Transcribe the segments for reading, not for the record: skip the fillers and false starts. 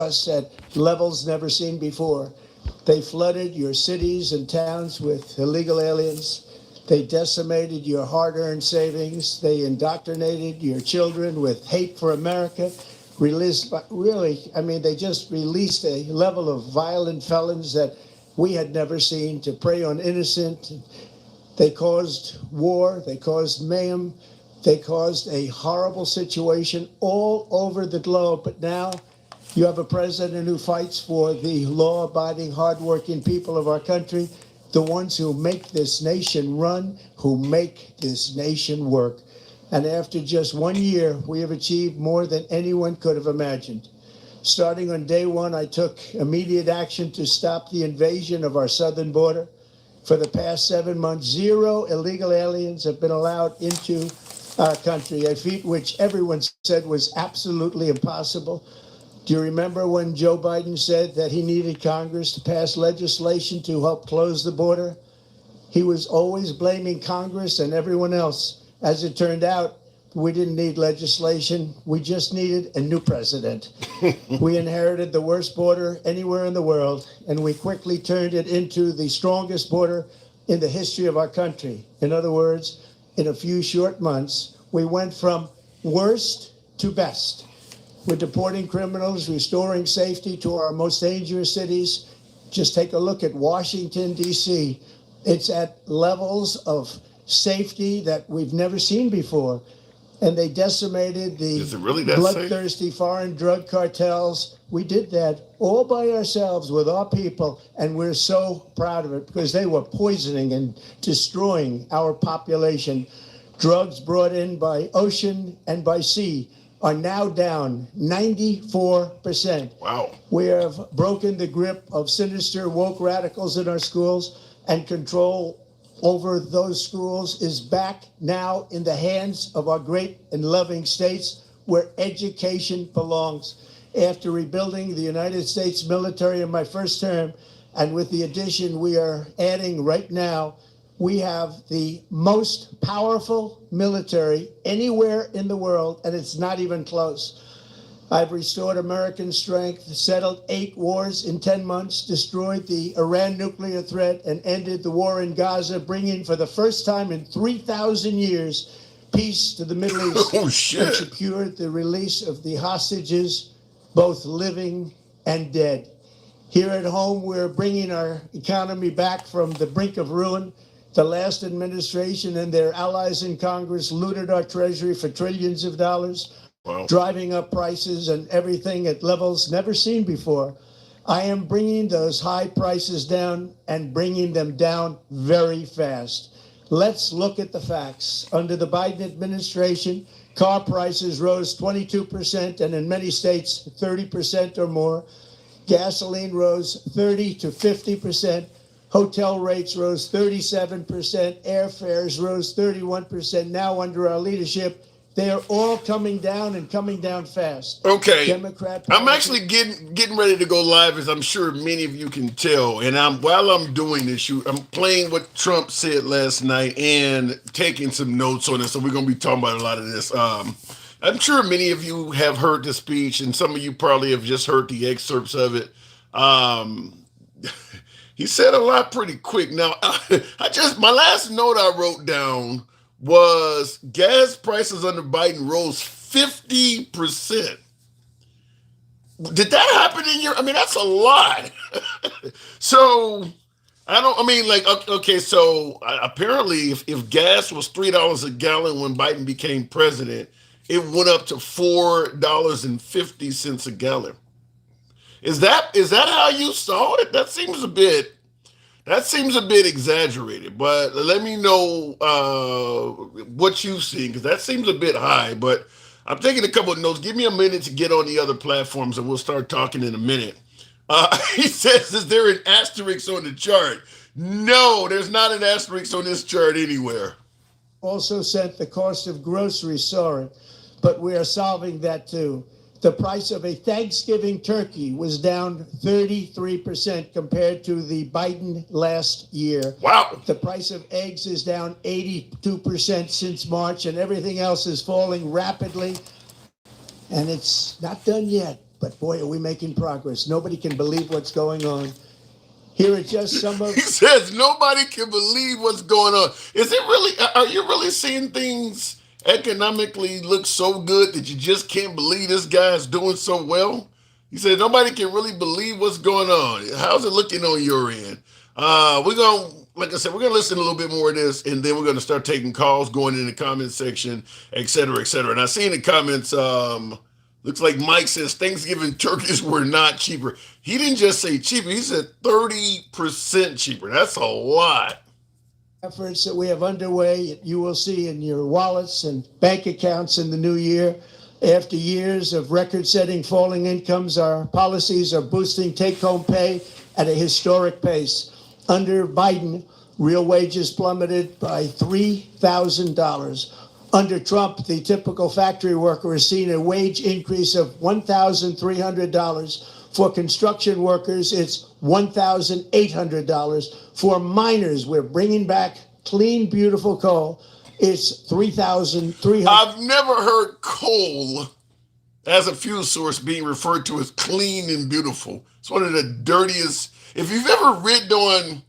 us at levels never seen before. They flooded your cities and towns with illegal aliens. They decimated your hard earned savings. They indoctrinated your children with hate for America. They just released a level of violent felons that we had never seen to prey on innocent. They caused war, they caused mayhem, they caused a horrible situation all over the globe. But now you have a president who fights for the law-abiding, hardworking people of our country, the ones who make this nation run, who make this nation work. And after just 1 year, we have achieved more than anyone could have imagined. Starting on day one, I took immediate action to stop the invasion of our southern border. For the past 7 months, 0 illegal aliens have been allowed into our country, a feat which everyone said was absolutely impossible. Do you remember when Joe Biden said that he needed Congress to pass legislation to help close the border? He was always blaming Congress and everyone else. As it turned out, we didn't need legislation. We just needed a new president. We inherited the worst border anywhere in the world, and we quickly turned it into the strongest border in the history of our country. In other words, in a few short months, we went from worst to best. We're deporting criminals, restoring safety to our most dangerous cities. Just take a look at Washington, D.C. It's at levels of safety that we've never seen before. And they decimated the bloodthirsty foreign drug cartels. We did that all by ourselves with our people, and we're so proud of it because they were poisoning and destroying our population. Drugs brought in by ocean and by sea are now down 94%. Wow. We have broken the grip of sinister woke radicals in our schools, and control over those schools is back now in the hands of our great and loving states where education belongs. After rebuilding the United States military in my first term, and with the addition we are adding right now, we have the most powerful military anywhere in the world, and it's not even close. I've restored American strength, settled 8 wars in 10 months, destroyed the Iran nuclear threat, and ended the war in Gaza, bringing for the first time in 3,000 years peace to the Middle East. Oh, shit. And secured the release of the hostages, both living and dead. Here at home, we're bringing our economy back from the brink of ruin. The last administration and their allies in Congress looted our treasury for trillions of dollars. Wow. Driving up prices and everything at levels never seen before. I am bringing those high prices down and bringing them down very fast. Let's look at the facts. Under the Biden administration, car prices rose 22% and in many states 30% or more. Gasoline rose 30 to 50%. Hotel rates rose 37%. Airfares rose 31%. Now under our leadership, they are all coming down and coming down fast. Okay. Democrat I'm actually getting ready to go live, as I'm sure many of you can tell. And while I'm doing this, I'm playing what Trump said last night and taking some notes on it. So we're going to be talking about a lot of this. I'm sure many of you have heard the speech, and some of you probably have just heard the excerpts of it. He said a lot pretty quick. Now, my last note I wrote down was gas prices under Biden rose 50%. Did that happen in your? I mean, that's a lot. So apparently if gas was $3 a gallon when Biden became president, it went up to $4.50 a gallon. Is that how you saw it? That seems a bit exaggerated, but let me know what you've seen, because that seems a bit high. But I'm taking a couple of notes. Give me a minute to get on the other platforms, and we'll start talking in a minute. He says, is there an asterisk on the chart? No, there's not an asterisk on this chart anywhere. Also said the cost of groceries soaring, but we are solving that too. The price of a Thanksgiving turkey was down 33% compared to the Biden last year. Wow. The price of eggs is down 82% since March, and everything else is falling rapidly. And it's not done yet. but boy, are we making progress. Nobody can believe what's going on. Here are just some of. He says nobody can believe what's going on. Is it really? Are you really seeing things economically look so good that you just can't believe this guy's doing so well? He said nobody can really believe what's going on. How's it looking on your end? We're gonna, like I said, we're gonna listen a little bit more of this, and then we're gonna start taking calls, going in the comment section, et cetera, et cetera. And I see in the comments, looks like Mike says Thanksgiving turkeys were not cheaper. He didn't just say cheaper; he said 30% cheaper. That's a lot. Efforts that we have underway, you will see in your wallets and bank accounts in the new year. After years of record-setting falling incomes, our policies are boosting take-home pay at a historic pace. Under Biden, real wages plummeted by $3,000. Under Trump, the typical factory worker has seen a wage increase of $1,300. For construction workers, it's $1,800. For miners, we're bringing back clean, beautiful coal. It's $3,300. I've never heard coal as a fuel source being referred to as clean and beautiful. It's one of the dirtiest. If you've ever ridden on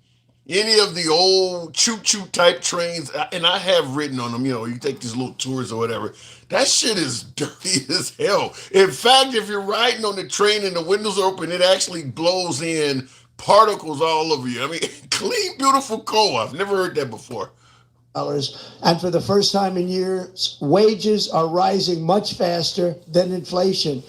any of the old choo-choo type trains, and I have ridden on them, you take these little tours or whatever, that shit is dirty as hell. In fact, if you're riding on the train and the windows are open, it actually blows in particles all over you. I mean, clean, beautiful coal. I've never heard that before. And for the first time in years, wages are rising much faster than inflation.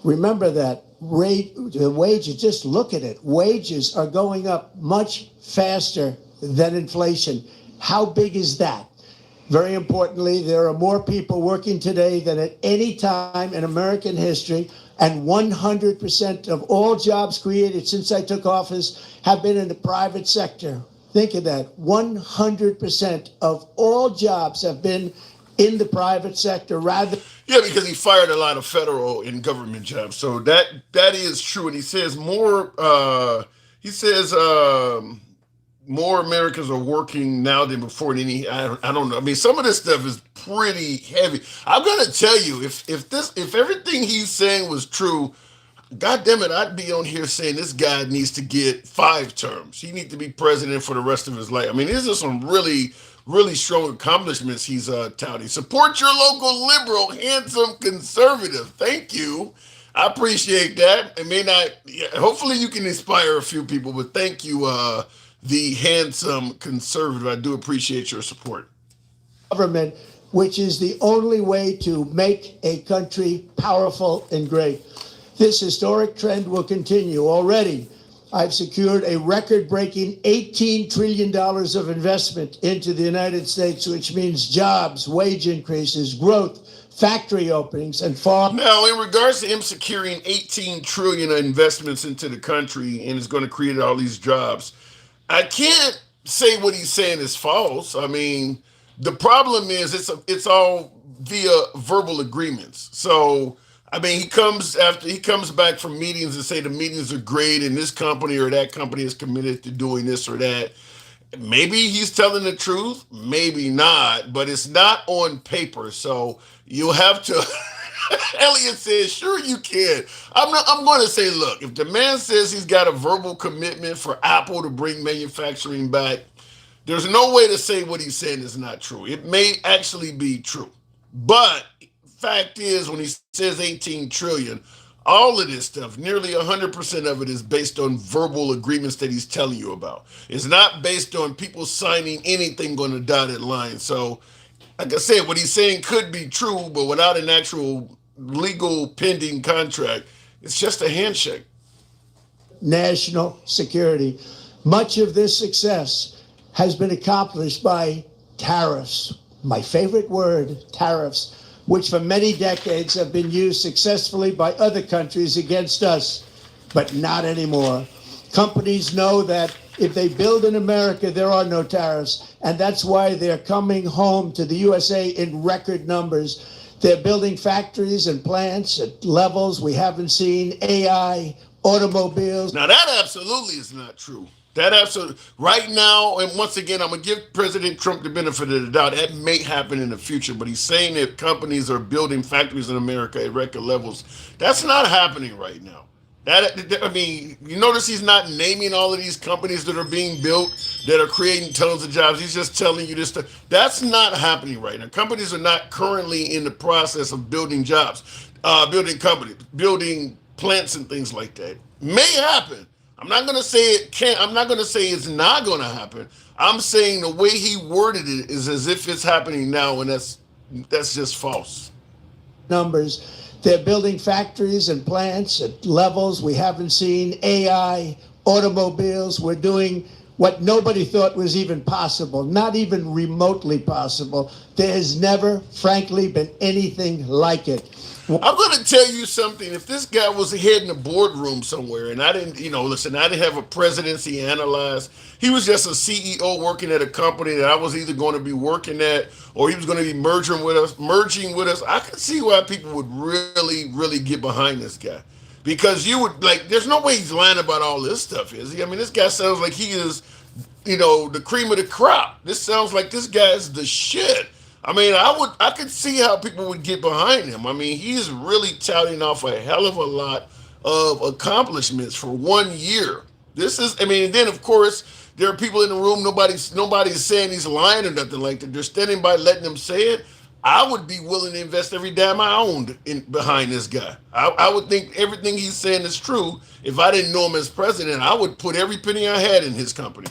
Remember that. The wages, just look at it. Wages are going up much faster than inflation. How big is that? Very importantly, there are more people working today than at any time in American history, and 100% of all jobs created since I took office have been in the private sector. Think of that. 100% of all jobs have been in the private sector rather. Yeah, because he fired a lot of federal and government jobs. So that is true. And he says more more Americans are working now than before in any. I don't know. I mean, some of this stuff is pretty heavy. I'm gonna tell you, if everything he's saying was true, God damn it, I'd be on here saying this guy needs to get 5 terms. He needs to be president for the rest of his life. I mean, these are some really, really strong accomplishments he's touting. Support your local liberal, handsome conservative. Thank you. I appreciate that. It may not, hopefully you can inspire a few people, but thank you, the handsome conservative. I do appreciate your support. Government, which is the only way to make a country powerful and great. This historic trend will continue. Already, I've secured a record-breaking $18 trillion of investment into the United States, which means jobs, wage increases, growth, factory openings, and far. Now, in regards to him securing 18 trillion of investments into the country and is going to create all these jobs, I can't say what he's saying is false. I mean, the problem is it's all via verbal agreements. So, I mean, he comes back from meetings and say the meetings are great and this company or that company is committed to doing this or that. Maybe he's telling the truth, maybe not, but it's not on paper. So you'll have to. Elliot says, sure you can. I'm going to say, look, if the man says he's got a verbal commitment for Apple to bring manufacturing back, there's no way to say what he's saying is not true. It may actually be true. But fact is, when he says 18 trillion, all of this stuff, nearly 100% of it is based on verbal agreements that he's telling you about. It's not based on people signing anything on the dotted line. So, like I said, what he's saying could be true, but without an actual legal pending contract, it's just a handshake. National security. Much of this success has been accomplished by tariffs. My favorite word, tariffs, which for many decades have been used successfully by other countries against us, but not anymore. Companies know that if they build in America, there are no tariffs, and that's why they're coming home to the USA in record numbers. They're building factories and plants at levels we haven't seen, AI, automobiles. Now that absolutely is not true. That absolutely right now, and once again, I'm gonna give President Trump the benefit of the doubt. That may happen in the future, but he's saying that companies are building factories in America at record levels. That's not happening right now. I mean, you notice he's not naming all of these companies that are being built that are creating tons of jobs. He's just telling you this stuff. That's not happening right now. Companies are not currently in the process of building jobs, building companies, building plants and things like that. May happen. I'm not gonna say it can't. I'm not gonna say it's not gonna happen. I'm saying the way he worded it is as if it's happening now, and that's just false. Numbers. They're building factories and plants at levels we haven't seen. AI, automobiles. We're doing what nobody thought was even possible, not even remotely possible. There has never, frankly, been anything like it. I'm going to tell you something. If this guy was head in a boardroom somewhere, and I didn't, listen, I didn't have a presidency analyzed. He was just a CEO working at a company that I was either going to be working at, or he was going to be merging with us. I could see why people would really, really get behind this guy, because you would like. There's no way he's lying about all this stuff, is he? I mean, this guy sounds like he is, the cream of the crop. This sounds like this guy is the shit. I mean, I could see how people would get behind him. I mean, he's really touting off a hell of a lot of accomplishments for 1 year. I mean, and then of course there are people in the room. Nobody's saying he's lying or nothing like that. They're standing by, letting him say it. I would be willing to invest every dime I owned behind this guy. I would think everything he's saying is true. If I didn't know him as president, I would put every penny I had in his company.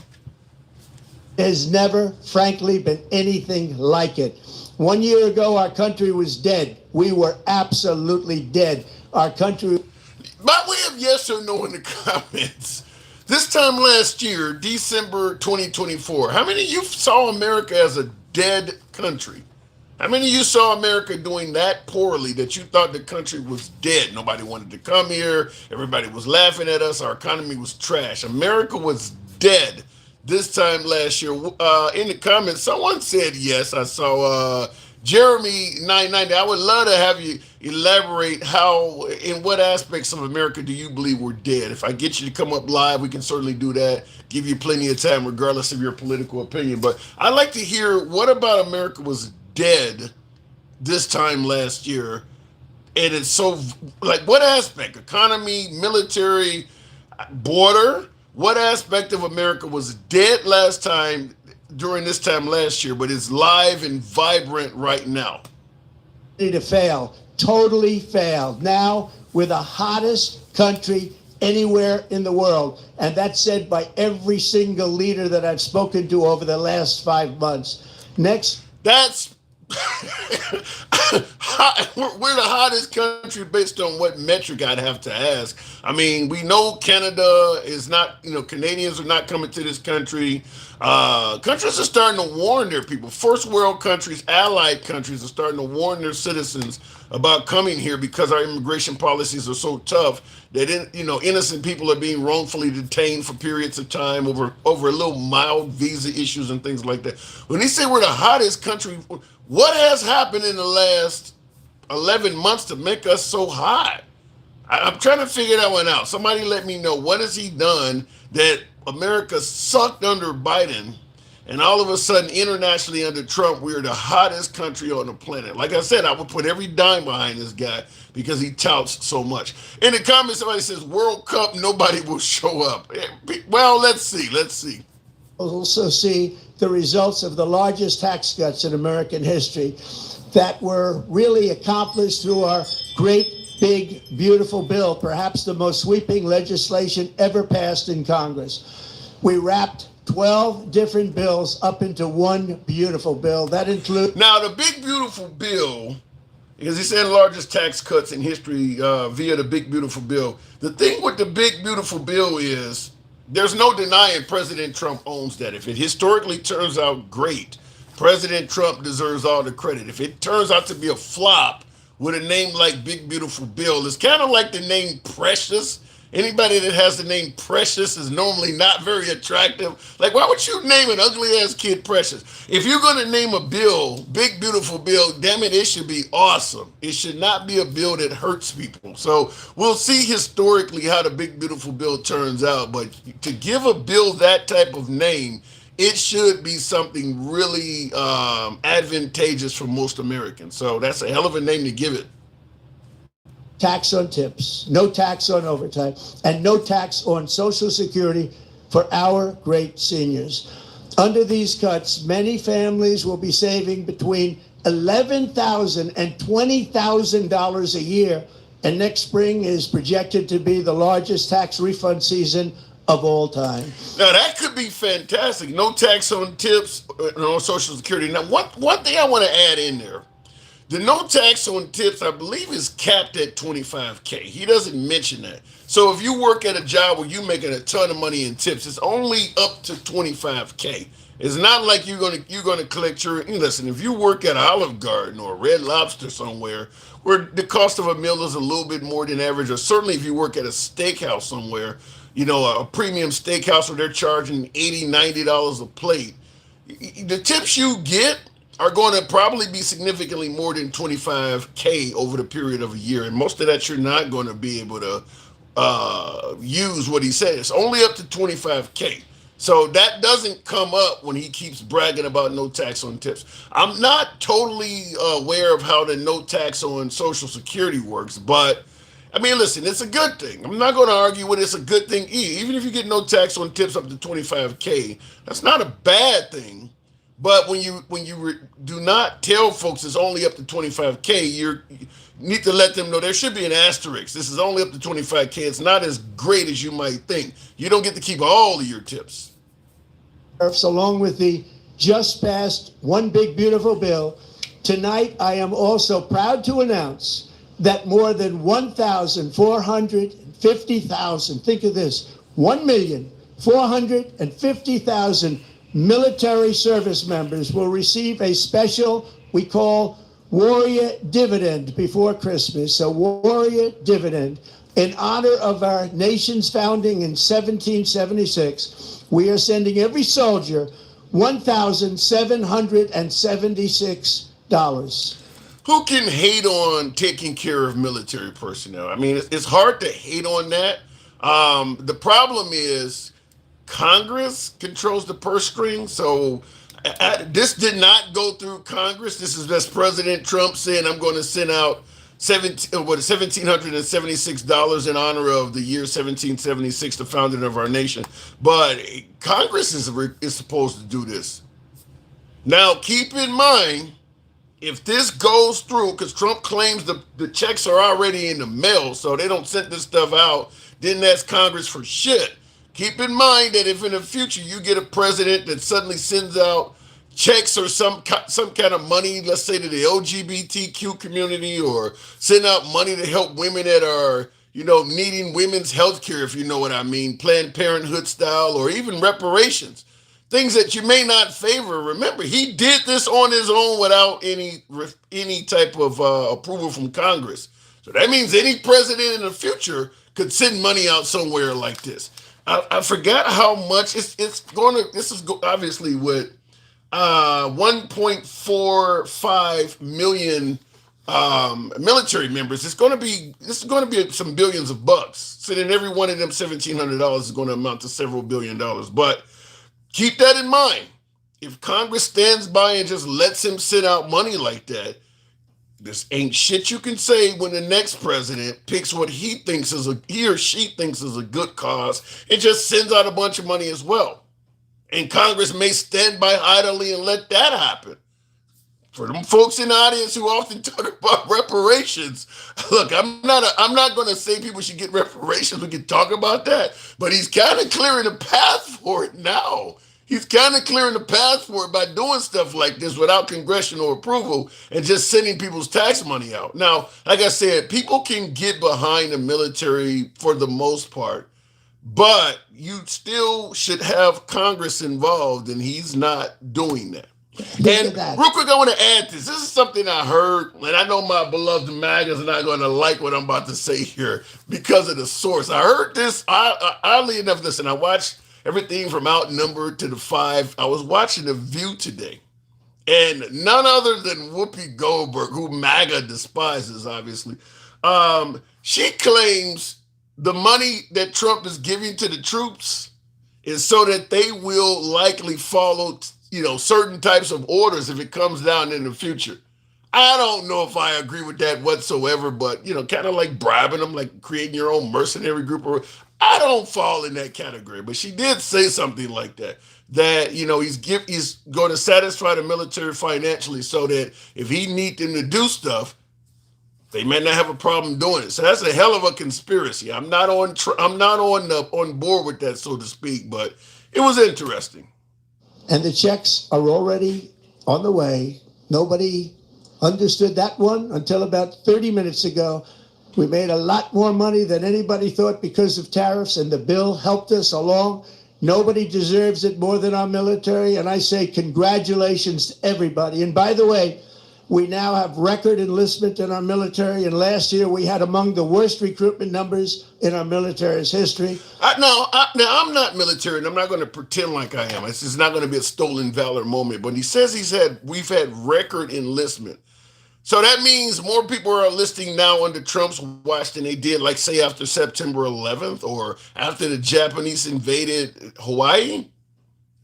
There's never, frankly, been anything like it. 1 year ago, our country was dead. We were absolutely dead. Our country. By way of yes or no in the comments, this time last year, December 2024, how many of you saw America as a dead country? How many of you saw America doing that poorly that you thought the country was dead? Nobody wanted to come here. Everybody was laughing at us. Our economy was trash. America was dead this time last year. In the comments, someone said yes. I saw Jeremy 990. I would love to have you elaborate in what aspects of America do you believe we're dead? If I get you to come up live, we can certainly do that. Give you plenty of time, regardless of your political opinion. But I'd like to hear, what about America was dead this time last year? And it's so, like, what aspect? Economy, military, border? What aspect of America was dead last time during this time last year, but is live and vibrant right now? To fail, totally failed. Now we're the hottest country anywhere in the world, and that's said by every single leader that I've spoken to over the last 5 months. Next, that's we're the hottest country based on what metric I'd have to ask. I mean, we know Canada is not, Canadians are not coming to this country. Countries are starting to warn their people. First world countries, allied countries are starting to warn their citizens about coming here because our immigration policies are so tough that, innocent people are being wrongfully detained for periods of time over a little mild visa issues and things like that. When they say we're the hottest country, what has happened in the last 11 months to make us so hot? I'm trying to figure that one out. Somebody let me know, what has he done that America sucked under Biden, and all of a sudden internationally under Trump, we're the hottest country on the planet? Like I said, I would put every dime behind this guy because he touts so much. In the comments, somebody says, World Cup, nobody will show up. Well, let's see. Also see the results of the largest tax cuts in American history that were really accomplished through our great, big, beautiful bill, perhaps the most sweeping legislation ever passed in Congress. We wrapped 12 different bills up into one beautiful bill. That includes... Now, the big, beautiful bill, because he said largest tax cuts in history via the big, beautiful bill. The thing with the big, beautiful bill is there's no denying President Trump owns that. If it historically turns out great, President Trump deserves all the credit. If it turns out to be a flop with a name like Big Beautiful Bill, it's kind of like the name Precious. Anybody that has the name Precious is normally not very attractive. Like, why would you name an ugly ass kid Precious? If you're gonna name a bill, Big Beautiful Bill, damn it, it should be awesome. It should not be a bill that hurts people. So we'll see historically how the Big Beautiful Bill turns out. But to give a bill that type of name, it should be something really advantageous for most Americans. So that's a hell of a name to give it. Tax on tips, no tax on overtime, and no tax on Social Security for our great seniors. Under these cuts, many families will be saving between $11,000 and $20,000 a year, and next spring is projected to be the largest tax refund season of all time. Now that could be fantastic. No tax on tips, on Social Security. Now, one thing I want to add in there: the no tax on tips, I believe, is capped at 25K. He doesn't mention that. So if you work at a job where you're making a ton of money in tips, it's only up to 25K. It's not like you're gonna collect your listen. If you work at Olive Garden or Red Lobster somewhere, where the cost of a meal is a little bit more than average, or certainly if you work at a steakhouse somewhere, a premium steakhouse where they're charging $80, $90 a plate, the tips you get are going to probably be significantly more than 25K over the period of a year, and most of that you're not going to be able to use what he says. Only up to 25K. So that doesn't come up when he keeps bragging about no tax on tips. I'm not totally aware of how the no tax on Social Security works, but I mean, listen, it's a good thing. I'm not going to argue with it. It's a good thing. Even if you get no tax on tips up to 25K, that's not a bad thing. But when you do not tell folks it's only up to 25K, you need to let them know there should be an asterisk. This is only up to 25K. It's not as great as you might think. You don't get to keep all of your tips. Along with the just passed One Big Beautiful Bill, tonight I am also proud to announce that more than 1,450,000, think of this, 1,450,000 military service members will receive a special, we call Warrior Dividend before Christmas, a Warrior Dividend. In honor of our nation's founding in 1776, we are sending every soldier $1,776. Who can hate on taking care of military personnel? I mean, it's hard to hate on that. The problem is Congress controls the purse string. So this did not go through Congress. This is just President Trump saying, I'm going to send out $1,776 in honor of the year 1776, the founding of our nation. But Congress is supposed to do this. Now, keep in mind, if this goes through, because Trump claims the checks are already in the mail, so they don't send this stuff out, didn't ask Congress for shit. Keep in mind that if in the future you get a president that suddenly sends out checks or some kind of money, let's say to the LGBTQ community, or send out money to help women that are, needing women's health care, if you know what I mean, Planned Parenthood style, or even reparations, things that you may not favor. Remember, he did this on his own without any type of approval from Congress. So that means any president in the future could send money out somewhere like this. I forgot how much it's going to. This is obviously with 1.45 million military members. This is going to be some billions of bucks. So then every one of them $1,700 is going to amount to several $billions. But keep that in mind. If Congress stands by and just lets him send out money like that, this ain't shit you can say when the next president picks what he or she thinks is a good cause and just sends out a bunch of money as well. And Congress may stand by idly and let that happen. For them folks in the audience who often talk about reparations, look, I'm not going to say people should get reparations. We can talk about that, but he's kind of clearing the path for it now. He's kind of clearing the path for it by doing stuff like this without congressional approval and just sending people's tax money out. Now, like I said, people can get behind the military for the most part, but you still should have Congress involved, and he's not doing that. Think And of that. real quick, I want to add this. This is something I heard, and I know my beloved MAGAs are not going to like what I'm about to say here because of the source. I heard this, oddly enough, listen, I watched everything from Outnumbered to The Five. I was watching The View today, and none other than Whoopi Goldberg, who MAGA despises, obviously, she claims the money that Trump is giving to the troops is so that they will likely follow, certain types of orders if it comes down in the future. I don't know if I agree with that whatsoever, but kind of like bribing them, like creating your own mercenary group, or I don't fall in that category. But she did say something like that. That he's going to satisfy the military financially, so that if he need them to do stuff, they may not have a problem doing it. So that's a hell of a conspiracy. I'm not on board with that, so to speak. But it was interesting. And the checks are already on the way. Nobody understood that one until about 30 minutes ago. We made a lot more money than anybody thought because of tariffs, and the bill helped us along. Nobody deserves it more than our military, and I say congratulations to everybody. And by the way, we now have record enlistment in our military, and last year we had among the worst recruitment numbers in our military's history. Now I'm not military, and I'm not going to pretend like I am. It's just not going to be a stolen valor moment. But he says we've had record enlistment. So that means more people are enlisting now under Trump's watch than they did, like, say, after September 11th or after the Japanese invaded Hawaii.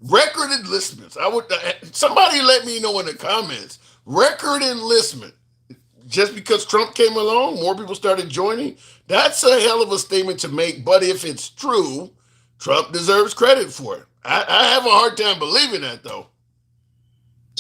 Record enlistments. Somebody let me know in the comments. Record enlistment. Just because Trump came along, more people started joining. That's a hell of a statement to make. But if it's true, Trump deserves credit for it. I have a hard time believing that, though.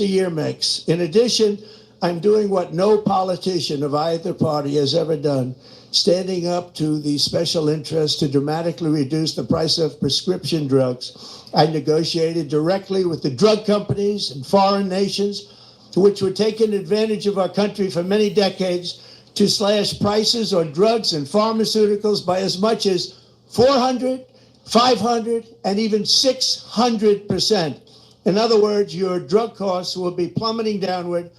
A year makes. In addition, I'm doing what no politician of either party has ever done, standing up to the special interests to dramatically reduce the price of prescription drugs. I negotiated directly with the drug companies and foreign nations, which were taking advantage of our country for many decades, to slash prices on drugs and pharmaceuticals by as much as 400, 500, and even 600%. In other words, your drug costs will be plummeting downward.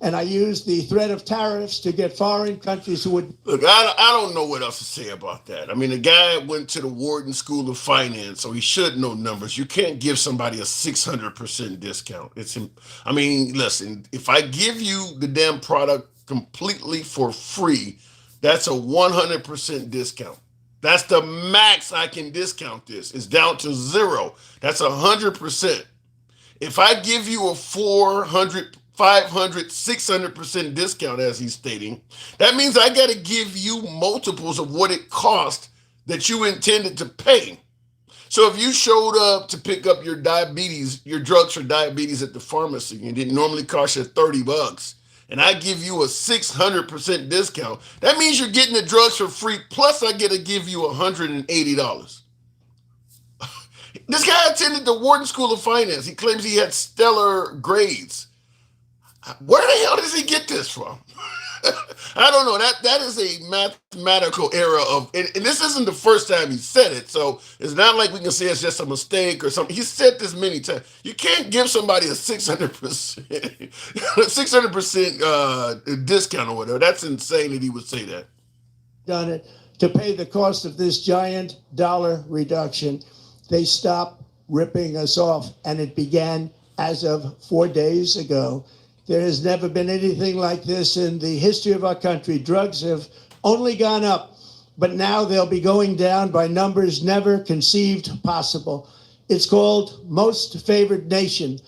And I used the threat of tariffs to get foreign countries who would. Look, I don't know what else to say about that. I mean, the guy went to the Wharton School of Finance, so he should know numbers. You can't give somebody a 600% discount. I mean, listen, if I give you the damn product completely for free, that's a 100% discount. That's the max I can discount this. It's down to zero. That's 100%. If I give you a 400, 500, 600% discount, as he's stating, that means I got to give you multiples of what it cost that you intended to pay. So if you showed up to pick up your drugs for diabetes at the pharmacy, and it normally cost you $30, and I give you a 600% discount, that means you're getting the drugs for free, plus I get to give you $180. This guy attended the Wharton School of Finance. He claims he had stellar grades. Where the hell does he get this from? I don't know. That is a mathematical error and this isn't the first time he said it, so it's not like we can say it's just a mistake or something. He said this many times. You can't give somebody a 600%, 600% discount or whatever. That's insane that he would say that. Done it to pay the cost of this giant dollar reduction. They stopped ripping us off, and it began as of 4 days ago. There has never been anything like this in the history of our country. Drugs have only gone up, but now they'll be going down by numbers never conceived possible. It's called Most Favored Nation,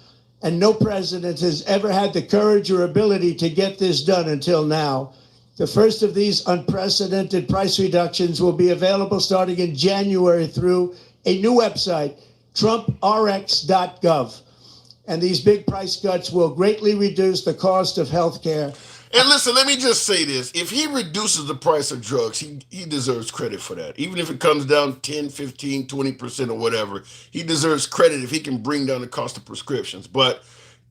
and no president has ever had the courage or ability to get this done until now. The first of these unprecedented price reductions will be available starting in January through a new website, trumprx.gov. And these big price cuts will greatly reduce the cost of health care. And listen, let me just say this. If he reduces the price of drugs, he deserves credit for that. Even if it comes down 10, 15, 20% or whatever, he deserves credit if he can bring down the cost of prescriptions. But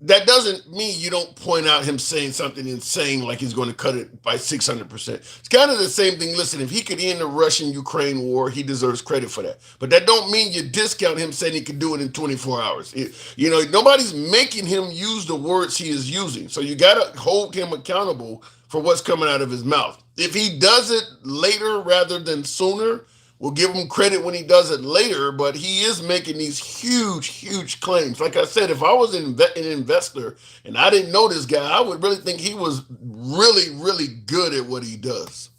that doesn't mean you don't point out him saying something insane like he's going to cut it by 600%. It's kind of the same thing. Listen, if he could end the Russian-Ukraine war, he deserves credit for that. But that don't mean you discount him saying he could do it in 24 hours. Nobody's making him use the words he is using. So you got to hold him accountable for what's coming out of his mouth. If he does it later rather than sooner, we'll give him credit when he does it later, but he is making these huge, huge claims. Like I said, if I was an investor and I didn't know this guy, I would really think he was really, really good at what he does.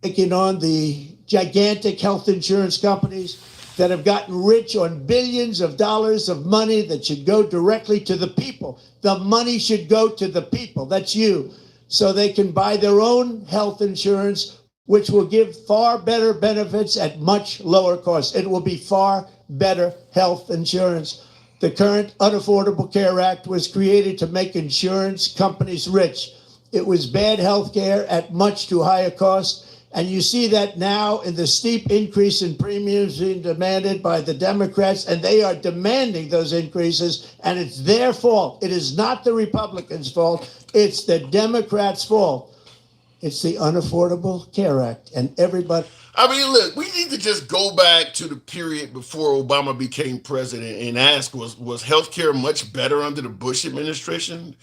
Taking on the gigantic health insurance companies that have gotten rich on billions of dollars of money that should go directly to the people. The money should go to the people. That's you. So they can buy their own health insurance, which will give far better benefits at much lower cost. It will be far better health insurance. The current Unaffordable Care Act was created to make insurance companies rich. It was bad health care at much too high a cost. And you see that now in the steep increase in premiums being demanded by the Democrats, and they are demanding those increases, and it's their fault. It is not the Republicans' fault. It's the Democrats' fault. It's the Unaffordable Care Act, and everybody. I mean, look, we need to just go back to the period before Obama became president and ask, was healthcare much better under the Bush administration?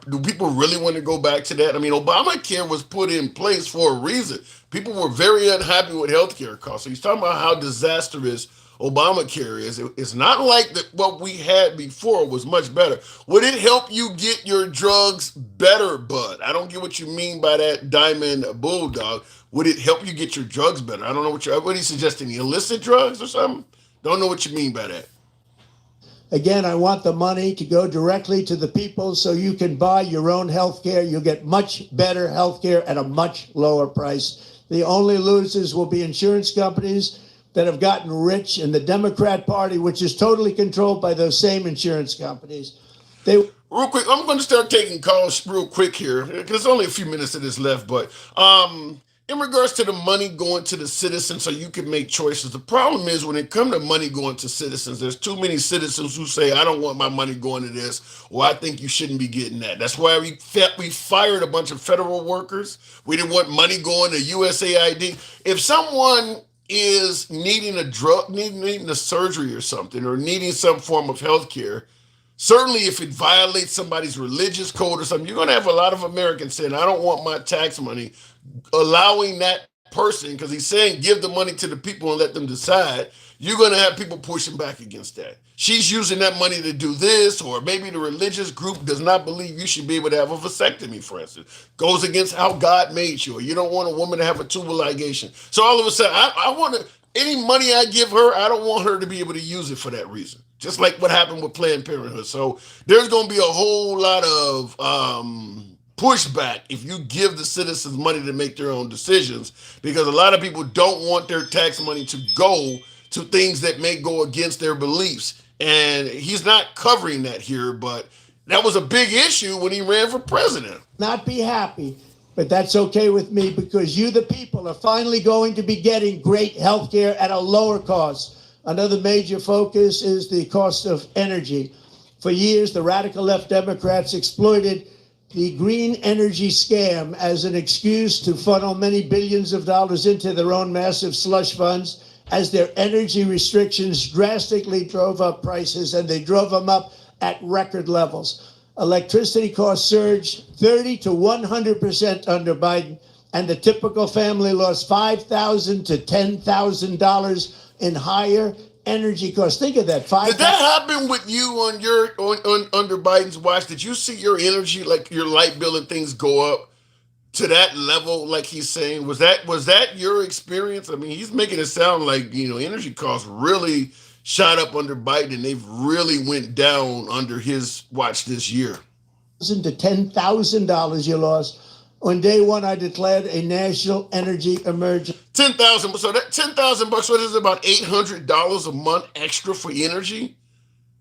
Do people really want to go back to that? I mean, Obamacare was put in place for a reason. People were very unhappy with healthcare costs. So he's talking about how disastrous Obamacare is. It's not like that what we had before was much better. Would it help you get your drugs better, Bud? I don't get what you mean by that, Diamond Bulldog. Would it help you get your drugs better? I don't know what are you suggesting, illicit drugs or something? Don't know what you mean by that. Again, I want the money to go directly to the people so you can buy your own health care. You'll get much better health care at a much lower price. The only losers will be insurance companies that have gotten rich in the Democrat Party, which is totally controlled by those same insurance companies. Real quick, I'm going to start taking calls real quick here because there's only a few minutes of this left. But in regards to the money going to the citizens so you can make choices, the problem is when it comes to money going to citizens, there's too many citizens who say, I don't want my money going to this, or I think you shouldn't be getting that. That's why we fired a bunch of federal workers. We didn't want money going to USAID. If someone is needing a drug, needing a surgery or something, or needing some form of health care, certainly if it violates somebody's religious code or something, you're going to have a lot of Americans saying, I don't want my tax money, allowing that person, because he's saying give the money to the people and let them decide. You're going to have people pushing back against that. She's using that money to do this, or maybe the religious group does not believe you should be able to have a vasectomy, for instance. Goes against how God made you, or you don't want a woman to have a tubal ligation. So all of a sudden, I want to, any money I give her, I don't want her to be able to use it for that reason. Just like what happened with Planned Parenthood. So there's going to be a whole lot of pushback if you give the citizens money to make their own decisions, because a lot of people don't want their tax money to go to things that may go against their beliefs. And he's not covering that here, but that was a big issue when he ran for president. Not be happy, but that's okay with me because you, the people, are finally going to be getting great health care at a lower cost. Another major focus is the cost of energy. For years, the radical left Democrats exploited the green energy scam as an excuse to funnel many billions of dollars into their own massive slush funds, as their energy restrictions drastically drove up prices, and they drove them up at record levels. Electricity costs surged 30 to 100% under Biden, and the typical family lost $5,000 to $10,000 in higher energy costs. Think of that. Did that happen with you on your under Biden's watch? Did you see your energy, like your light bill and things, go up to that level, like he's saying? Was that your experience? I mean, he's making it sound like, energy costs really shot up under Biden, and they've really went down under his watch this year. To $10,000 you lost. On day one, I declared a national energy emergency. 10,000. So that $10,000, what is it, about $800 a month extra for energy?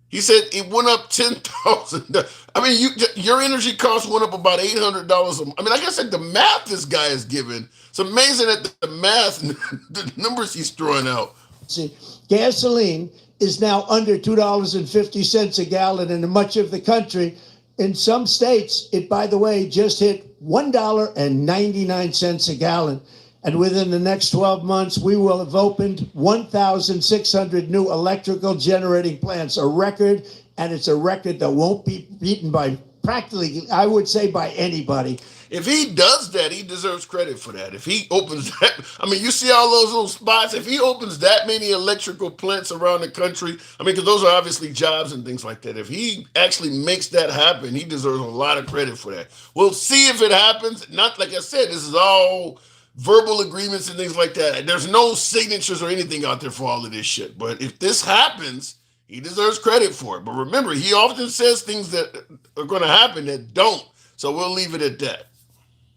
He said it went up 10,000. I mean, your energy costs went up about $800 a month. I mean, like I said, the math this guy is giving, it's amazing that the math, the numbers he's throwing out See, gasoline is now under $2.50 a gallon in much of the country. In some states, it, by the way, just hit $1.99 a gallon. And within the next 12 months, we will have opened 1,600 new electrical generating plants, a record, and it's a record that won't be beaten by practically, I would say, by anybody. If he does that, he deserves credit for that. If he opens that, I mean, you see all those little spots. If he opens that many electrical plants around the country, I mean, because those are obviously jobs and things like that. If he actually makes that happen, he deserves a lot of credit for that. We'll see if it happens. Not like I said, this is all verbal agreements and things like that. There's no signatures or anything out there for all of this shit. But if this happens, he deserves credit for it. But remember, he often says things that are going to happen that don't. So we'll leave it at that.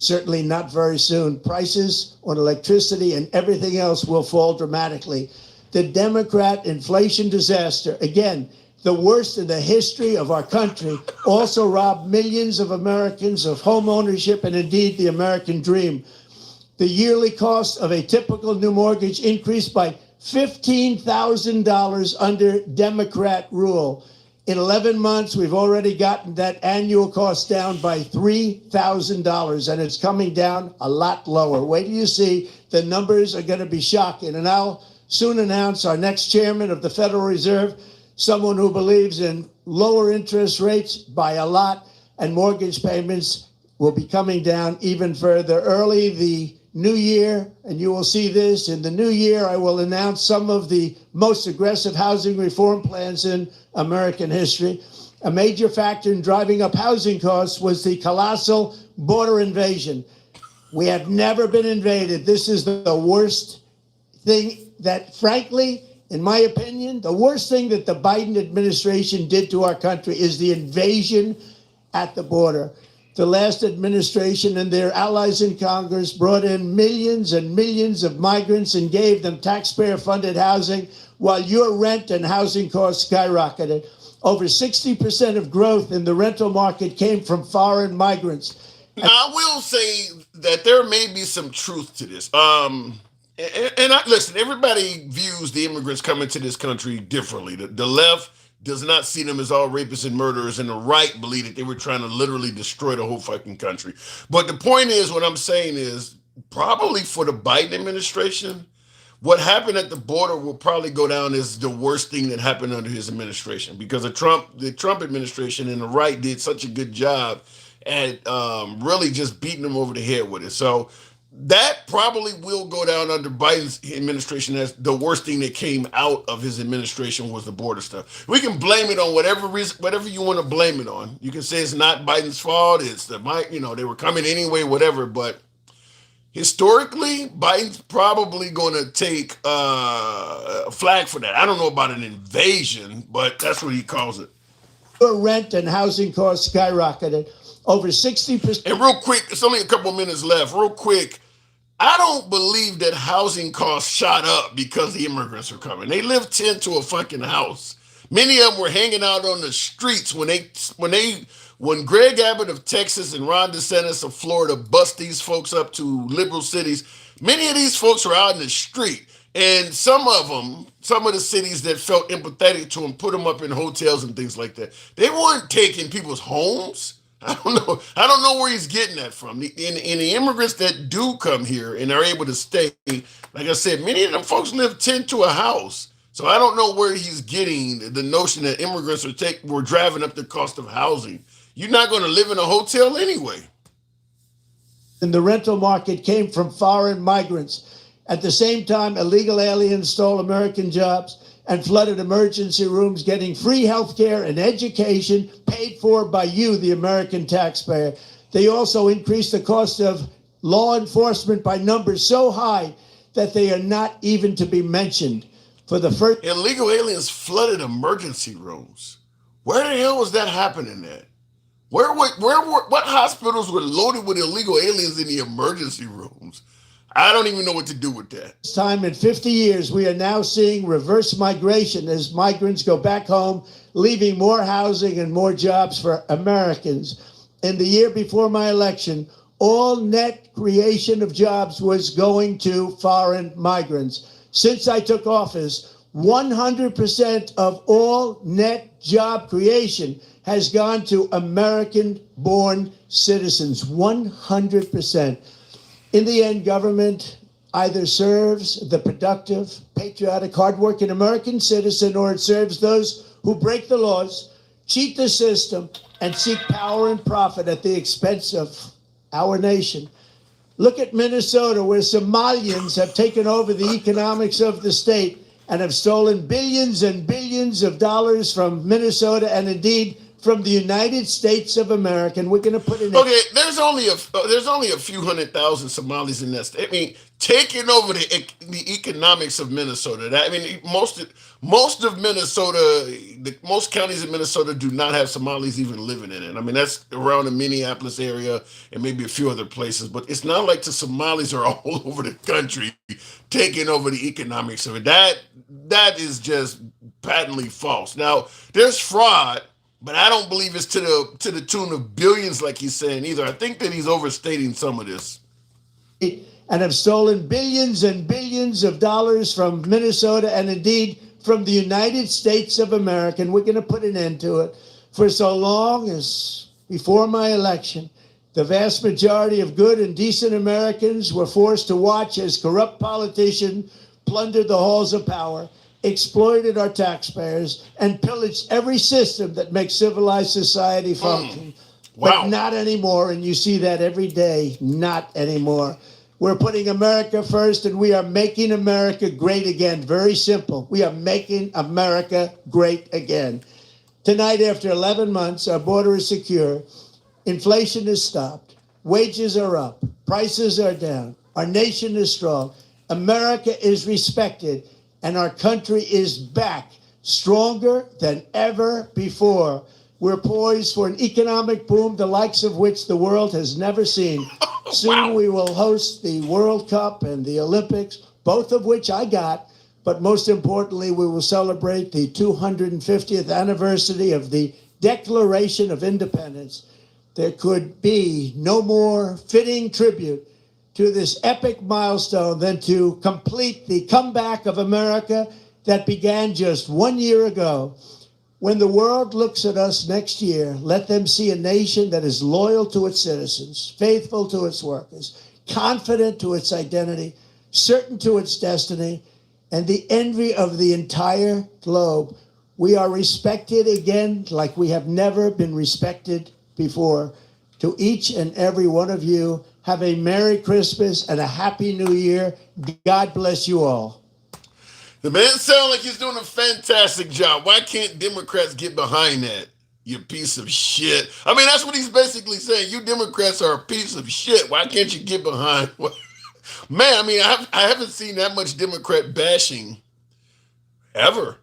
Certainly not very soon. Prices on electricity and everything else will fall dramatically. The Democrat inflation disaster, again, the worst in the history of our country, also robbed millions of Americans of home ownership and indeed the American dream. The yearly cost of a typical new mortgage increased by $15,000 under Democrat rule. In 11 months, we've already gotten that annual cost down by $3,000, and it's coming down a lot lower. Wait till you see, the numbers are going to be shocking. And I'll soon announce our next chairman of the Federal Reserve, someone who believes in lower interest rates by a lot, and mortgage payments will be coming down even further. Early the new year, and you will see this, in the new year, I will announce some of the most aggressive housing reform plans in American history. A major factor in driving up housing costs was the colossal border invasion. We have never been invaded. This is the worst thing that, frankly, in my opinion, the worst thing that the Biden administration did to our country is the invasion at the border. The last administration and their allies in Congress brought in millions and millions of migrants and gave them taxpayer-funded housing while your rent and housing costs skyrocketed. Over 60% of growth in the rental market came from foreign migrants. Now, I will say that there may be some truth to this. Listen, everybody views the immigrants coming to this country differently. The left does not see them as all rapists and murderers, and the right believe that they were trying to literally destroy the whole fucking country. But the point is, what I'm saying is, probably for the Biden administration, what happened at the border will probably go down as the worst thing that happened under his administration, because the Trump administration and the right did such a good job at really just beating them over the head with it. So that probably will go down under Biden's administration as the worst thing that came out of his administration was the border stuff. We can blame it on whatever reason, whatever you want to blame it on. You can say it's not Biden's fault. It's they were coming anyway, whatever. But historically, Biden's probably going to take a flag for that. I don't know about an invasion, but that's what he calls it. Rent and housing costs skyrocketed. Over 60%. And real quick, it's only a couple minutes left. Real quick, I don't believe that housing costs shot up because the immigrants are coming. They live 10 to a fucking house. Many of them were hanging out on the streets when Greg Abbott of Texas and Ron DeSantis of Florida bust these folks up to liberal cities. Many of these folks are out in the street. And some of the cities that felt empathetic to them, put them up in hotels and things like that. They weren't taking people's homes. I don't know where he's getting that from. And the immigrants that do come here and are able to stay, like I said, many of them folks live 10 to a house. So I don't know where he's getting the notion that immigrants were driving up the cost of housing. You're not going to live in a hotel anyway. And the rental market came from foreign migrants. At the same time, illegal aliens stole American jobs and flooded emergency rooms, getting free health care and education paid for by you, the American taxpayer. They also increased the cost of law enforcement by numbers so high that they are not even to be mentioned. For the first, illegal aliens flooded emergency rooms. Where the hell was that happening at? What hospitals were loaded with illegal aliens in the emergency rooms? I don't even know what to do with that. This time in 50 years, we are now seeing reverse migration as migrants go back home, leaving more housing and more jobs for Americans. In the year before my election, all net creation of jobs was going to foreign migrants. Since I took office, 100% of all net job creation has gone to American-born citizens. 100%. In the end, government either serves the productive, patriotic, hardworking American citizen, or it serves those who break the laws, cheat the system, and seek power and profit at the expense of our nation. Look at Minnesota, where Somalians have taken over the economics of the state and have stolen billions and billions of dollars from Minnesota and indeed from the United States of America. And we're going to put in. Okay, there's only a few 100,000 Somalis in that state. I mean, taking over the economics of Minnesota. That, I mean, most of Minnesota, most counties in Minnesota do not have Somalis even living in it. I mean, that's around the Minneapolis area and maybe a few other places. But it's not like the Somalis are all over the country taking over the economics of it. That is just patently false. Now, there's fraud, but I don't believe it's to the tune of billions like he's saying either. I think that he's overstating some of this. And have stolen billions and billions of dollars from Minnesota and indeed from the United States of America. And we're going to put an end to it. For so long as before my election, the vast majority of good and decent Americans were forced to watch as corrupt politicians plundered the halls of power, exploited our taxpayers, and pillaged every system that makes civilized society function. Wow. But not anymore, and you see that every day. Not anymore. We're putting America first, and we are making America great again. Very simple. We are making America great again. Tonight, after 11 months, our border is secure. Inflation is stopped. Wages are up. Prices are down. Our nation is strong. America is respected. And our country is back, stronger than ever before. We're poised for an economic boom, the likes of which the world has never seen. Soon we will host the World Cup and the Olympics, both of which I got. But most importantly, we will celebrate the 250th anniversary of the Declaration of Independence. There could be no more fitting tribute to this epic milestone than to complete the comeback of America that began just 1 year ago. When the world looks at us next year, let them see a nation that is loyal to its citizens, faithful to its workers, confident to its identity, certain to its destiny, and the envy of the entire globe. We are respected again like we have never been respected before. To each and every one of you, have a Merry Christmas and a Happy New Year. God bless you all. The man sounds like he's doing a fantastic job. Why can't Democrats get behind that? You piece of shit. I mean, that's what he's basically saying. You Democrats are a piece of shit. Why can't you get behind? Man, I mean, I haven't seen that much Democrat bashing ever.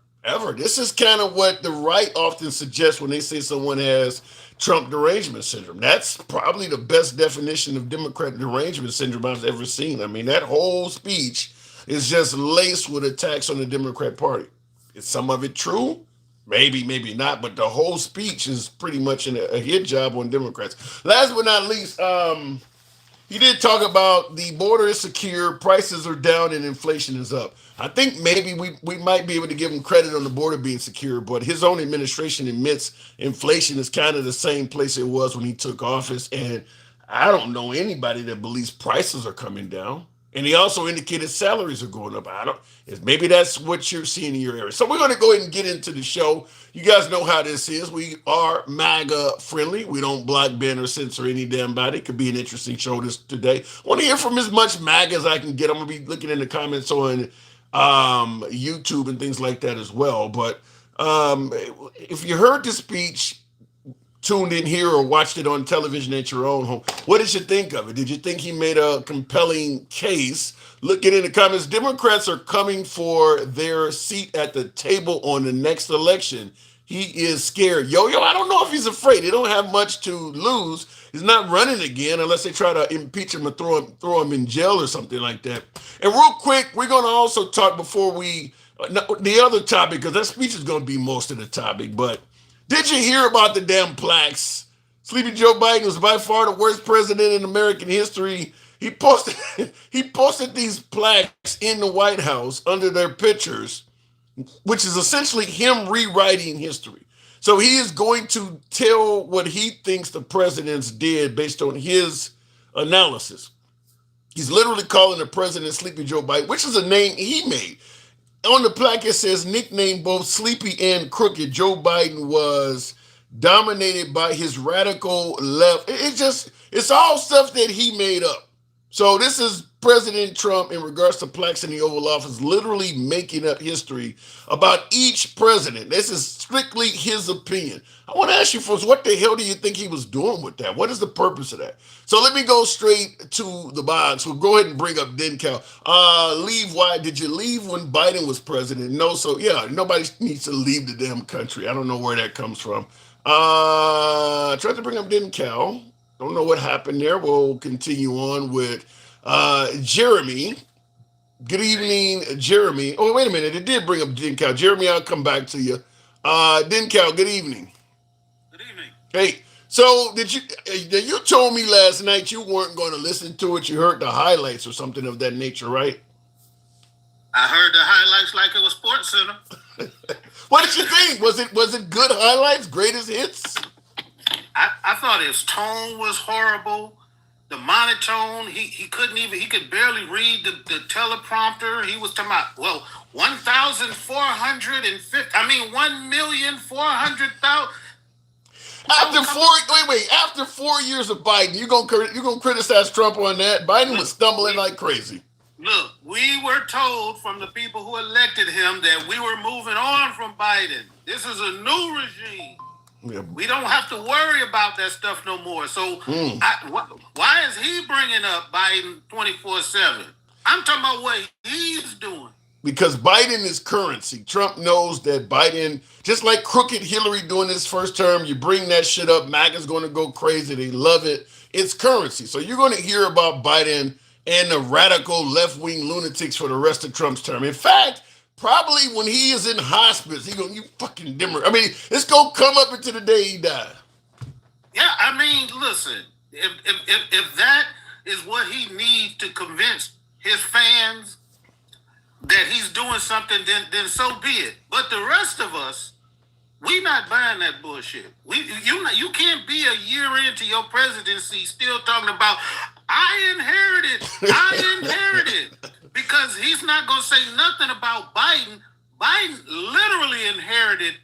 This is kind of what the right often suggests when they say someone has Trump derangement syndrome. That's probably the best definition of Democrat derangement syndrome I've ever seen. I mean, that whole speech is just laced with attacks on the Democrat Party. Is some of it true? Maybe, maybe not, but the whole speech is pretty much a hit job on Democrats. Last but not least, he did talk about the border is secure, prices are down, and inflation is up. I think maybe we might be able to give him credit on the border being secure, but his own administration admits inflation is kind of the same place it was when he took office. And I don't know anybody that believes prices are coming down. And he also indicated salaries are going up. Maybe that's what you're seeing in your area. So we're going to go ahead and get into the show. You guys know how this is. We are MAGA friendly. We don't block, ban, or censor any damn body. It could be an interesting show today. I want to hear from as much MAGA as I can get. I'm going to be looking in the comments on YouTube and things like that as well. But if you heard the speech, tuned in here or watched it on television at your own home, what did you think of it? Did you think he made a compelling case? Looking in the comments, Democrats are coming for their seat at the table on the next election. He is scared. Yo, I don't know if he's afraid. They don't have much to lose. He's not running again unless they try to impeach him or throw him in jail or something like that. And real quick, we're going to also talk before the other topic, because that speech is going to be most of the topic, but did you hear about the damn plaques? Sleepy Joe Biden was by far the worst president in American history. he posted he posted these plaques in the White House under their pictures, which is essentially him rewriting history. So he is going to tell what he thinks the presidents did based on his analysis. He's literally calling the president Sleepy Joe Biden, which is a name he made. On the plaque, it says, nicknamed both Sleepy and Crooked, Joe Biden was dominated by his radical left. It's all stuff that he made up. So this is President Trump in regards to plaques in the Oval Office, literally making up history about each president. This is strictly his opinion. I want to ask you folks, what the hell do you think he was doing with that? What is the purpose of that? So let me go straight to the box. We'll go ahead and bring up DenCal. Leave, why? Did you leave when Biden was president? No, so yeah, nobody needs to leave the damn country. I don't know where that comes from. Tried to bring up DenCal. Don't know what happened there. We'll continue on with Jeremy. Good evening, Jeremy. Oh, wait a minute. It did bring up DenCal. Jeremy, I'll come back to you. DenCal, good evening. Good evening. Hey, so you told me last night you weren't going to listen to it. You heard the highlights or something of that nature, right? I heard the highlights like it was Sports Center. What did you think? Was it good highlights? Greatest hits? I thought his tone was horrible. The monotone, he could barely read the teleprompter. He was talking about, 1,450, 1,400,000. After 4 years of Biden, you gonna criticize Trump on that? Biden was stumbling like crazy. Look, we were told from the people who elected him that we were moving on from Biden. This is a new regime. Yeah. We don't have to worry about that stuff no more. So why is he bringing up Biden 24/7? I'm talking about what he's doing. Because Biden is currency. Trump knows that Biden, just like crooked Hillary doing his first term, you bring that shit up, MAGA's going to go crazy. They love it. It's currency. So you're going to hear about Biden and the radical left-wing lunatics for the rest of Trump's term. In fact, probably when he is in hospice, he going, you fucking dimmer. I mean, it's going to come up into the day he died. Yeah, I mean, listen, if that is what he needs to convince his fans that he's doing something, then so be it. But the rest of us, we not buying that bullshit. You can't be a year into your presidency still talking about, I inherited. Because he's not going to say nothing about Biden. Biden literally inherited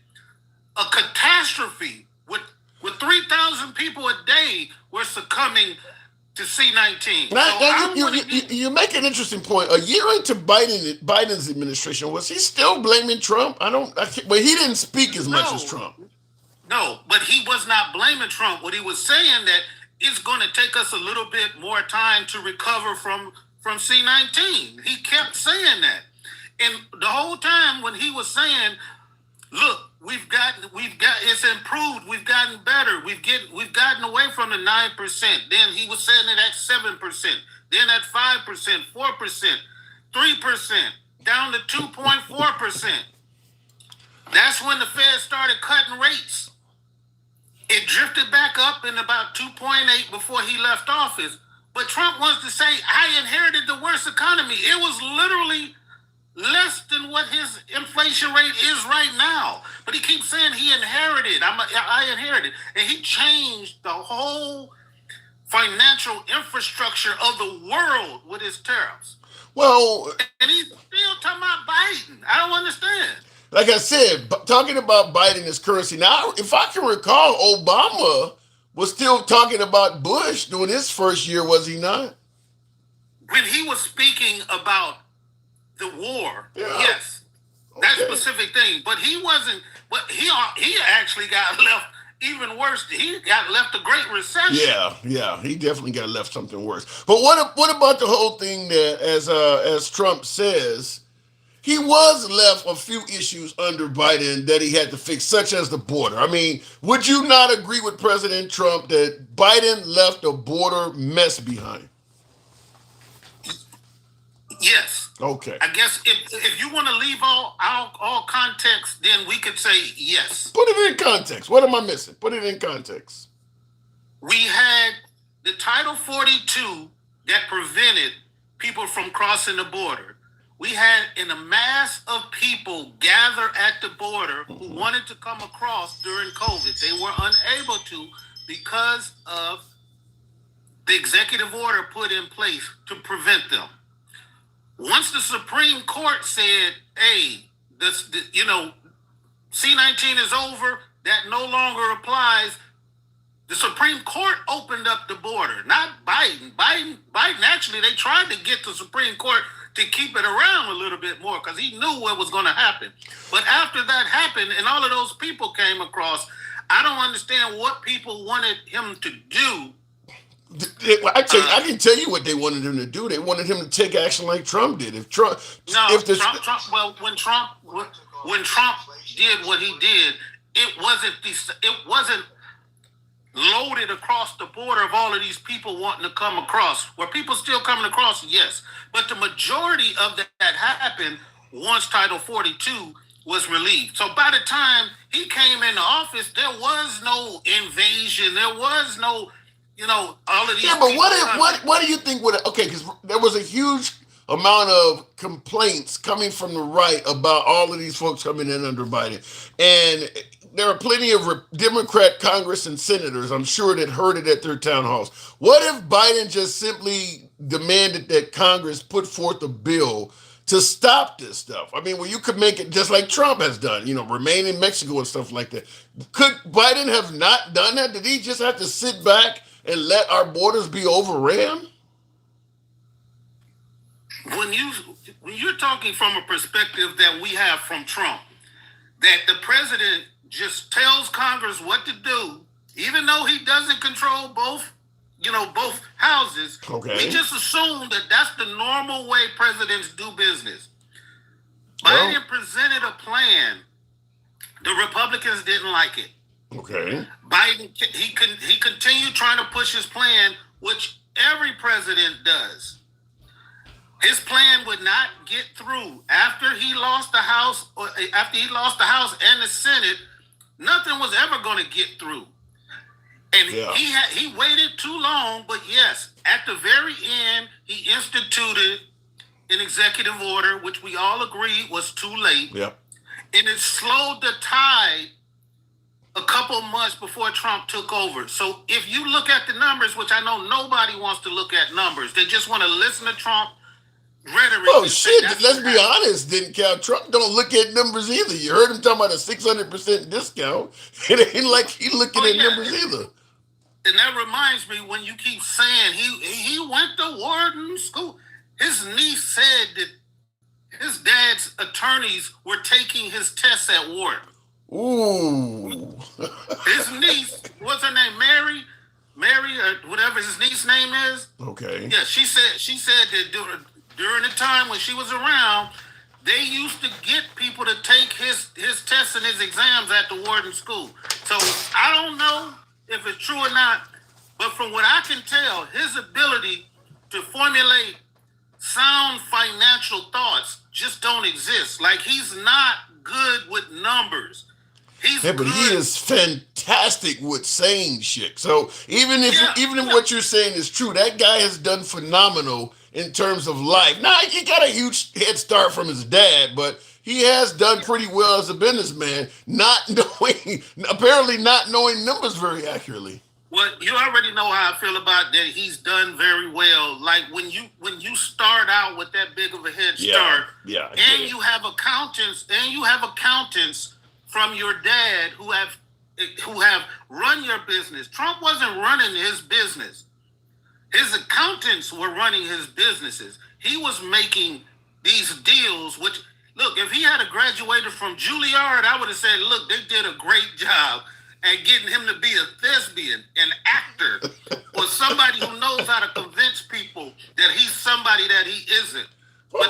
a catastrophe with 3,000 people a day were succumbing to C-19. Now, you make an interesting point. A year into Biden's administration, was he still blaming Trump? But he didn't speak as much as Trump. No, but he was not blaming Trump. What he was saying that it's going to take us a little bit more time to recover from C-19. He kept saying that. And the whole time when he was saying, look, we've got it's improved, we've gotten better, we've gotten away from the 9%. Then he was saying it at 7%, then at 5%, 4%, 3%, down to 2.4%. That's when the Fed started cutting rates. It drifted back up in about 2.8 before he left office. But Trump wants to say, I inherited the worst economy. It was literally less than what his inflation rate is right now. But he keeps saying he inherited. I inherited. And he changed the whole financial infrastructure of the world with his tariffs. Well, and he's still talking about Biden. I don't understand. Like I said, talking about Biden as currency. Now, if I can recall, Obama was still talking about Bush during his first year, was he not? When he was speaking about the war, yes, that specific thing. But he wasn't. But he actually got left even worse. He got left a great recession. Yeah, he definitely got left something worse. But what about the whole thing that, as Trump says, he was left a few issues under Biden that he had to fix, such as the border. I mean, would you not agree with President Trump that Biden left a border mess behind? Yes. Okay. I guess if you want to leave all context, then we could say yes. Put it in context. What am I missing? Put it in context. We had the Title 42 that prevented people from crossing the border. We had a mass of people gather at the border who wanted to come across during COVID. They were unable to because of the executive order put in place to prevent them. Once the Supreme Court said, hey, C-19 is over, that no longer applies, the Supreme Court opened up the border, not Biden. Biden actually, they tried to get the Supreme Court to keep it around a little bit more because he knew what was going to happen. But after that happened and all of those people came across, I don't understand what people wanted him to do. I can tell you what they wanted him to do. They wanted him to take action like Trump did. When Trump did what he did, it wasn't loaded across the border of all of these people wanting to come across. Were people still coming across? Yes. But the majority of that happened once Title 42 was relieved. So by the time he came into office, there was no invasion. There was no, all of these. Yeah, but what do you think would? Okay, because there was a huge amount of complaints coming from the right about all of these folks coming in under Biden, and there are plenty of Democrat Congress and senators, I'm sure, that heard it at their town halls. What if Biden just simply demanded that Congress put forth a bill to stop this stuff? I mean, well, you could make it just like Trump has done, remain in Mexico and stuff like that. Could Biden have not done that? Did he just have to sit back and let our borders be overran? When you're talking from a perspective that we have from Trump, that the president just tells Congress what to do, even though he doesn't control both houses. Okay. We just assume that that's the normal way presidents do business. Biden presented a plan. The Republicans didn't like it. Okay. Biden, he continued trying to push his plan, which every president does. His plan would not get through. After he lost the House and the Senate, nothing was ever going to get through. And he waited too long, but yes, at the very end, he instituted an executive order, which we all agreed was too late. Yep. And it slowed the tide a couple months before Trump took over. So if you look at the numbers, which I know nobody wants to look at numbers, they just want to listen to Trump rhetoric. Oh shit! Let's be honest. Didn't count. Trump don't look at numbers either. You heard him talking about a 600% discount. It ain't like he looking at numbers either. And that reminds me, when you keep saying he went to Wharton School, his niece said that his dad's attorneys were taking his tests at Wharton. Ooh. His niece, what's her name? Mary, or whatever his niece's name is. Okay. Yeah, she said that during the time when she was around, they used to get people to take his tests and his exams at the Wharton School. So I don't know if it's true or not, but from what I can tell, his ability to formulate sound financial thoughts just don't exist. Like, he's not good with numbers. But he is fantastic with saying shit. So even if what you're saying is true, that guy has done phenomenal in terms of life. Now, he got a huge head start from his dad, but he has done pretty well as a businessman, apparently not knowing numbers very accurately. Well, you already know how I feel about that. He's done very well. Like, when you start out with that big of a head start, and you have accountants from your dad who have run your business. Trump wasn't running his business. His accountants were running his businesses. He was making these deals, which, look, if he had graduated from Juilliard, I would have said, look, they did a great job at getting him to be a thespian, an actor, or somebody who knows how to convince people that he's somebody that he isn't. But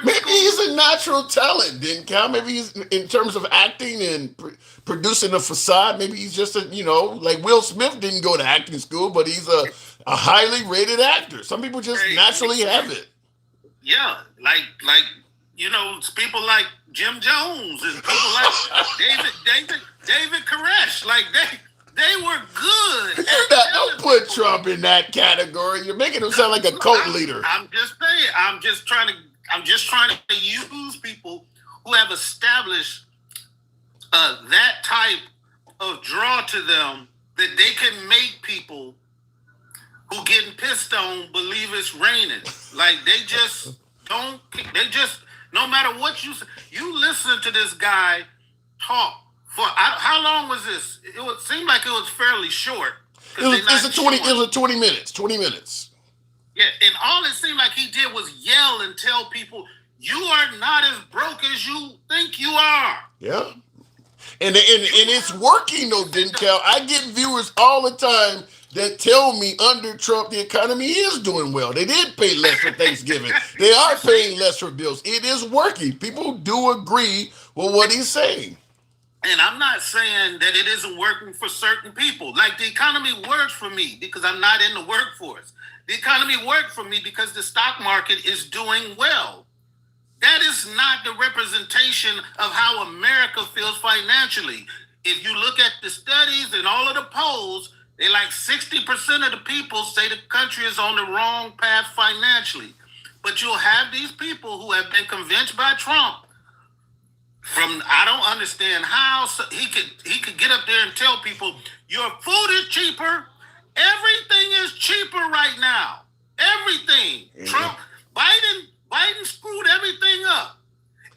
maybe he's a natural talent, didn't count. Maybe he's, in terms of acting and producing a facade, maybe he's just like Will Smith didn't go to acting school, but he's a highly rated actor. Some people just naturally have it. Yeah, like people like Jim Jones and people like David Koresh. Like They were good. Don't put Trump in that category. You're making him sound like a cult leader. I'm just saying. I'm just trying to use people who have established that type of draw to them that they can make people who getting pissed on believe it's raining. Like they just don't. They just no matter what you listen to this guy talk for. How long was this? It seemed like it was fairly short. It was 20 minutes. 20 minutes. Yeah, and all it seemed like he did was yell and tell people, "You are not as broke as you think you are." Yeah. And it's working though, Dencal. I get viewers all the time that tell me under Trump the economy is doing well. They did pay less for Thanksgiving. They are paying less for bills. It is working. People do agree with what he's saying. And I'm not saying that it isn't working for certain people. Like the economy works for me because I'm not in the workforce. The economy worked for me because the stock market is doing well. That is not the representation of how America feels financially. If you look at the studies and all of the polls, they like 60% of the people say the country is on the wrong path financially. But you'll have these people who have been convinced by Trump I don't understand how he could get up there and tell people your food is cheaper. Everything is cheaper right now. Everything. Yeah. Biden screwed everything up.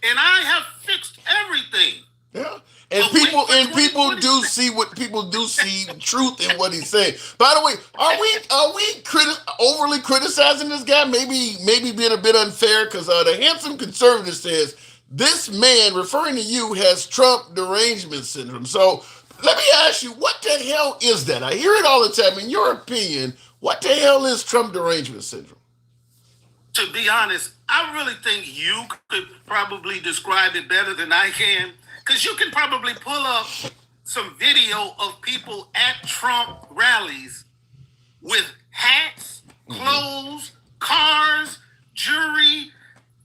And I have fixed everything. Yeah. And people do see truth in what he's saying. By the way, are we overly criticizing this guy? Maybe being a bit unfair because the handsome conservative says this man, referring to you, has Trump derangement syndrome. So let me ask you, what the hell is that? I hear it all the time. In your opinion, what the hell is Trump derangement syndrome? To be honest, I really think you could probably describe it better than I can. Because you can probably pull up some video of people at Trump rallies with hats, clothes, cars, jewelry,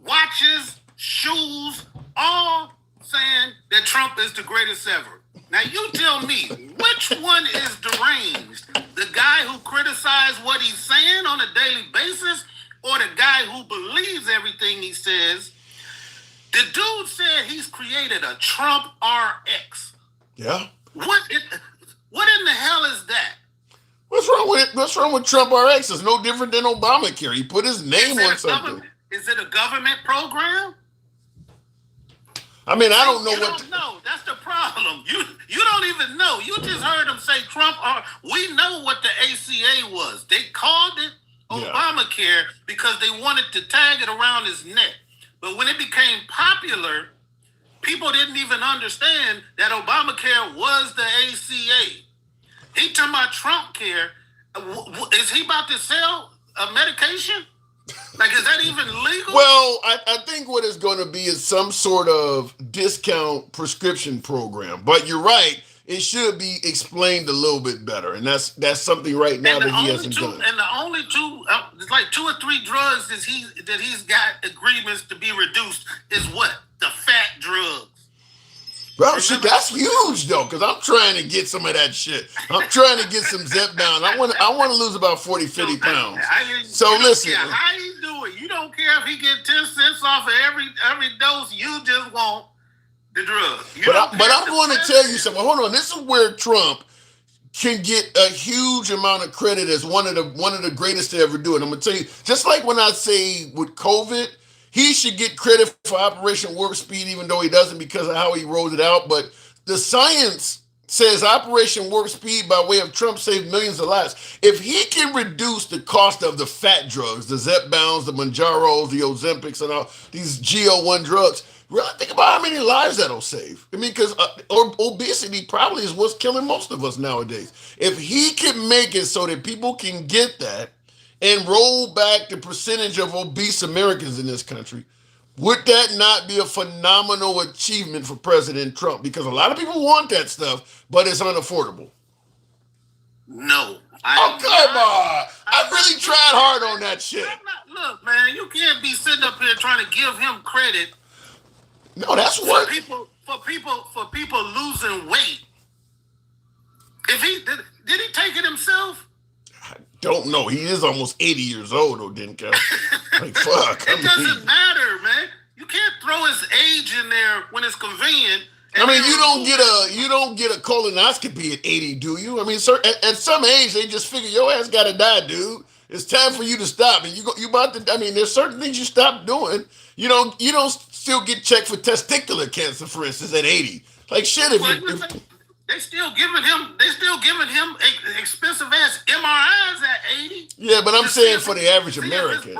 watches, shoes, all saying that Trump is the greatest ever. Now you tell me, which one is deranged? The guy who criticizes what he's saying on a daily basis, or the guy who believes everything he says? The dude said he's created a Trump RX. Yeah. What in the hell is that? What's wrong with Trump RX? It's no different than Obamacare. He put his name on something. Is it a government program? I mean, I don't know you don't know. That's the problem. You don't even know. You just heard him say Trump. We know what the ACA was. They called it Obamacare because they wanted to tag it around his neck. But when it became popular, people didn't even understand that Obamacare was the ACA. He talking about Trump care. Is he about to sell a medication? Like, is that even legal? Well, I think what it's going to be is some sort of discount prescription program. But you're right. It should be explained a little bit better. And that's something right now that he hasn't done. And the only two, it's like 2 or 3 drugs that he's got agreements to be reduced is what? The fat drugs. Bro, shit, that's huge though, because I'm trying to get some of that shit. I'm trying to get some Zepbound. I want to lose about 40, 50 pounds. So listen. Yeah, how you do it? You don't care if he get 10 cents off of every dose. You just want the drug. But I'm going to tell you something. Hold on. This is where Trump can get a huge amount of credit as one of the greatest to ever do it. I'm going to tell you, just like when I say with COVID, he should get credit for Operation Warp Speed, even though he doesn't because of how he rolled it out. But the science says Operation Warp Speed, by way of Trump, saved millions of lives. If he can reduce the cost of the fat drugs, the Zepbounds, the Mounjaros, the Ozempics, and all these GL1 drugs, really think about how many lives that'll save. I mean, because obesity probably is what's killing most of us nowadays. If he can make it so that people can get that, and roll back the percentage of obese Americans in this country, would that not be a phenomenal achievement for President Trump? Because a lot of people want that stuff, but it's unaffordable. No. Come on. I really tried hard on that shit. Look, man, you can't be sitting up here trying to give him credit. No, that's what for people losing weight. If he did he take it himself? Don't know. He is almost 80 years old, though, Denko. Like, fuck. It doesn't matter, man. You can't throw his age in there when it's convenient. I mean, you don't get a colonoscopy at 80, do you? I mean, at some age, they just figure your ass got to die, dude. It's time for you to stop. And you about to. I mean, there's certain things you stop doing. You don't still get checked for testicular cancer, for instance, at 80. Like shit, they still giving him expensive ass MRIs at 80. Yeah, but I'm saying for the average American.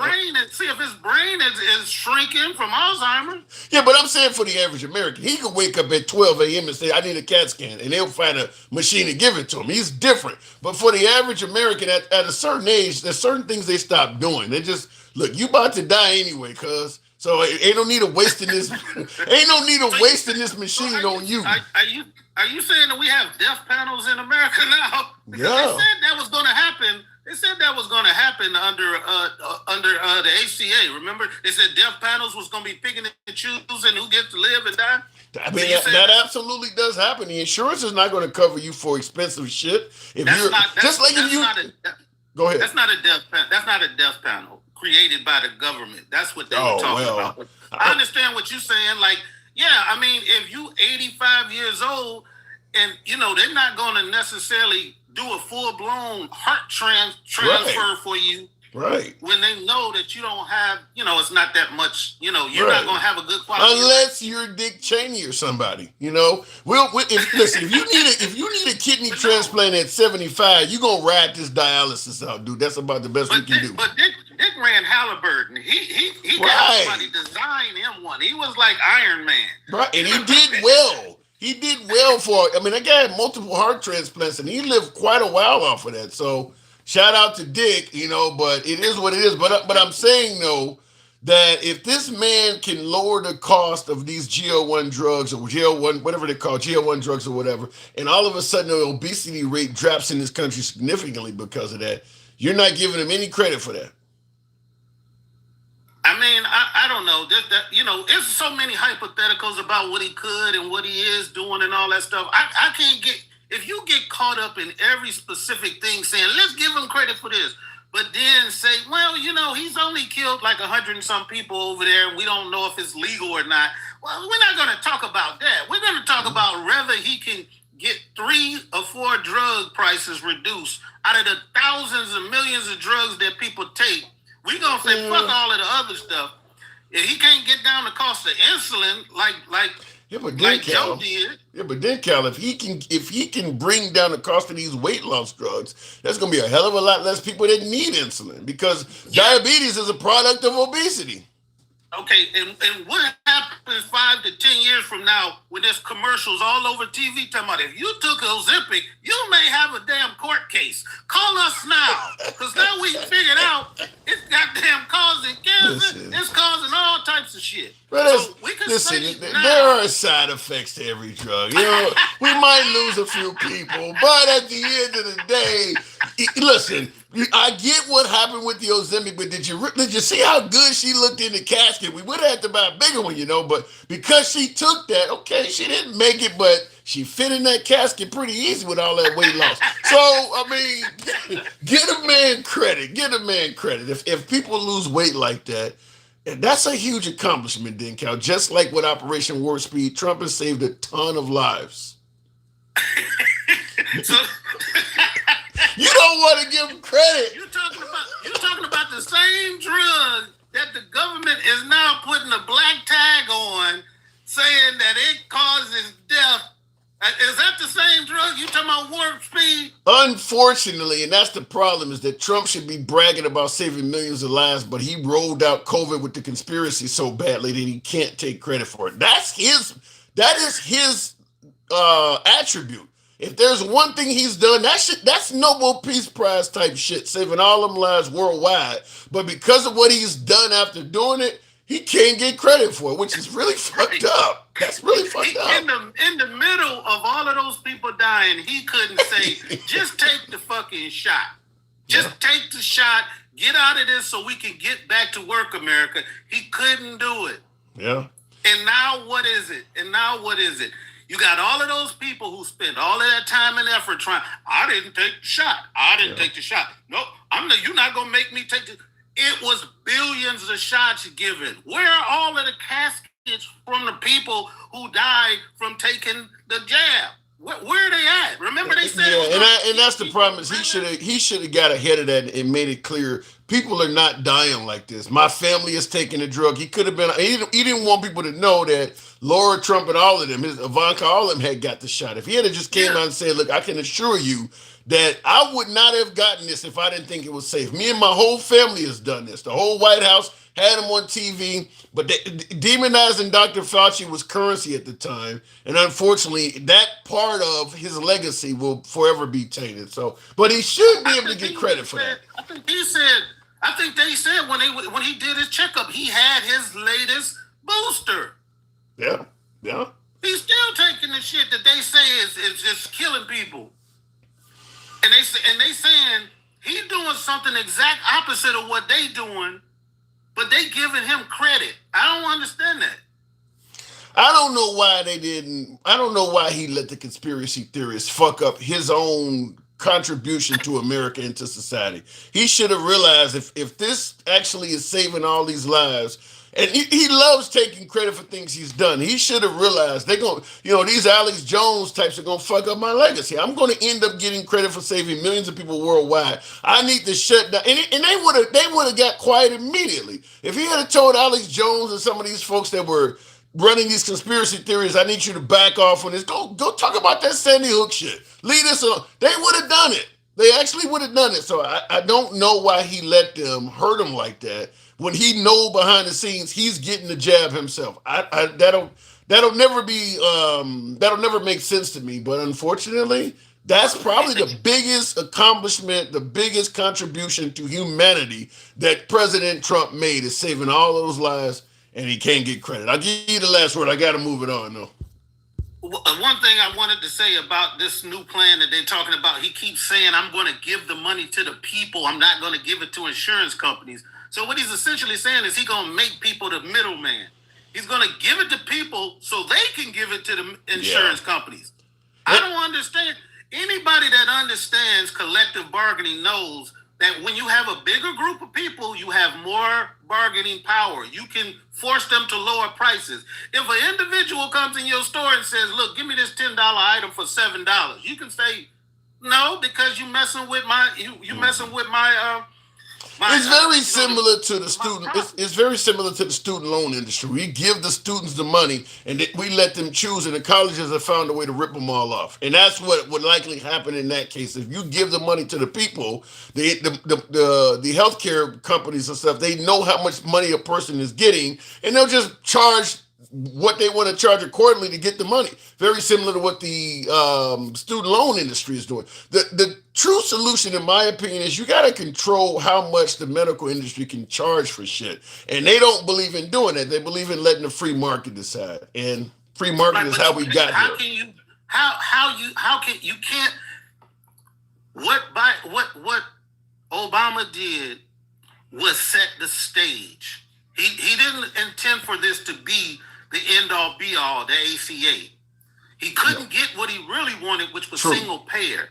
See if his brain is shrinking from Alzheimer's. Yeah, but I'm saying for the average American, he could wake up at 12 a.m. and say, I need a CAT scan, and they'll find a machine to give it to him. He's different. But for the average American at a certain age, there's certain things they stop doing. They just, look, you about to die anyway, cuz. So ain't no need of wasting this machine on you. Are you saying that we have death panels in America now? Because yeah. They said that was going to happen. They said that was going to happen under the ACA. Remember, they said death panels was going to be picking and choosing who gets to live and die. I mean, that absolutely does happen. The insurance is not going to cover you for expensive shit. Go ahead. That's not a death panel. That's not a death panel created by the government. That's what they were talking about. I understand what you're saying. Like, yeah, I mean, if you 85 years old and, they're not going to necessarily do a full-blown heart transfer for you. Right. When they know that you don't have, it's not that much, you're not going to have a good quality. Unless you're Dick Cheney or somebody, listen, if you need a kidney transplant at 75, you're going to ride this dialysis out, dude. That's about the best we can do. But Dick ran Halliburton. He got somebody design him one. He was like Iron Man. Right, and he did well. He did well that guy had multiple heart transplants, and he lived quite a while off of that. So shout out to Dick, but it is what it is. But I'm saying, though, that if this man can lower the cost of these GL1 drugs or GL1, whatever they call GL1 drugs or whatever, and all of a sudden the obesity rate drops in this country significantly because of that, you're not giving him any credit for that. I mean, I don't know. There's so many hypotheticals about what he could and what he is doing and all that stuff. I can't get, if you get caught up in every specific thing saying, let's give him credit for this, but then say, well, he's only killed like 100 and some people over there, and we don't know if it's legal or not. Well, we're not going to talk about that. We're going to talk about whether he can get 3 or 4 drug prices reduced out of the thousands and millions of drugs that people take. We're going to say, fuck all of the other stuff. If he can't get down the cost of insulin like Joe did. Yeah, but then, Cal, if he can bring down the cost of these weight loss drugs, there's going to be a hell of a lot less people that need insulin because diabetes is a product of obesity. Okay, and what happens 5 to 10 years from now when there's commercials all over TV talking about if you took Ozempic, you may have a damn court case. Call us now, because now we figured out it's goddamn causing cancer. It's causing all types of shit. So there are side effects to every drug. We might lose a few people, but at the end of the day, listen, I get what happened with the Ozempic, but did you see how good she looked in the casket? We would have had to buy a bigger one, but because she took that, okay, she didn't make it, but she fit in that casket pretty easy with all that weight loss. So, I mean, get a man credit. If people lose weight like that, that's a huge accomplishment, then, Cal. Just like with Operation Warp Speed, Trump has saved a ton of lives. You don't want to give him credit. You're talking about the same drug that the government is now putting a black tag on, saying that it causes death. Is that the same drug you talking about, Warp Speed? Unfortunately, and that's the problem, is that Trump should be bragging about saving millions of lives, but he rolled out COVID with the conspiracy so badly that he can't take credit for it. That is his attribute. If there's one thing he's done, that's Nobel Peace Prize type shit, saving all them lives worldwide. But because of what he's done after doing it, he can't get credit for it, which is really fucked up. That's really fucked up. In the middle of all of those people dying, he couldn't say, just take the fucking shot. Just take the shot, get out of this so we can get back to work, America. He couldn't do it. Yeah. And now what is it? You got all of those people who spent all of that time and effort trying. I didn't take the shot. I didn't take the shot. Nope. You're not gonna make me take the. It was billions of shots given. Where are all of the caskets from the people who died from taking the jab? Where are they at? Remember they said, and that's the problem is he should have got ahead of that and made it clear people are not dying like this. My family is taking the drug. He could have been. He didn't want people to know that Laura Trump and all of them, his Ivanka, all of them had got the shot. If he had just came out and said, "Look, I can assure you that I would not have gotten this if I didn't think it was safe. Me and my whole family has done this. The whole White House had him on TV, but demonizing Dr. Fauci was currency at the time, and unfortunately, that part of his legacy will forever be tainted. So, but he should be able to get credit for that. I think they said when he did his checkup, he had his latest booster. Yeah. He's still taking the shit that they say is just killing people, and they saying he's doing something exact opposite of what they doing. But they giving him credit. I don't understand that. I don't know why they didn't. I don't know why he let the conspiracy theorists fuck up his own contribution to America and to society. He should have realized if this actually is saving all these lives, and he loves taking credit for things he's done. He should have realized they're going, these Alex Jones types are going to fuck up my legacy. I'm going to end up getting credit for saving millions of people worldwide. I need to shut down. And they would have got quiet immediately. If he had told Alex Jones and some of these folks that were running these conspiracy theories, I need you to back off on this. Go talk about that Sandy Hook shit. Leave this alone. They would have done it. They actually would have done it. So I don't know why he let them hurt him like that. When he know behind the scenes he's getting the jab himself. That'll never make sense to me. But unfortunately, that's probably the biggest accomplishment, the biggest contribution to humanity that President Trump made is saving all those lives, and he can't get credit. I'll give you the last word. I got to move it on though. One thing I wanted to say about this new plan that they're talking about, he keeps saying, I'm going to give the money to the people. I'm not going to give it to insurance companies. So what he's essentially saying is he's going to make people the middleman. He's going to give it to people so they can give it to the insurance companies. I don't understand. Anybody that understands collective bargaining knows that when you have a bigger group of people, you have more bargaining power. You can force them to lower prices. If an individual comes in your store and says, look, give me this $10 item for $7, you can say, no, because you messing with my, it's very similar to the student. It's very similar to the student loan industry. We give the students the money, and we let them choose, and the colleges have found a way to rip them all off. And that's what would likely happen in that case. If you give the money to the people, the healthcare companies and stuff, they know how much money a person is getting, and they'll just charge what they want to charge accordingly to get the money. Very similar to what the student loan industry is doing. The true solution, in my opinion, is you got to control how much the medical industry can charge for shit. And they don't believe in doing that. They believe in letting the free market decide. And free market is how we got here. What Obama did was set the stage. He didn't intend for this to be the end-all, be-all, the ACA. He couldn't get what he really wanted, which was single payer.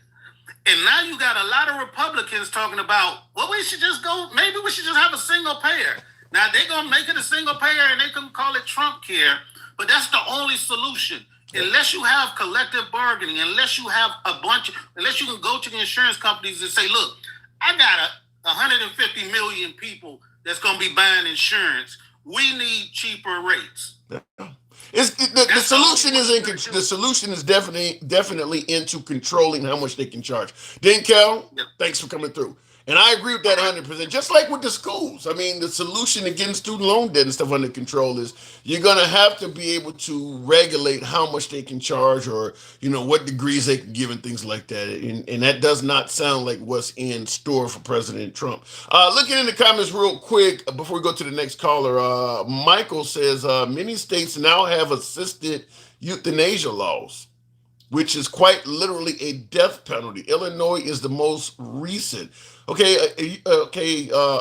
And now you got a lot of Republicans talking about, well, maybe we should just have a single payer. Now, they're going to make it a single payer, and they can call it Trump care, but that's the only solution. Unless you have collective bargaining, unless you can go to the insurance companies and say, look, I got 150 million people that's going to be buying insurance. We need cheaper rates. The solution is definitely into controlling how much they can charge. Cal, thanks for coming through. And I agree with that 100%. Just like with the schools. I mean, the solution to getting student loan debt and stuff under control is you're going to have to be able to regulate how much they can charge or, what degrees they can give and things like that. And that does not sound like what's in store for President Trump. Looking in the comments real quick before we go to the next caller, Michael says many states now have assisted euthanasia laws. which is quite literally a death penalty. Illinois is the most recent. Okay,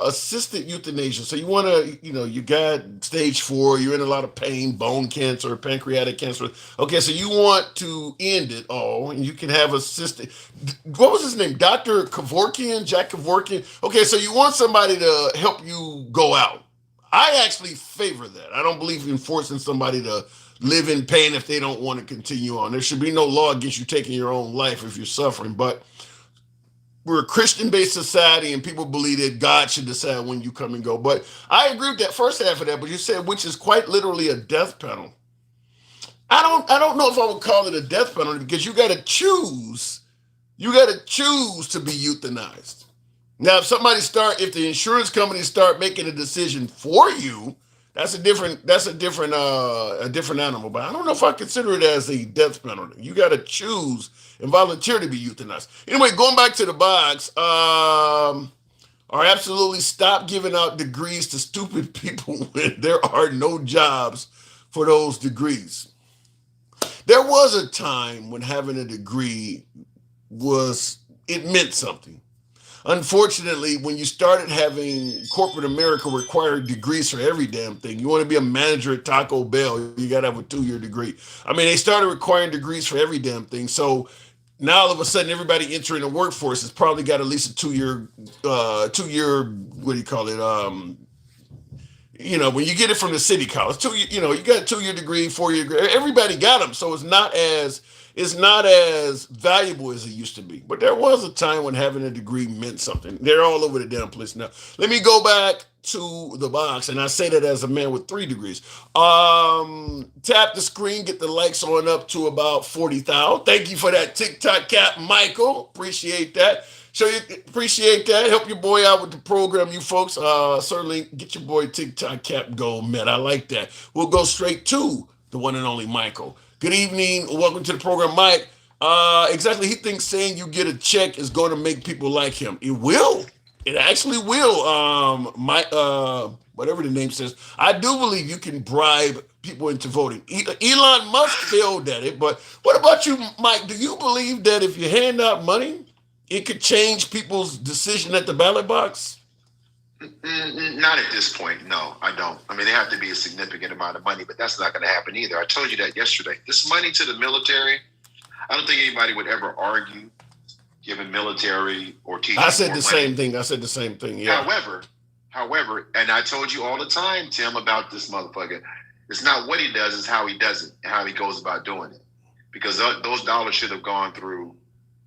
assisted euthanasia. So you want to, you got stage 4, you're in a lot of pain, bone cancer, pancreatic cancer. Okay, so you want to end it all, and you can have assisted. What was his name? Dr. Kevorkian, Jack Kevorkian. Okay, so you want somebody to help you go out. I actually favor that. I don't believe in forcing somebody to live in pain if they don't want to continue on. There should be no law against you taking your own life if you're suffering, but we're a Christian-based society, and people believe that God should decide when you come and go. But I agree with that first half of that. But you said, which is quite literally a death penalty. I don't know if I would call it a death penalty, because you got to choose. You got to choose to be euthanized. Now, if the insurance companies start making a decision for you, that's a different animal. But I don't know if I consider it as a death penalty. You got to choose and volunteer to be euthanized. Anyway, going back to the box, or absolutely stop giving out degrees to stupid people when there are no jobs for those degrees. There was a time when having a degree it meant something. Unfortunately, when you started having corporate America require degrees for every damn thing, you want to be a manager at Taco Bell, you got to have a 2-year degree. I mean, they started requiring degrees for every damn thing. So now all of a sudden, everybody entering the workforce has probably got at least a 2-year, what do you call it? When you get it from the city college, you got a 2-year degree, 4-year degree. Everybody got them, so it's not as valuable as it used to be. But there was a time when having a degree meant something. They're all over the damn place now. Let me go back to the box, and I say that as a man with 3 degrees. Tap the screen, get the likes on up to about 40,000. Thank you for that TikTok cap, Michael. Appreciate that. Appreciate that. Help your boy out with the program, you folks. Certainly get your boy TikTok cap gold, man. I like that. We'll go straight to the one and only Michael. Good evening. Welcome to the program, Mike. Exactly. He thinks saying you get a check is going to make people like him. It will. It actually will. Whatever the name says. I do believe you can bribe people into voting. Elon Musk failed at it, but what about you, Mike? Do you believe that if you hand out money, it could change people's decision at the ballot box? Not at this point. No, I don't. I mean, they have to be a significant amount of money, but that's not going to happen either. I told you that yesterday. This money to the military, I don't think anybody would ever argue giving military or teachers. I said the same thing. Yeah. However, and I told you all the time, Tim, about this motherfucker. It's not what he does, it's how he does it and how he goes about doing it. Because those dollars should have gone through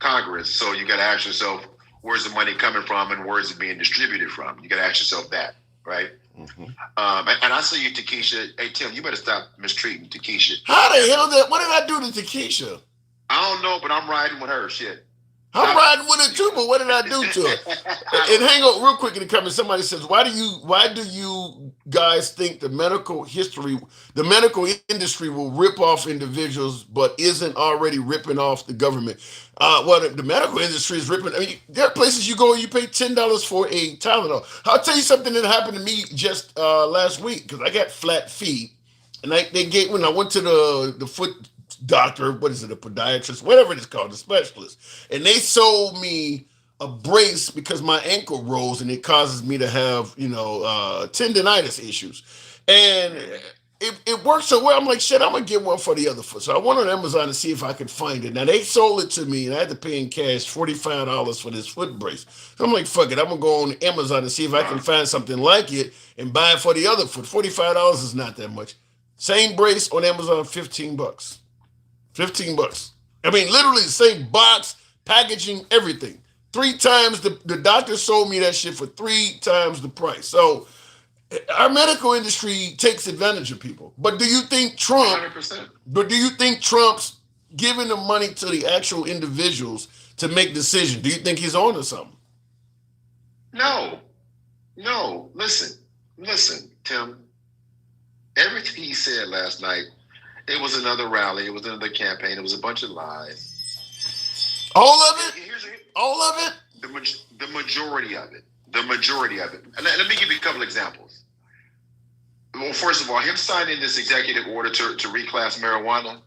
Congress. So you got to ask yourself, where's the money coming from and where's it being distributed from? You got to ask yourself that, right? Mm-hmm. And I say you, Takesha, hey, Tim, you better stop mistreating Takesha. How the hell what did I do to Takesha? I don't know, but I'm riding with her, shit. I'm riding with her too, but what did I do to her? And hang on real quick in the comments. Somebody says, why do you guys think the medical industry will rip off individuals but isn't already ripping off the government? Well, the medical industry is ripping. I mean, there are places you go and you pay $10 for a Tylenol. I'll tell you something that happened to me just last week, because I got flat feet, and when I went to the foot doctor, what is it, a podiatrist, whatever it is called, the specialist, and they sold me a brace because my ankle rose and it causes me to have tendonitis issues, and it worked so well. I'm like, shit, I'm gonna get one for the other foot. So I went on Amazon to see if I could find it. Now they sold it to me and I had to pay in cash $45 for this foot brace. So I'm like, fuck it, I'm gonna go on Amazon and see if I can find something like it and buy it for the other foot. $45 is not that much. Same brace on Amazon, $15. $15. I mean, literally the same box, packaging, everything. 3 times the doctor sold me that shit for 3 times the price. So our medical industry takes advantage of people. But do you think Trump? 100%. But do you think Trump's giving the money to the actual individuals to make decisions? Do you think he's on to something? No. Listen, Tim. Everything he said last night. It was another rally. It was another campaign. It was a bunch of lies. All of it? All of it? The majority of it. The majority of it. And let me give you a couple examples. Well, first of all, him signing this executive order to reclass marijuana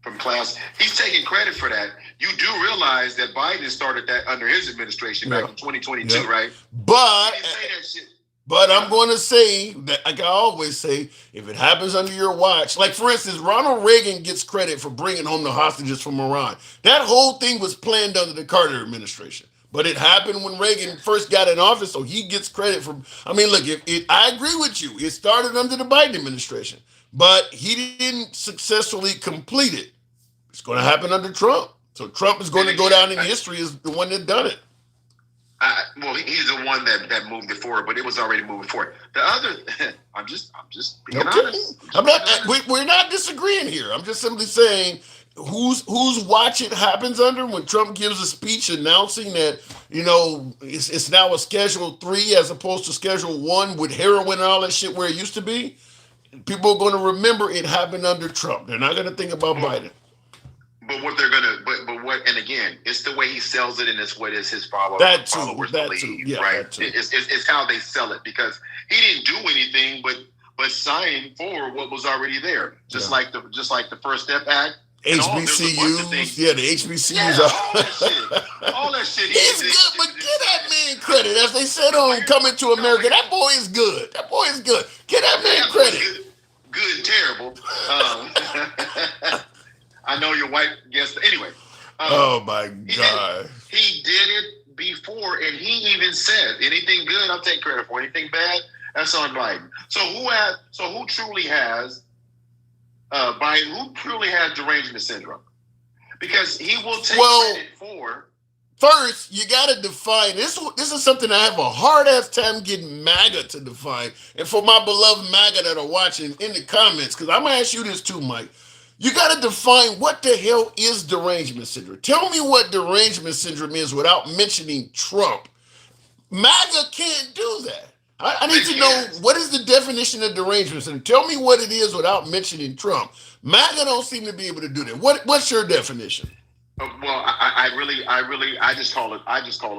from class. He's taking credit for that. You do realize that Biden started that under his administration back in 2022, right? But He didn't say that shit. But I'm going to say that, like I always say, if it happens under your watch, like for instance, Ronald Reagan gets credit for bringing home the hostages from Iran. That whole thing was planned under the Carter administration. But it happened when Reagan first got in office, so he gets credit for. I mean, look, I agree with you. It started under the Biden administration, but he didn't successfully complete it. It's going to happen under Trump. So Trump is going to go down in history as the one that done it. Well, he's the one that moved it forward, but it was already moving forward. The other, I'm just being honest. We're not disagreeing here. I'm just simply saying whose watch it happens under when Trump gives a speech announcing that it's now a Schedule 3 as opposed to Schedule 1 with heroin and all that shit where it used to be. People are going to remember it happened under Trump. They're not going to think about Biden. But what they're gonna, but what, and again, it's the way he sells it, and it's what is his followers believe, yeah, right? It's how they sell it, because he didn't do anything but sign for what was already there, just like the First Step Act, HBCUs, the HBCUs, all that shit. He's good, but get that man credit, as they said on Coming to America. That boy is good. That boy is good. Get that man credit. Good and terrible. I know your wife guessed. Anyway. Oh, my God. He did it before, and he even said, anything good, I'll take credit for. Anything bad, that's on Biden. So who truly has Biden? Who truly has derangement syndrome? Because he will take credit for. First, you got to define this. This is something I have a hard ass time getting MAGA to define. And for my beloved MAGA that are watching in the comments, because I'm going to ask you this too, Mike. You got to define what the hell is derangement syndrome. Tell me what derangement syndrome is without mentioning Trump. MAGA can't do that. I need to know, what is the definition of derangement syndrome? Tell me what it is without mentioning Trump. MAGA don't seem to be able to do that. What's your definition? Well, I just call it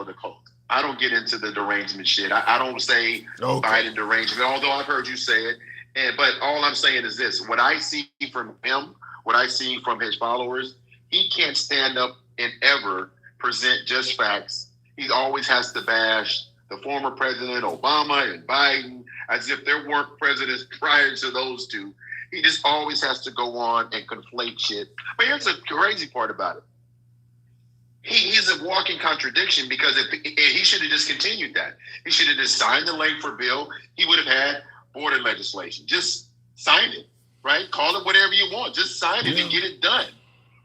a cult. I don't get into the derangement shit. I don't say Biden derangement, although I've heard you say it. But all I'm saying is this: what I see from him, what I see from his followers, he can't stand up and ever present just facts. He always has to bash the former president, Obama and Biden, as if there weren't presidents prior to those two. He just always has to go on and conflate shit. But here's the crazy part about it. He's a walking contradiction, because if he should have just continued that. He should have just signed the Langford bill. He would have had border legislation. Just sign it. Right? Call it whatever you want. Just sign it and get it done.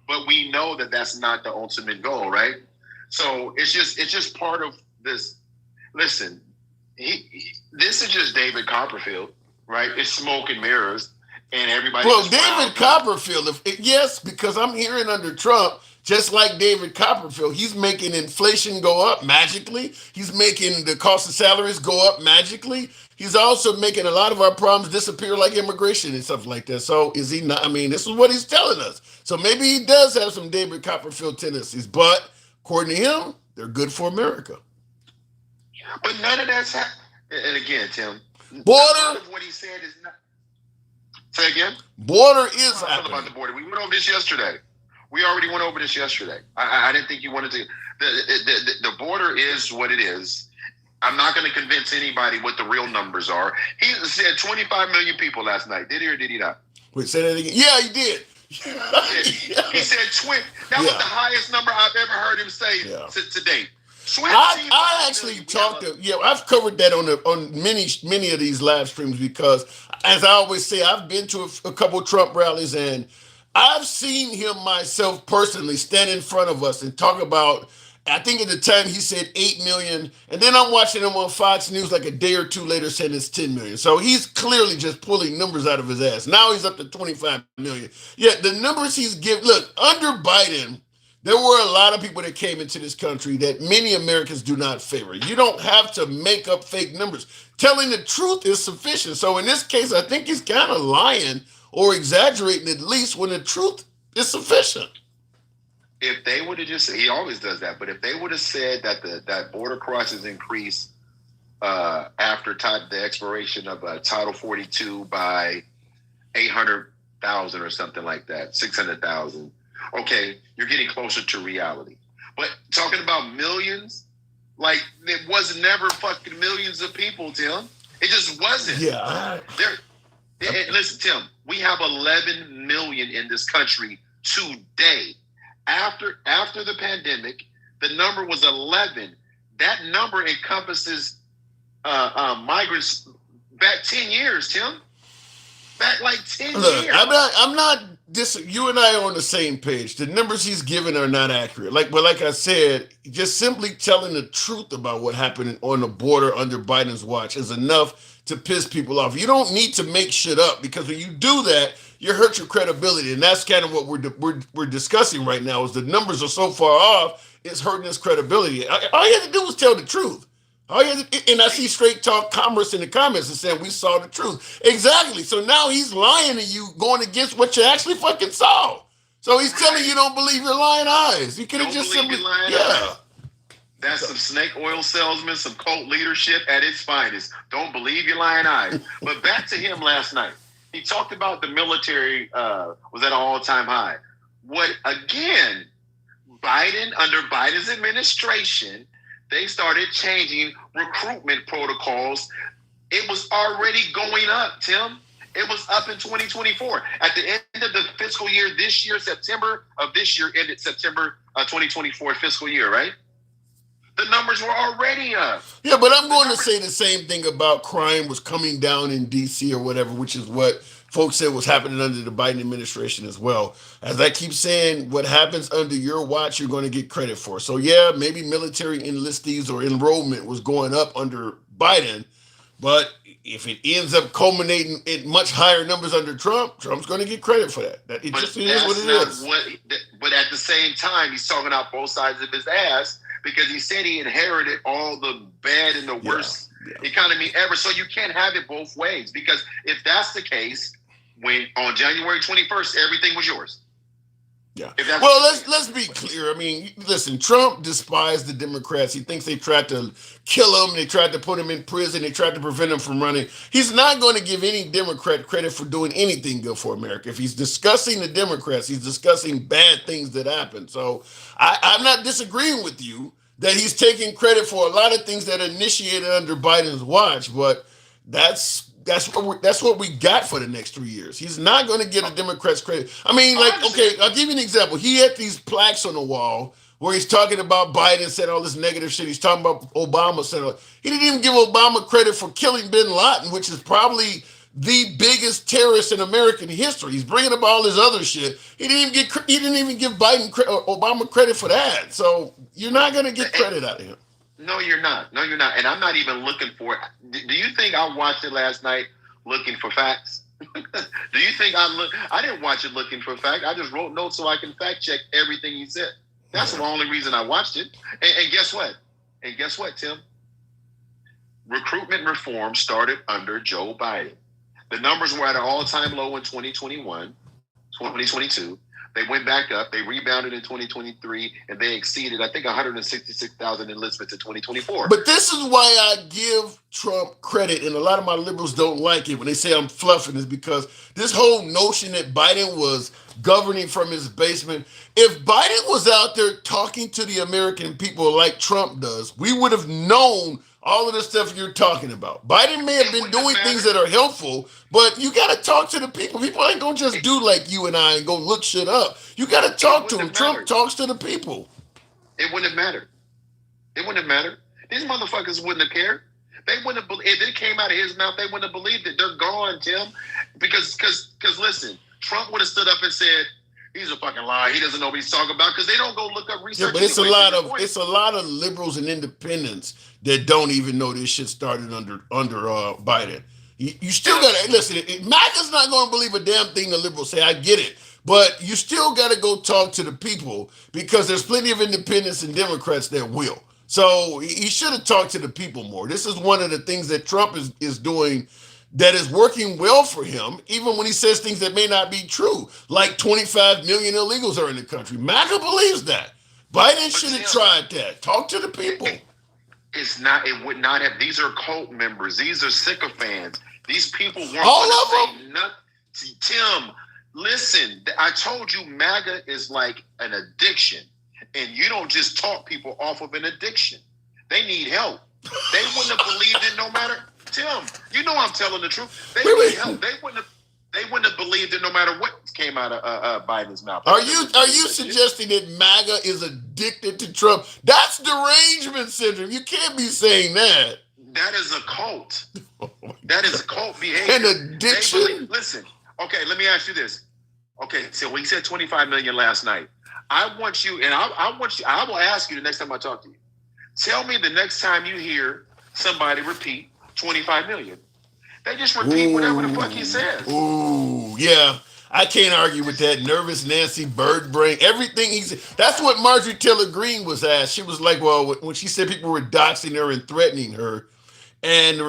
But we know that that's not the ultimate goal, right? So it's just part of this. Listen, this is just David Copperfield, right? It's smoke and mirrors, and everybody. Well, David Copperfield, yes, because I'm hearing under Trump, just like David Copperfield, he's making inflation go up magically. He's making the cost of salaries go up magically. He's also making a lot of our problems disappear, like immigration and stuff like that. So is he not? I mean, this is what he's telling us. So maybe he does have some David Copperfield tendencies, but according to him, they're good for America. But none of that's and again, Tim, border. Of what he said is not. Say again. Border is happening. About the border. We went over this yesterday. We already went over this yesterday. I didn't think you wanted to. The border is what it is. I'm not going to convince anybody what the real numbers are. He said 25 million people last night. Did he or did he not? Wait, say that again. Yeah, he did. He said 20. That was the highest number I've ever heard him say to date. I actually talked to, I've covered that on many of these live streams, because as I always say, I've been to a couple of Trump rallies, and I've seen him myself personally stand in front of us and talk about, I think at the time he said 8 million, and then I'm watching him on Fox News like a day or two later saying it's 10 million. So he's clearly just pulling numbers out of his ass. Now he's up to 25 million. Yeah, the numbers he's given, look, under Biden, there were a lot of people that came into this country that many Americans do not favor. You don't have to make up fake numbers. Telling the truth is sufficient. So in this case, I think he's kind of lying or exaggerating, at least, when the truth is sufficient. If they would have just said, he always does that, but if they would have said that that border crossings increased after the expiration of Title 42 by 800 600,000 or something like that, 600,000. Okay, you're getting closer to reality. But talking about millions, like it was never fucking millions of people, Tim. It just wasn't. Yeah. Listen, Tim, we have 11 million in this country today. After the pandemic, the number was 11. That number encompasses migrants back 10 years, Tim. Back like 10 Look, years. I'm not you and I are on the same page. The numbers he's given are not accurate. Like I said, just simply telling the truth about what happened on the border under Biden's watch is enough to piss people off. You don't need to make shit up, because when you do that, you hurt your credibility, and that's kind of what we're discussing right now. Is the numbers are so far off, it's hurting his credibility. All you have to do is tell the truth. And I see Straight Talk Commerce in the comments and saying we saw the truth. Exactly. So now he's lying to you, going against what you actually fucking saw. So he's telling you don't believe your lying eyes. You could have just simply, eyes. That's some snake oil salesman, some cult leadership at its finest. Don't believe your lying eyes. But back to him last night. He talked about the military was at an all-time high. Under Biden's administration, they started changing recruitment protocols. It was already going up, Tim. It was up in 2024. At the end of the fiscal year this year, September of this year, ended September 2024 fiscal year, right? The numbers were already up. Yeah, but I'm going to say the same thing about crime was coming down in D.C. or whatever, which is what folks said was happening under the Biden administration as well. As I keep saying, what happens under your watch, you're going to get credit for. So yeah, maybe military enlistees or enrollment was going up under Biden, but if it ends up culminating in much higher numbers under Trump, Trump's going to get credit for that. It just is what it is. But at the same time, he's talking out both sides of his ass, because he said he inherited all the bad and the worst economy ever. So you can't have it both ways, because if that's the case, when on January 21st, everything was yours. Yeah. Well, let's be clear. I mean, listen, Trump despised the Democrats. He thinks they tried to kill him. They tried to put him in prison. They tried to prevent him from running. He's not going to give any Democrat credit for doing anything good for America. If he's discussing the Democrats, he's discussing bad things that happened. So I'm not disagreeing with you that he's taking credit for a lot of things that are initiated under Biden's watch, but that's what we got for the next 3 years. He's not going to get the Democrats credit. I mean, okay, I'll give you an example. He had these plaques on the wall where he's talking about Biden, said all this negative shit. He's talking about Obama. He didn't even give Obama credit for killing bin Laden, which is probably the biggest terrorist in American history. He's bringing up all this other shit. He didn't even give Obama credit for that. So you're not going to get credit out of him. No, you're not. And I'm not even looking for it. Do you think I watched it last night looking for facts? Do you think I didn't watch it looking for facts. I just wrote notes so I can fact check everything he said. That's the only reason I watched it. And guess what? Tim? Recruitment reform started under Joe Biden. The numbers were at an all-time low in 2022. They went back up. They rebounded in 2023, and they exceeded, I think, 166,000 enlistments in 2024. But this is why I give Trump credit, and a lot of my liberals don't like it when they say I'm fluffing, is because this whole notion that Biden was governing from his basement. If Biden was out there talking to the American people like Trump does, we would have known all of the stuff you're talking about. Biden may have been doing things that are helpful, but you got to talk to the people. People ain't going to just do like you and I and go look shit up. You got to talk to them. Trump talks to the people. It wouldn't have mattered. These motherfuckers wouldn't have cared. They wouldn't have, if it came out of his mouth, they wouldn't have believed it. They're gone, Tim. Because listen, Trump would have stood up and said, he's a fucking liar. He doesn't know what he's talking about, because they don't go look up research. Yeah, but it's a lot of liberals and independents that don't even know this shit started under Biden. You still gotta listen. MAGA's not going to believe a damn thing the liberals say. I get it, but you still got to go talk to the people, because there's plenty of independents and Democrats that will. So he should have talked to the people more. This is one of the things that Trump is doing that is working well for him, even when he says things that may not be true, like 25 million illegals are in the country. MAGA believes that. Biden should have tried that. Talk to the people. It would not have. These are cult members. These are sycophants. These people weren't all going of to them. say nothing. Tim, Listen, I told you MAGA is like an addiction, and you don't just talk people off of an addiction. They need help. They wouldn't have believed it no matter. Tim, you know I'm telling the truth. They need help. They wouldn't have believed it no matter what came out of Biden's mouth. Are you suggesting that MAGA is addicted to Trump? That's derangement syndrome. You can't be saying that. That is a cult. That is cult behavior. An addiction? Listen, okay, let me ask you this. Okay, so we said 25 million last night. I want you, and I will ask you the next time I talk to you. Tell me the next time you hear somebody repeat 25 million. They just repeat whatever the fuck he says. Ooh, yeah. I can't argue with that. Nervous Nancy, bird brain, everything he said. That's what Marjorie Taylor Greene was asked. She was like, well, when she said people were doxing her and threatening her, and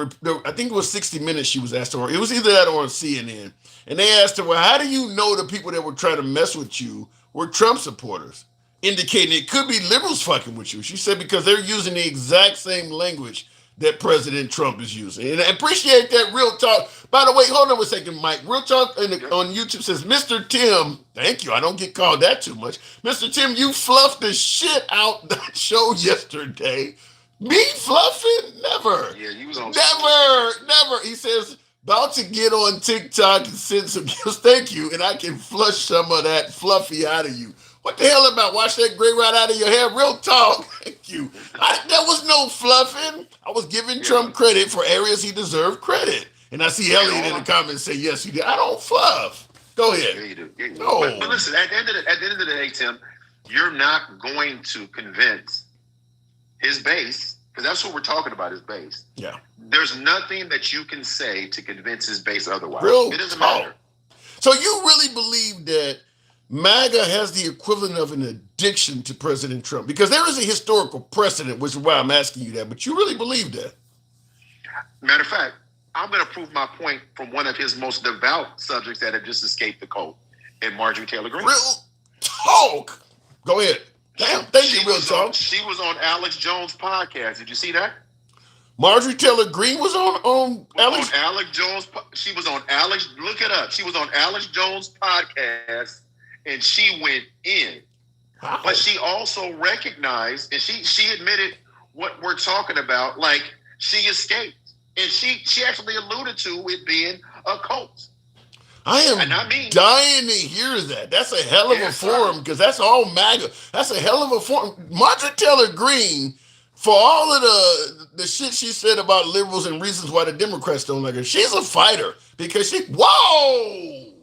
I think it was 60 Minutes she was asked, or it was either that or on CNN. And they asked her, well, how do you know the people that were trying to mess with you were Trump supporters? Indicating it could be liberals fucking with you. She said, because they're using the exact same language that President Trump is using. And I appreciate that. Real Talk. By the way, hold on a second, Mike. Real Talk on YouTube says, Mr. Tim, thank you. I don't get called that too much. Mr. Tim, you fluffed the shit out that show yesterday. Me fluffing? Never. Yeah, you was on. Never. He says, about to get on TikTok and send some gifts. Thank you. And I can flush some of that fluffy out of you. What the hell about wash that gray right out of your hair? Real talk. Thank you. There was no fluffing. I was giving Trump credit for areas he deserved credit. And I see Elliot in the comments say, yes, he did. I don't fluff. Go ahead. Yeah, you do. Yeah, you do. No. But listen, at the end of the day, Tim, you're not going to convince his base, because that's what we're talking about, his base. Yeah. There's nothing that you can say to convince his base otherwise. It doesn't matter. So you really believe that MAGA has the equivalent of an addiction to President Trump? Because there is a historical precedent, which is why I'm asking you that. But you really believe that? Matter of fact, I'm going to prove my point from one of his most devout subjects that have just escaped the cult, and Marjorie Taylor Greene. Real talk. Go ahead. Damn, thank you, Real Talk. She was on Alex Jones' podcast. Did you see that? Marjorie Taylor Greene was on Alex. On Alex Jones. She was on Alex. Look it up. She was on Alex Jones' podcast, and she went in. Wow. But she also recognized, and she admitted what we're talking about. Like, she escaped, and she actually alluded to it being a cult. I am dying to hear that. That's a hell of a forum, because that's all MAGA. That's a hell of a forum. Marjorie Taylor Greene, for all of the shit she said about liberals and reasons why the Democrats don't like her, she's a fighter, because whoa,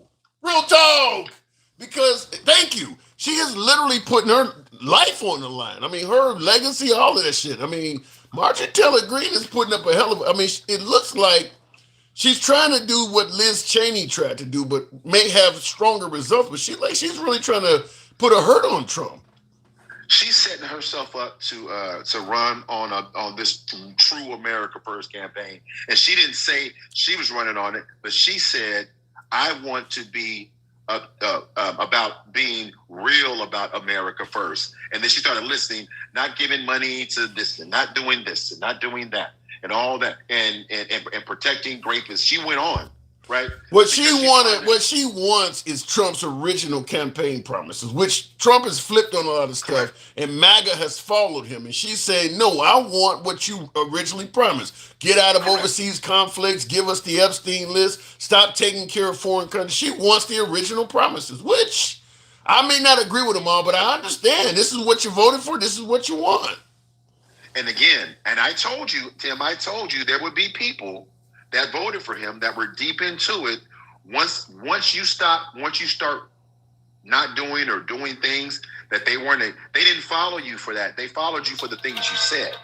real talk. Because, thank you, she is literally putting her life on the line. I mean, her legacy, all of that shit. I mean, Marjorie Taylor Greene is putting up a hell of, it looks like she's trying to do what Liz Cheney tried to do, but may have stronger results. But she's really trying to put a hurt on Trump. She's setting herself up to run on this True America First campaign, and she didn't say she was running on it, but she said, "I want to be about being real about America first." And then she started listing, not giving money to this and not doing this and not doing that. And all that, and protecting rapists. She went on, right? What she wants is Trump's original campaign promises, which Trump has flipped on a lot of stuff, correct, and MAGA has followed him. And she's saying, no, I want what you originally promised. Get out of overseas conflicts, give us the Epstein list, stop taking care of foreign countries. She wants the original promises, which I may not agree with them all, but I understand. This is what you voted for. This is what you want. And again, and I told you, Tim, there would be people that voted for him that were deep into it. Once you start not doing or doing things that they didn't follow you for that. They followed you for the things you said.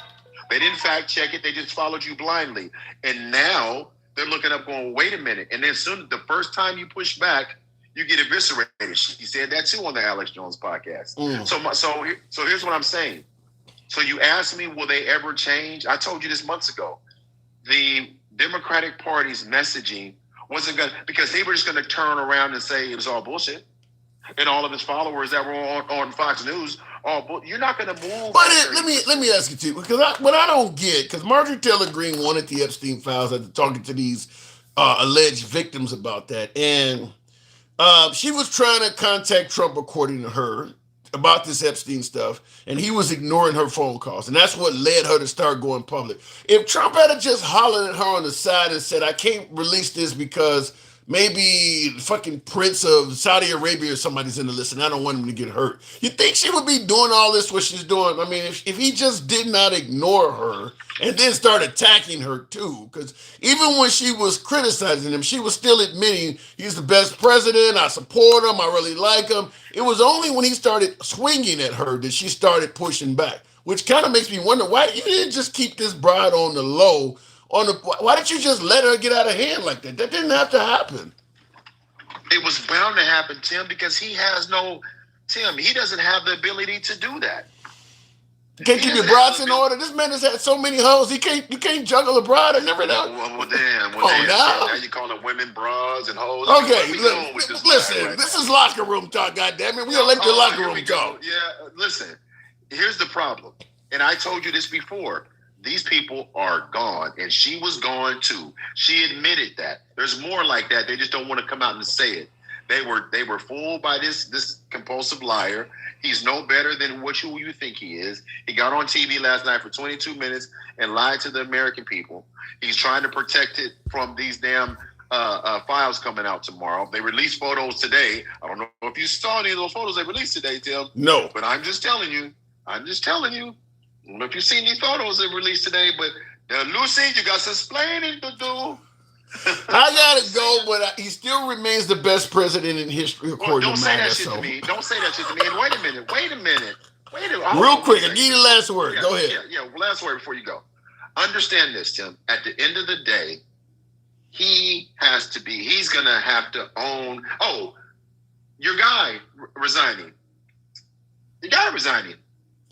They didn't fact check it. They just followed you blindly. And now they're looking up going, wait a minute. And then the first time you push back, you get eviscerated. She said that too on the Alex Jones podcast. So here's what I'm saying. So you asked me, will they ever change? I told you this months ago. The Democratic Party's messaging wasn't going to, because they were just going to turn around and say it was all bullshit. And all of his followers that were on Fox News, you're not going to move. But let me ask you too, because what I don't get, because Marjorie Taylor Greene wanted the Epstein files after talking to these alleged victims about that. And She was trying to contact Trump, according to her, about this Epstein stuff, and he was ignoring her phone calls, and that's what led her to start going public. If Trump had just hollered at her on the side and said, "I can't release this because maybe fucking Prince of Saudi Arabia or somebody's in the list, and I don't want him to get hurt," you think she would be doing all this what she's doing? I mean, if he just did not ignore her and then start attacking her too, because even when she was criticizing him, she was still admitting he's the best president. I support him. I really like him. It was only when he started swinging at her that she started pushing back, which kind of makes me wonder why you didn't just keep this bride on the low. Why didn't you just let her get out of hand like that? That didn't have to happen. It was bound to happen, Tim, because he doesn't have the ability to do that. You can't keep your brides in order. This man has had so many hoes. You can't juggle a bride and everything. Well, damn. Now you calling women bras and hoes. Okay, listen. This is locker room talk. Goddamn it, we elect the locker room talk. Yeah, listen. Here's the problem, and I told you this before. These people are gone, and she was gone too. She admitted that. There's more like that. They just don't want to come out and say it. They were fooled by this compulsive liar. He's no better than who you think he is. He got on TV last night for 22 minutes and lied to the American people. He's trying to protect it from these damn files coming out tomorrow. They released photos today. I don't know if you saw any of those photos they released today, Tim. No. But I'm just telling you. I don't know if you've seen these photos they released today, but Lucy, you got some explaining to do. I gotta go, but he still remains the best president in history, according to MAGA. Don't say that shit to me. Don't say that shit to me. And wait a minute. Real quick, I need the last word. Yeah, go ahead. Yeah, last word before you go. Understand this, Tim. At the end of the day, he's going to have to own. Oh, your guy resigning. The guy resigning.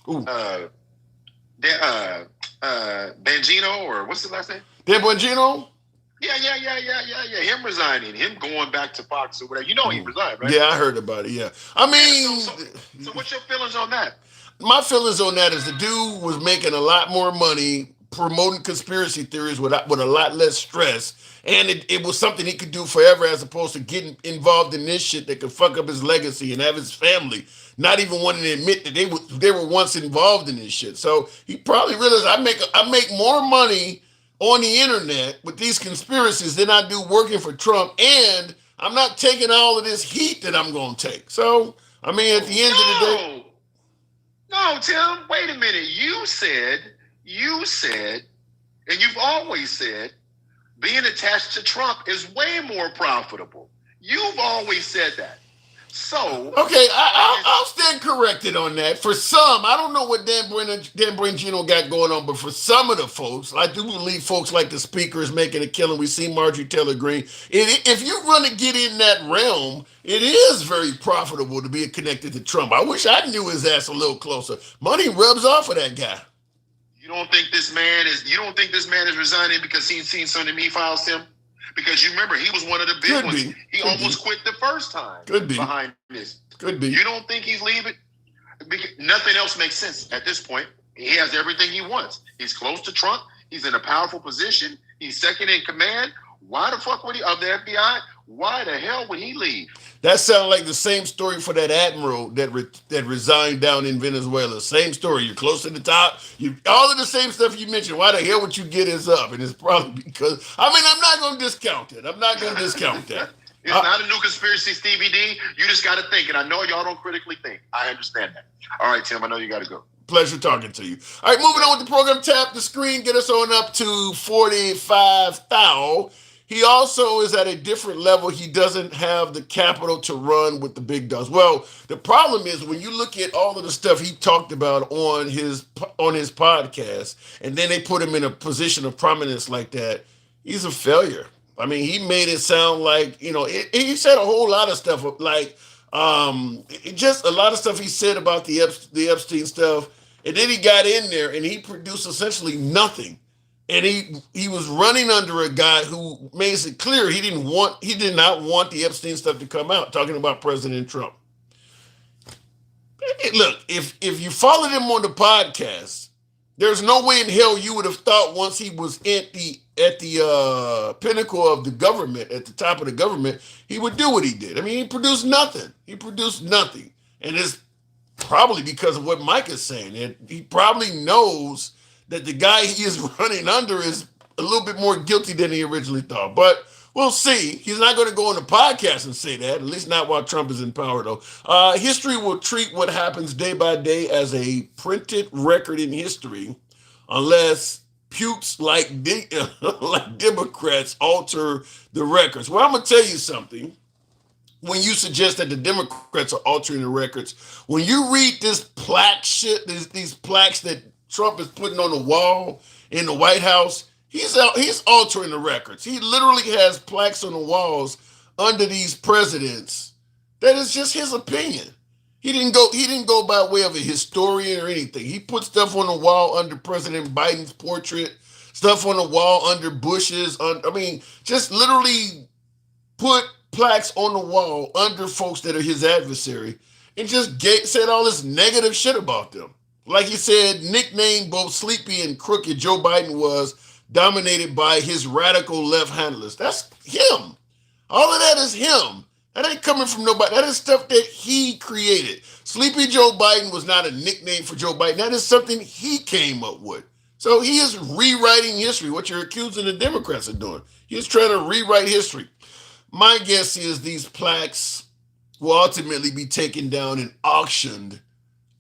Ooh. Bongino, or what's the last name? Dan Bongino? Yeah. Him resigning, him going back to Fox or whatever. You know he resigned, right? Yeah, I heard about it. Yeah, I mean, so what's your feelings on that? My feelings on that is the dude was making a lot more money promoting conspiracy theories with a lot less stress, and it was something he could do forever, as opposed to getting involved in this shit that could fuck up his legacy and have his family not even wanting to admit that they were once involved in this shit. So he probably realized I make more money on the internet with these conspiracies than I do working for Trump, and I'm not taking all of this heat that I'm going to take. So, I mean, at the end of the day... No, Tim, wait a minute. You said, and you've always said, being attached to Trump is way more profitable. You've always said that. So okay, I'll stand corrected on that. For some, I don't know what Dan Bongino got going on, but for some of the folks, I do believe folks like the speaker is making a killing. We see Marjorie Taylor Greene. If you want to get in that realm, it is very profitable to be connected to Trump. I wish I knew his ass a little closer. Money rubs off of that guy. You don't think this man is resigning because he's seen some of them e-files, Tim? Because you remember, he was one of the big ones. He almost quit the first time. Could be. Behind this. Could be. You don't think he's leaving? Because nothing else makes sense at this point. He has everything he wants. He's close to Trump. He's in a powerful position. He's second in command. Why the fuck would he, of the FBI? Why the hell would he leave? That sounds like the same story for that admiral that resigned down in Venezuela. Same story. You're close to the top. All of the same stuff you mentioned. Why the hell would you get his up? And it's probably because, I mean, I'm not going to discount it. I'm not going to discount that. It's not a new conspiracy, Stevie D. You just got to think. And I know y'all don't critically think. I understand that. All right, Tim, I know you got to go. Pleasure talking to you. All right, moving on with the program. Tap the screen. Get us on up to 45,000. He also is at a different level. He doesn't have the capital to run with the big dogs. Well, the problem is when you look at all of the stuff he talked about on his podcast, and then they put him in a position of prominence like that, he's a failure. I mean, he made it sound like, he said a whole lot of stuff, like just a lot of stuff he said about the Epstein stuff, and then he got in there and he produced essentially nothing. And he was running under a guy who makes it clear he did not want the Epstein stuff to come out, talking about President Trump. Look, if you followed him on the podcast, There's no way in hell you would have thought once he was at the pinnacle of the government, at the top of the government, he would do what he did. I mean, he produced nothing. He produced nothing, and it's probably because of what Mike is saying. And he probably knows that the guy he is running under is a little bit more guilty than he originally thought. But we'll see. He's not going to go on the podcast and say that, at least not while Trump is in power, though. History will treat what happens day by day as a printed record in history, unless pukes like Democrats alter the records. Well, I'm going to tell you something. When you suggest that the Democrats are altering the records, when you read this plaque shit, these plaques that Trump is putting on the wall in the White House, he's altering the records. He literally has plaques on the walls under these presidents that is just his opinion. He didn't go by way of a historian or anything. He put stuff on the wall under President Biden's portrait, stuff on the wall under Bush's. I mean, just literally put plaques on the wall under folks that are his adversary, and just said all this negative shit about them. Like he said, nicknamed both Sleepy and Crooked, Joe Biden was dominated by his radical left handlers. That's him. All of that is him. That ain't coming from nobody. That is stuff that he created. Sleepy Joe Biden was not a nickname for Joe Biden. That is something he came up with. So he is rewriting history, what you're accusing the Democrats of doing. He's trying to rewrite history. My guess is these plaques will ultimately be taken down and auctioned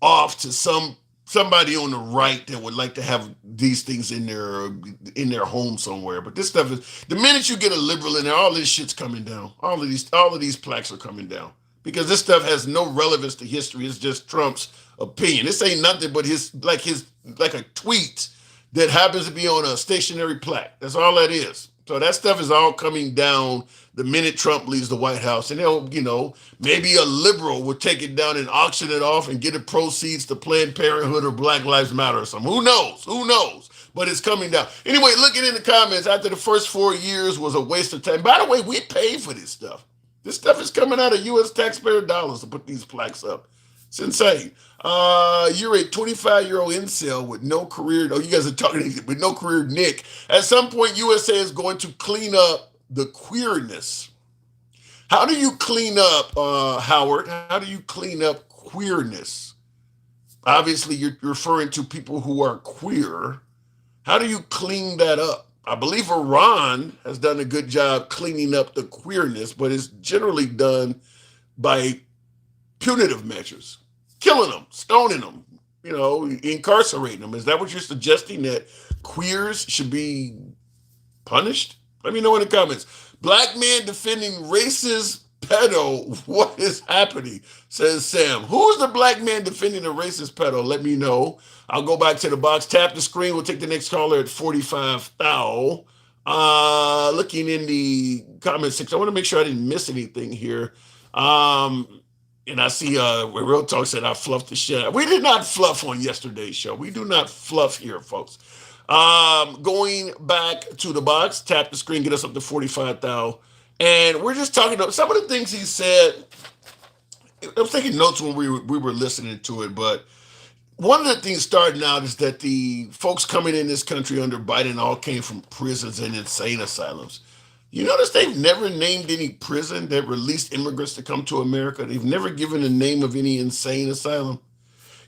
off to somebody on the right that would like to have these things in their home somewhere. But this stuff is, the minute you get a liberal in there, all this shit's coming down. All of these plaques are coming down because this stuff has no relevance to history. It's just Trump's opinion. This ain't nothing but his like a tweet that happens to be on a stationary plaque. That's all that is. So that stuff is all coming down the minute Trump leaves the White House. And they'll, maybe a liberal would take it down and auction it off and get the proceeds to Planned Parenthood or Black Lives Matter or something. Who knows? Who knows? But it's coming down. Anyway, looking in the comments, after the first 4 years was a waste of time. By the way, we paid for this stuff. This stuff is coming out of U.S. taxpayer dollars to put these plaques up. It's insane. You're a 25-year-old incel with no career. Oh, you guys are talking with no career, Nick. At some point, USA is going to clean up the queerness. How do you clean up, Howard? How do you clean up queerness? Obviously, you're referring to people who are queer. How do you clean that up? I believe Iran has done a good job cleaning up the queerness, but it's generally done by punitive measures, killing them, stoning them, incarcerating them. Is that what you're suggesting, that queers should be punished? Let me know in the comments. Black man defending racist pedo. What is happening? Says Sam. Who's the black man defending a racist pedo? Let me know. I'll go back to the box. Tap the screen. We'll take the next caller at 45 thou. Looking in the comment section, I want to make sure I didn't miss anything here. And I see where Real Talk said I fluffed the shit out. We did not fluff on yesterday's show. We do not fluff here, folks. Going back to the box, tap the screen, get us up to 45 thou. And we're just talking about some of the things he said. I was taking notes when we were listening to it, but one of the things starting out is that the folks coming in this country under Biden all came from prisons and insane asylums. You notice they've never named any prison that released immigrants to come to America. They've never given the name of any insane asylum.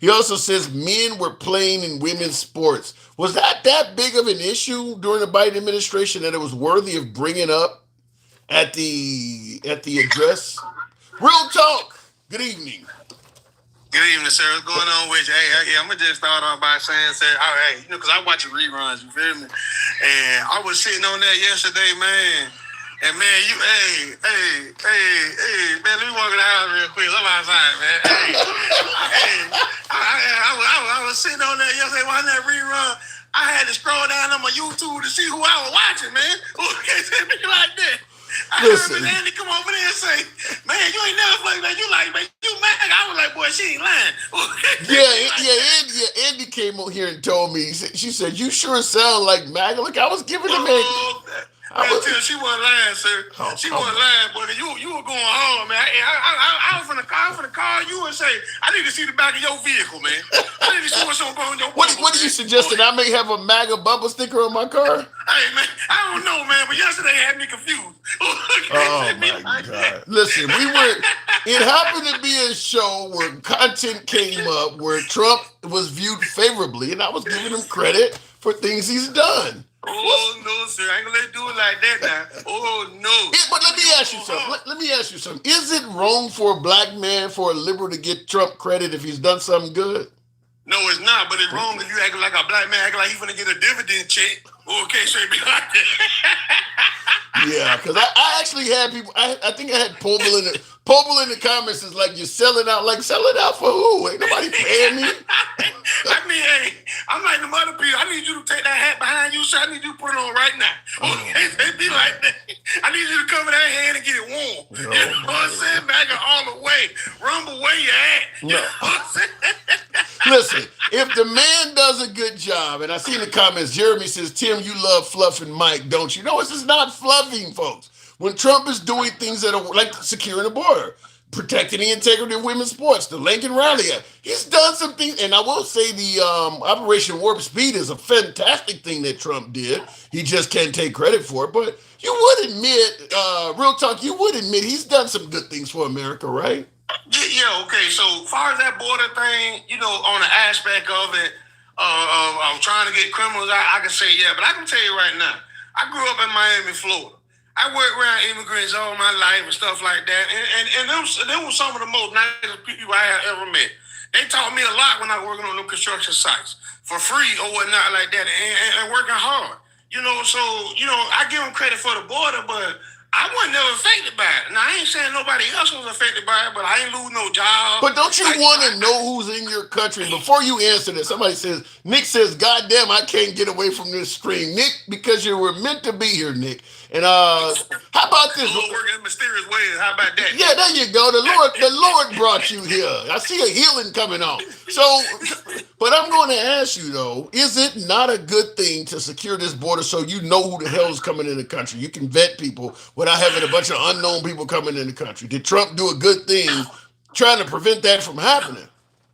He also says men were playing in women's sports. Was that big of an issue during the Biden administration that it was worthy of bringing up at the address? Real Talk. Good evening. Good evening, sir. What's going on with you? Hey, I'm gonna just start off by saying, because I watch your reruns, you feel me? And I was sitting on that yesterday, man. And man, man, let me walk in the house real quick. I'm outside, man. I was sitting on that yesterday watching that rerun. I had to scroll down on my YouTube to see who I was watching, man. Who can't say me like that? I heard Miss Andy come over there and say, man, you ain't never played, man. You like, man, you mad? I was like, boy, she ain't lying. Andy came over here and told me, she said, you sure sound like MAGA. Look, I was giving the man, She wasn't lying, sir. Oh, She come wasn't on. lying, buddy. You were going hard, man. I was finna call you and say, I need to see the back of your vehicle, man. I need to see what's on your What bumper, are you man. suggesting? I may have a MAGA bumper sticker on my car? Hey, man, I don't know, man, but yesterday had me confused. Oh my God! Listen, it happened to be a show where content came up where Trump was viewed favorably, and I was giving him credit for things he's done. Oh, no, sir. I ain't gonna let you do it like that now. Oh, no. But let me ask you something. Let me ask you something. Is it wrong for a black man, for a liberal, to get Trump credit if he's done something good? No, it's not, but it's wrong if you acting like a black man, acting like he's gonna get a dividend check. Okay, so it be like that. Yeah, because I actually had people. I think I had Pobel in the comments is like, you're selling out. Like, selling out for who? Ain't nobody paying me. I mean, hey, I'm like the other people. I need you to take that hat behind you, so I need you to put it on right now. Okay, it be like that. I need you to cover that hand and get it warm. Oh, you know what I'm saying? Back all the way. Rumble where you at. You know what I'm saying? Listen, if the man does a good job, and I see in the comments, Jeremy says, Tim, you love fluffing Mike, don't you? No, this is not fluffing, folks. When Trump is doing things that are like securing the border, protecting the integrity of women's sports, the Lincoln Rally Act, he's done some things. And I will say the Operation Warp Speed is a fantastic thing that Trump did. He just can't take credit for it. But you would admit, real talk, you would admit he's done some good things for America, right? Yeah, okay. So far as that border thing, you know, on the aspect of it, of trying to get criminals out, I can say yeah. But I can tell you right now, I grew up in Miami, Florida. I worked around immigrants all my life and stuff like that. And them were some of the most nicest people I have ever met. They taught me a lot when I was working on them construction sites for free or whatnot like that and working hard. You know, so, you know, I give them credit for the border, but I wasn't never affected by it. Now, I ain't saying nobody else was affected by it, but I ain't lose no job. But don't you want to know who's in your country? Before you answer this, somebody says, Nick says, God damn, I can't get away from this screen. Nick, because you were meant to be here, Nick. And how about this? Lord working in mysterious ways. How about that? Yeah, there you go. The Lord brought you here. I see a healing coming on. So, but I'm going to ask you though, is it not a good thing to secure this border so you know who the hell is coming in the country? You can vet people without having a bunch of unknown people coming in the country. Did Trump do a good thing trying to prevent that from happening?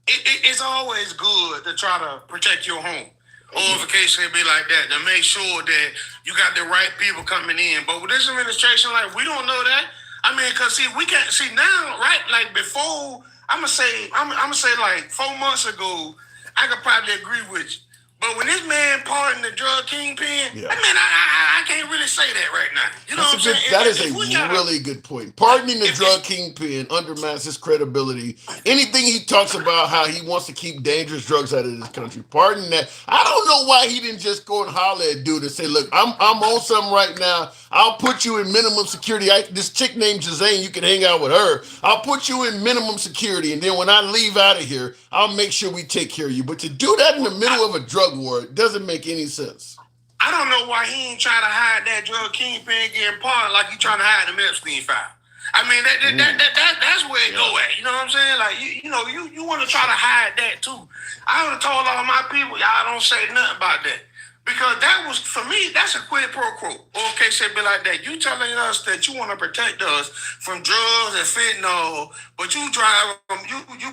It's always good to try to protect your home. Or if a case can be like that, to make sure that you got the right people coming in. But with this administration, like, we don't know that. I mean, because, see, we can't, see, now, right, like, before, I'm going to say, like, 4 months ago, I could probably agree with you. But when this man pardoned the drug kingpin, Yeah. I mean, I can't really say that right now. You know what I'm saying? That is a really good point. Pardoning the drug kingpin undermines his credibility. Anything he talks about how he wants to keep dangerous drugs out of this country, pardon that. I don't know why he didn't just go and holler at dude and say, look, I'm on something right now. I'll put you in minimum security. This chick named Jazane, you can hang out with her. I'll put you in minimum security, and then when I leave out of here, I'll make sure we take care of you. But to do that in the middle of a drug war, it doesn't make any sense. I don't know why he ain't trying to hide that drug kingpin getting pardoned like he trying to hide the Epstein file. I mean, that's where it go at. You know what I'm saying? Like, you want to try to hide that too. I would have told all my people, y'all don't say nothing about that. Because that was, for me, that's a quid pro quo. Okay, so it be like that. You telling us that you want to protect us from drugs and fentanyl, but you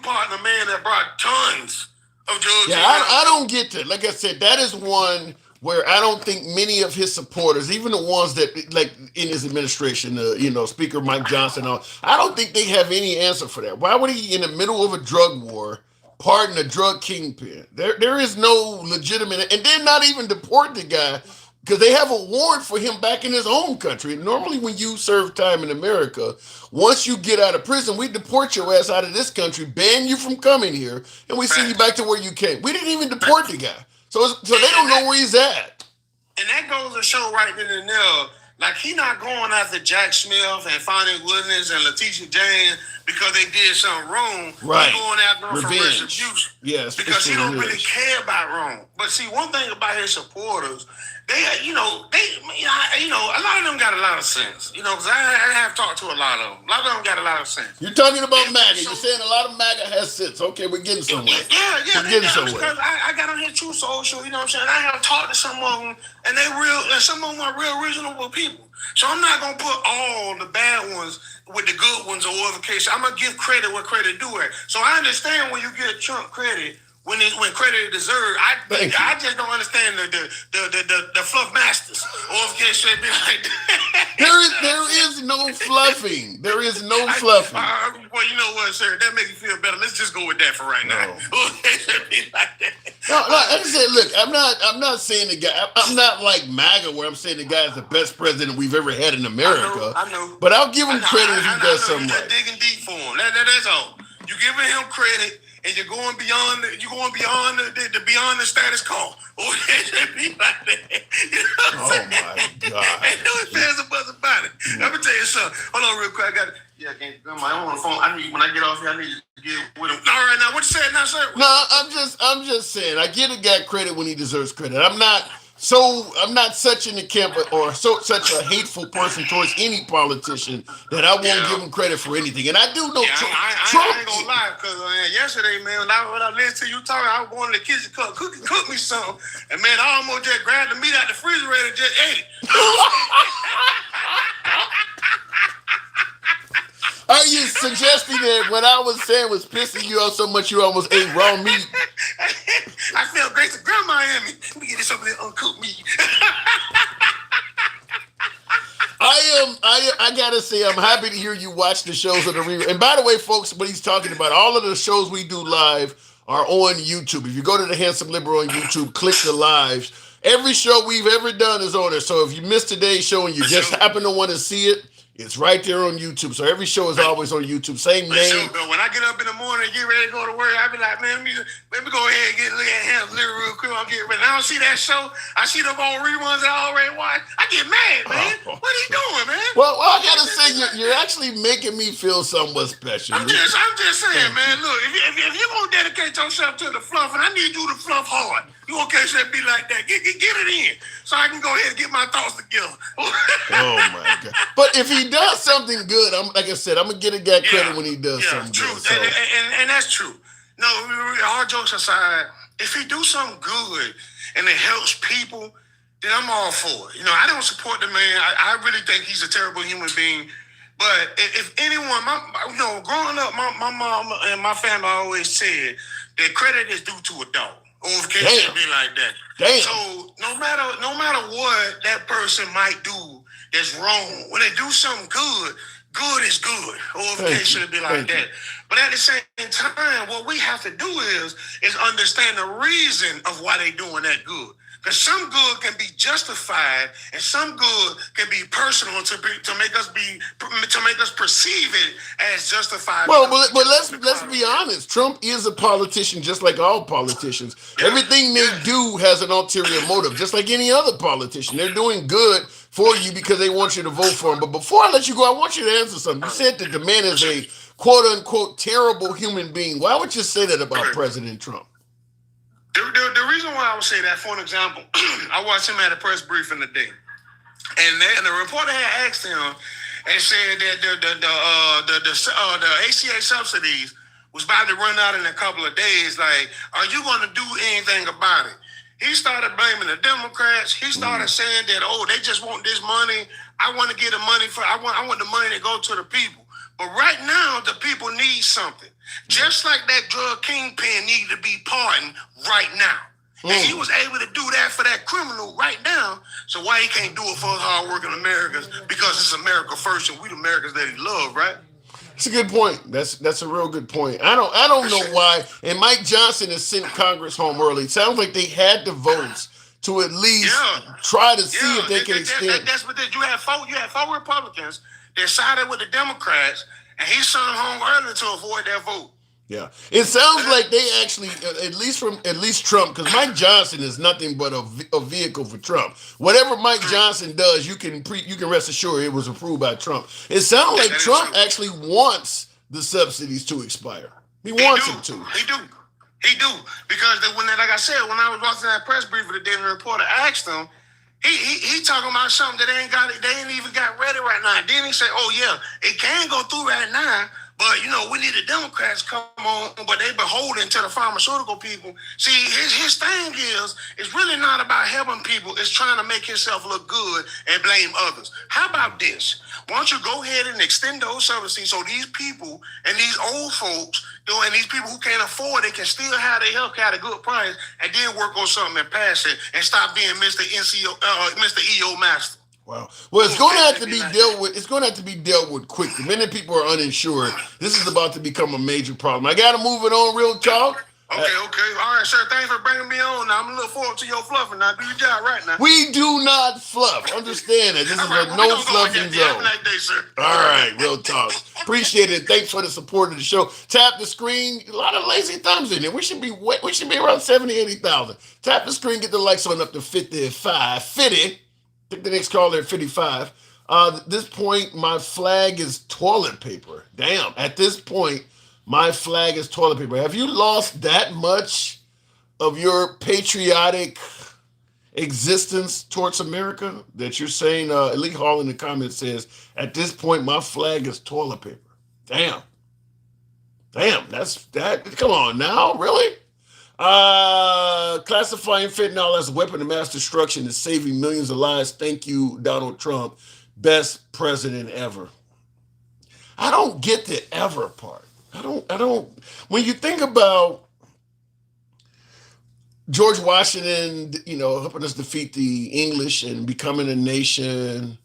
partner a man that brought tons of drugs. Yeah, I don't get that. Like I said, that is one where I don't think many of his supporters, even the ones that, like in his administration, Speaker Mike Johnson, I don't think they have any answer for that. Why would he, in the middle of a drug war, pardon a drug kingpin? There is no legitimate, and they're not even deporting the guy because they have a warrant for him back in his own country. Normally, when you serve time in America, once you get out of prison, we deport your ass out of this country, ban you from coming here, and we send you back to where you came. We didn't even deport the guy. So they don't know where he's at. And that goes to show right then and there, like, he not going after Jack Smith and Fonnie Williams and Letitia James because they did something wrong. Right. He's going after them for Revenge. retribution. Yes. Because he don't really care about wrong. But see, one thing about his supporters, they a lot of them got a lot of sense. Because I have talked to a lot of them. A lot of them got a lot of sense. You're talking about MAGA. You're saying a lot of MAGA has sense. Okay, we're getting somewhere. Yeah. We're getting somewhere. Because I got on his True Social, you know what I'm saying? I have talked to some of them, and some of them are real reasonable people. people. So I'm not gonna put all the bad ones with the good ones or whatever case. I'm gonna give credit where credit due at. So I understand when you give Trump credit when credit is deserved. I just don't understand the fluff masters or if case should be like that. There is no fluffing. There is no fluffing. Well, you know what, sir? That makes me feel better. Let's just go with that for right now. It should be like that. No, like I said, look, I'm not saying the guy. I'm not like MAGA where I'm saying the guy is the best president we've ever had in America. I know. But I'll give him credit if he does something You're right. just digging deep for him. That's all. You're giving him credit, and you're going beyond. Beyond the status quo. It should be like that. You know what I'm saying? My God! Ain't no ifs, ands, or buts about it. Let me tell you something. Hold on, real quick. I got it. Yeah, I can't get my own phone. When I get off here, I need to get with him. All right, now what you said now, sir? No, I'm just saying. I give a guy credit when he deserves credit. I'm not such in the camp or such a hateful person towards any politician that I won't give him credit for anything. And I do know Trump. I ain't gonna lie, because yesterday, man, when I listened to you talking, I was going to the kitchen cook me something, and man, I almost just grabbed the meat out the refrigerator and just ate it. Are you suggesting that what I was saying was pissing you off so much you almost ate raw meat? I felt great to Grandma Miami. Let me get some of that uncooked meat. I gotta say, I'm happy to hear you watch the shows of the rerun. And by the way, folks, what he's talking about, all of the shows we do live are on YouTube. If you go to the Handsome Liberal on YouTube, click the lives. Every show we've ever done is on there. So if you missed today's show and you just happen to want to see it, it's right there on YouTube. So every show is always on YouTube. Same name. When I get up in the morning and get ready to go to work, I be like, man, let me go ahead and look at him real quick. I'm getting ready. I don't see that show. I see them old reruns that I already watched. I get mad, man. What are you doing, man? Well, I gotta say, you're actually making me feel somewhat special. I'm just saying, man. Look, if you're gonna dedicate yourself to the fluff, and I need you to fluff hard. You gonna catch that be like that? Get it in, so I can go ahead and get my thoughts together. Oh my God! But if he does something good, like I said, I'm gonna get a guy credit when he does something true. good. So. And that's true. No, all jokes aside, if he do something good and it helps people, then I'm all for it. You know, I don't support the man. I really think he's a terrible human being. But if anyone, growing up, my mom and my family always said that credit is due to a dog. Or if it can't be like that. Damn. So no matter what that person might do that's wrong, when they do something good, good is good. Or if it should be like that. But at the same time, what we have to do is understand the reason of why they doing that good. Because some good can be justified, and some good can be personal to make us perceive it as justified. Well, let's be honest. Trump is a politician, just like all politicians. Yeah. Everything they do has an ulterior motive, just like any other politician. They're doing good for you because they want you to vote for them. But before I let you go, I want you to answer something. You said that the man is a quote unquote terrible human being. Why would you say that about President Trump? The reason why I would say that, for an example, I watched him at a press briefing today, and the reporter had asked him and said that the ACA subsidies was about to run out in a couple of days. Like, are you going to do anything about it? He started blaming the Democrats. He started saying that, they just want this money. I want to get the money I want the money to go to the people. But right now, the people need something. Just like that drug kingpin needed to be pardoned right now. And he was able to do that for that criminal right now. So why he can't do it for us hard-working Americans? Because it's America first and we the Americans that he loved, right? That's a good point. That's a real good point. I don't know why. And Mike Johnson has sent Congress home early. It sounds like they had the votes to at least try to see if they can extend. That's what you had four Republicans that sided with the Democrats, and he sent them home early to avoid that vote. Yeah, it sounds like they actually, at least Trump, because Mike Johnson is nothing but a vehicle for Trump. Whatever Mike Johnson does, you can rest assured it was approved by Trump. It sounds like Trump actually wants the subsidies to expire. He wants them to. He do. Because like I said, when I was watching that press briefing today, the reporter asked him, he talking about something that they ain't even got ready right now. And then he said, it can go through right now, But, we need the Democrats to come on, but they beholden to the pharmaceutical people. See, his thing is, it's really not about helping people. It's trying to make himself look good and blame others. How about this? Why don't you go ahead and extend those services so these people and these old folks, and these people who can't afford it can still have their health care at a good price, and then work on something and pass it and stop being Mr. EO Master. Wow. Well, it's going to have to be dealt with. It's going to have to be dealt with quick. The minute people are uninsured, this is about to become a major problem. I got to move it on. Real talk. Okay. All right, sir. Thanks for bringing me on. Now I'm looking forward to your fluffing. Now do your job right now. We do not fluff. Understand that this is a no fluffing zone. Day, sir. All right, real talk. Appreciate it. Thanks for the support of the show. Tap the screen. A lot of lazy thumbs in there. We should be around 70, 80,000. Tap the screen. Get the likes on up to 55. 50. Take the next caller at 55. At this point, my flag is toilet paper. Damn. At this point, my flag is toilet paper. Have you lost that much of your patriotic existence towards America that you're saying? Elite Hall in the comments says, at this point, my flag is toilet paper. Damn. That's that. Come on now. Really? Classifying fentanyl as a weapon of mass destruction is saving millions of lives. Thank you, Donald Trump. Best president ever. I don't get the ever part. I don't. When you think about George Washington, helping us defeat the English and becoming a nation,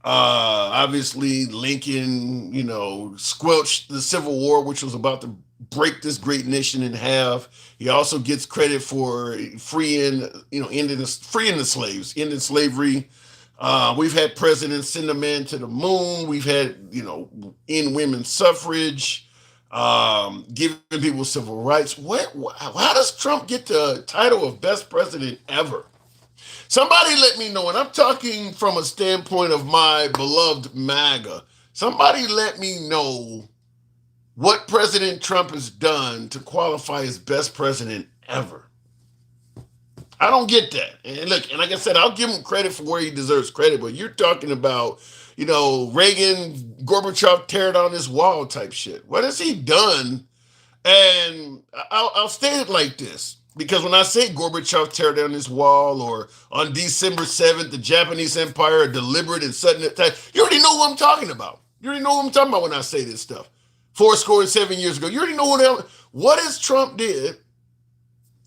obviously Lincoln, squelched the Civil War, which was about to break this great nation in half. He also gets credit for freeing the slaves, ending slavery. We've had presidents send a man to the moon. We've had, end women's suffrage, giving people civil rights. How does Trump get the title of best president ever? Somebody let me know, and I'm talking from a standpoint of my beloved MAGA. Somebody let me know what President Trump has done to qualify as best president ever. I don't get that. And look, and like I said, I'll give him credit for where he deserves credit, but you're talking about, Reagan, Gorbachev tear down this wall type shit. What has he done? And I'll state it like this, because when I say Gorbachev tear down this wall, or on December 7th, the Japanese Empire, a deliberate and sudden attack, you already know what I'm talking about. You already know what I'm talking about when I say this stuff. 7 years ago. You already know what has Trump did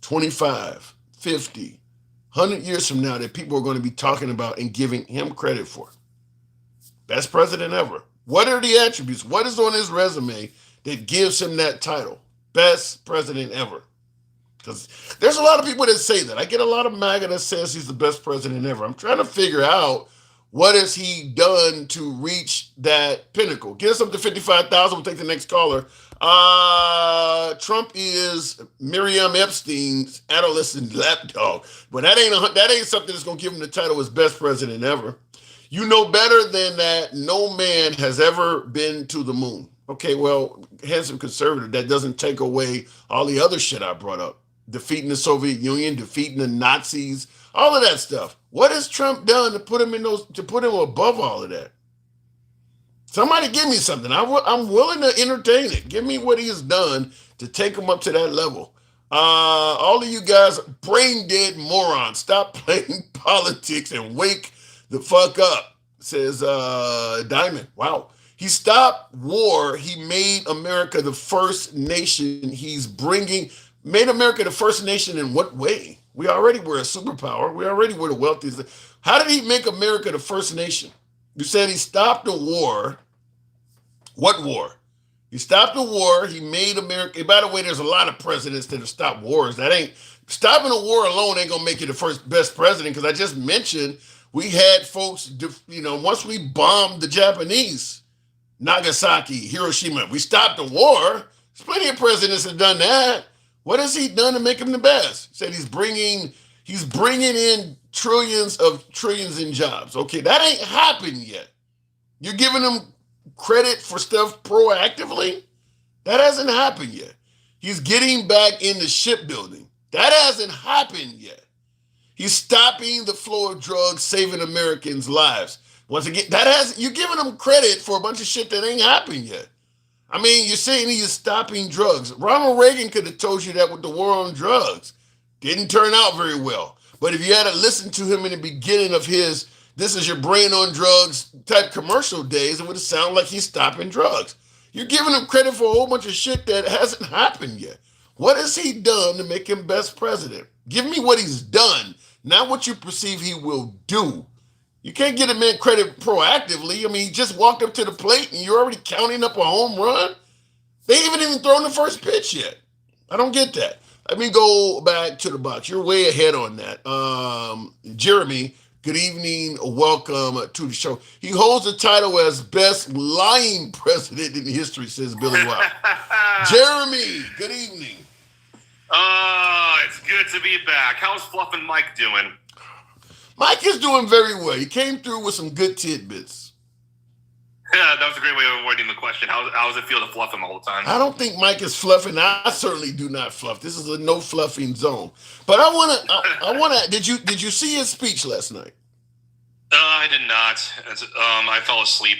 25, 50, 100 years from now that people are going to be talking about and giving him credit for. Best president ever. What are the attributes? What is on his resume that gives him that title? Best president ever. Because there's a lot of people that say that. I get a lot of MAGA that says he's the best president ever. I'm trying to figure out, what has he done to reach that pinnacle? Get us up to 55,000. We'll take the next caller. Trump is Miriam Epstein's adolescent lapdog. But that ain't something that's going to give him the title as best president ever. You know better than that. No man has ever been to the moon. Okay, well, handsome conservative, that doesn't take away all the other shit I brought up. Defeating the Soviet Union, defeating the Nazis, all of that stuff. What has Trump done to put him above all of that? Somebody give me something. I'm willing to entertain it. Give me what he has done to take him up to that level. All of you guys, brain dead morons, stop playing politics and wake the fuck up, says Diamond. Wow. He stopped war. He made America the first nation. Made America the first nation in what way? We already were a superpower. We already were the wealthiest. How did he make America the first nation? You said he stopped the war. What war? He stopped the war. He made America. By the way, there's a lot of presidents that have stopped wars. Stopping a war alone ain't gonna make you the first best president. Because I just mentioned we had folks, once we bombed the Japanese, Nagasaki, Hiroshima, we stopped the war. There's plenty of presidents that have done that. What has he done to make him the best? He said he's bringing in trillions in jobs. Okay, that ain't happened yet. You're giving him credit for stuff proactively? That hasn't happened yet. He's getting back into shipbuilding. That hasn't happened yet. He's stopping the flow of drugs, saving Americans' lives. Once again, you're giving him credit for a bunch of shit that ain't happened yet. I mean, you're saying he is stopping drugs. Ronald Reagan could have told you that with the war on drugs. Didn't turn out very well. But if you had to listen to him in the beginning of his "this is your brain on drugs" type commercial days, it would have sounded like he's stopping drugs. You're giving him credit for a whole bunch of shit that hasn't happened yet. What has he done to make him best president? Give me what he's done, not what you perceive he will do. You can't get a man credit proactively. I mean, he just walked up to the plate and you're already counting up a home run. They haven't even thrown the first pitch yet. I don't get that. Let me go back to the box. You're way ahead on that. Jeremy, good evening. Welcome to the show. He holds the title as best lying president in history, says Billy White. Jeremy, good evening. It's good to be back. How's Fluffin' Mike doing? Mike is doing very well. He came through with some good tidbits. Yeah, that was a great way of avoiding the question. How does it feel to fluff him all the time? I don't think Mike is fluffing. I certainly do not fluff. This is a no fluffing zone. But I wanna. Did you see his speech last night? I did not. I fell asleep.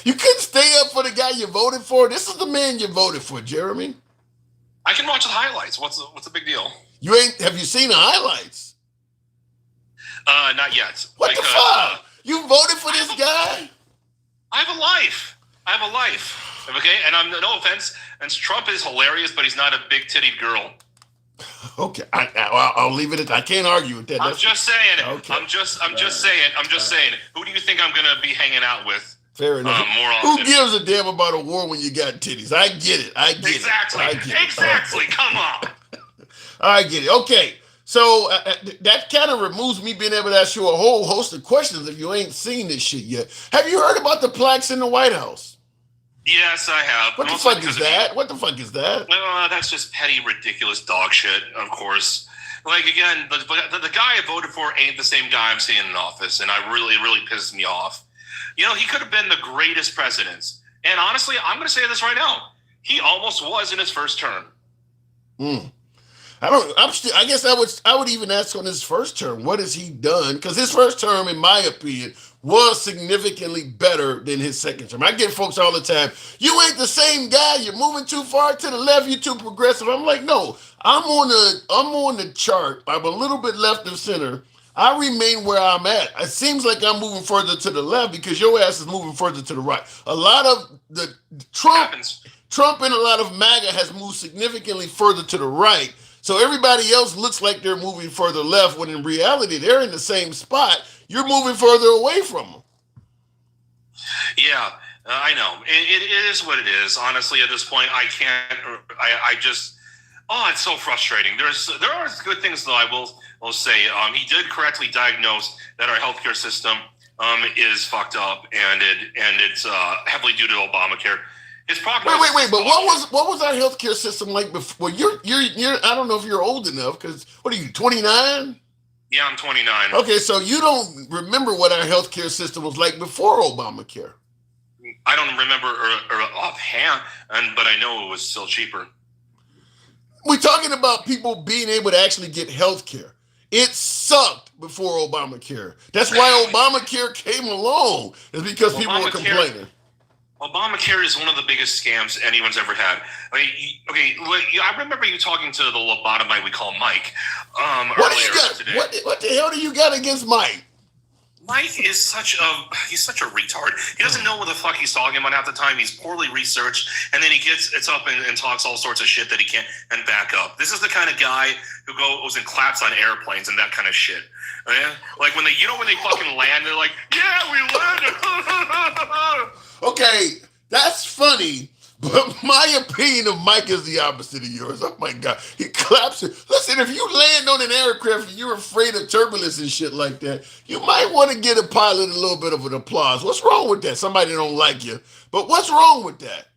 You couldn't stay up for the guy you voted for. This is the man you voted for, Jeremy. I can watch the highlights. What's the big deal? Have you seen the highlights? Not yet. What the fuck? You voted for this guy? I have a life. Okay, and I'm no offense. And Trump is hilarious, but he's not a big titted girl. Okay, I'll leave it at that. I can't argue with that. I'm just saying. Okay. I'm just saying. Who do you think I'm gonna be hanging out with? Fair enough. More Who often? gives a damn about a war when you got titties? I get it. Exactly. Come on. I get it. Okay. So that kind of removes me being able to ask you a whole host of questions if you ain't seen this shit yet. Have you heard about the plaques in the White House? Yes, I have. What the fuck is that? What the fuck is that? That's just petty, ridiculous dog shit, of course. Like, again, the guy I voted for ain't the same guy I'm seeing in office, and it really pisses me off. You know, he could have been the greatest president. And honestly, I'm going to say this right now. He almost was in his first term. I guess I would even ask on his first term, what has he done? Because his first term, in my opinion, was significantly better than his second term. I get folks all the time, you ain't the same guy, you're moving too far to the left, you're too progressive. I'm like, no, I'm on the chart. I'm a little bit left of center. I remain where I'm at. It seems like I'm moving further to the left because your ass is moving further to the right. A lot of the Trump and a lot of MAGA has moved significantly further to the right. So everybody else looks like they're moving further left when in reality they're in the same spot. You're moving further away from them. Yeah, I know. It is what it is. Honestly, at this point, I can't. I just. Oh, it's so frustrating. There are good things though. I will say he did correctly diagnose that our healthcare system is fucked up, and it's heavily due to Obamacare. His prognosis. Wait. But what was our healthcare system like before? You're I don't know if you're old enough because what are you 29? Yeah, I'm 29. Okay, so you don't remember what our healthcare system was like before Obamacare. I don't remember offhand, but I know it was still cheaper. We're talking about people being able to actually get health care. It sucked before Obamacare. That's why Obamacare came along. It's because people were complaining. Obamacare is one of the biggest scams anyone's ever had. I remember you talking to the lobotomite we call Mike earlier today. What the hell do you got against Mike? Mike is such a retard. He doesn't know what the fuck he's talking about half the time. He's poorly researched, and then he gets up and talks all sorts of shit that he can't and back up. This is the kind of guy who goes and claps on airplanes and that kind of shit. Yeah? Like when they fucking land, they're like, yeah, we landed. Okay, that's funny, but my opinion of Mike is the opposite of yours. Oh my God, he claps it. Listen, if you land on an aircraft and you're afraid of turbulence and shit like that, you might want to get a pilot a little bit of an applause. What's wrong with that? Somebody don't like you, but what's wrong with that?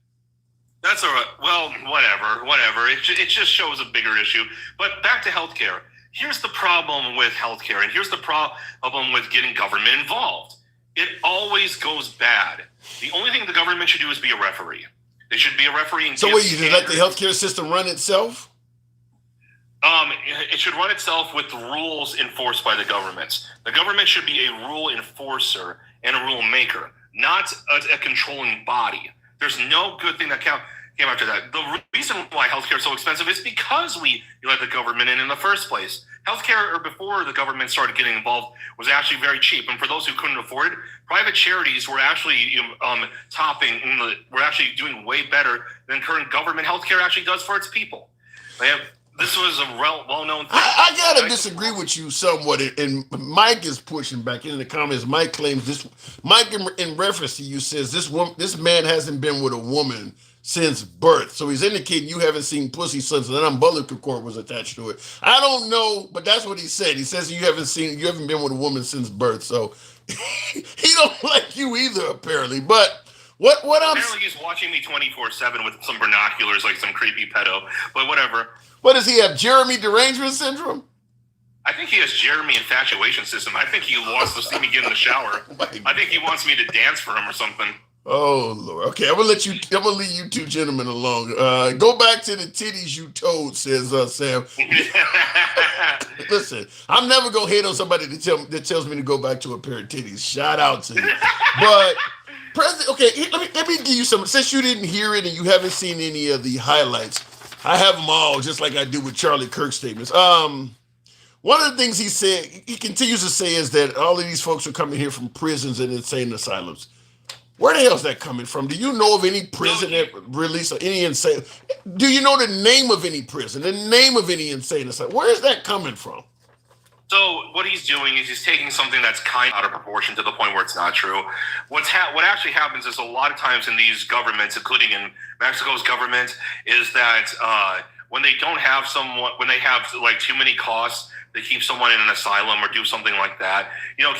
That's all right. Well, whatever. It just shows a bigger issue. But back to healthcare. Here's the problem with healthcare, and here's the problem with getting government involved. It always goes bad. The only thing the government should do is be a referee. They should be a referee. And so what, you just let the healthcare system run itself? It should run itself with the rules enforced by the government. The government should be a rule enforcer and a rule maker, not a controlling body. There's no good thing that came after that. The reason why healthcare is so expensive is because we let the government in the first place. Healthcare, or before the government started getting involved, was actually very cheap. And for those who couldn't afford it, private charities were actually were actually doing way better than current government healthcare actually does for its people. This was a well-known thing. I gotta disagree with you somewhat, and Mike is pushing back in the comments. Mike claims this. Mike, in reference to you, says this man hasn't been with a woman since birth. So he's indicating you haven't seen pussy since an umbilical cord was attached to it. I don't know, but that's what he said. He says you haven't been with a woman since birth. So he don't like you either, apparently. But what I'm apparently he's watching me 24/7 with some binoculars, like some creepy pedo. But whatever. What does he have? Jeremy derangement syndrome? I think he has Jeremy infatuation system. I think he wants to see me get in the shower. I think he wants me to dance for him or something. Oh Lord. Okay, I'm gonna leave you two gentlemen alone. Go back to the titties you told, says Sam. Listen, I'm never gonna hate on somebody that tells me to go back to a pair of titties. Shout out to you. But President, okay, let me give you some. Since you didn't hear it and you haven't seen any of the highlights, I have them all, just like I do with Charlie Kirk's statements. One of the things he continues to say is that all of these folks are coming here from prisons and insane asylums. Where the hell is that coming from? Do you know of any prison that released any insane? Do you know the name of any prison, the name of any insane asylum? Where is that coming from? So what he's doing is he's taking something that's kind of out of proportion to the point where it's not true. What actually happens is a lot of times in these governments, including in Mexico's government, is that when they don't have someone, when they have like too many costs to keep someone in an asylum or do something like that,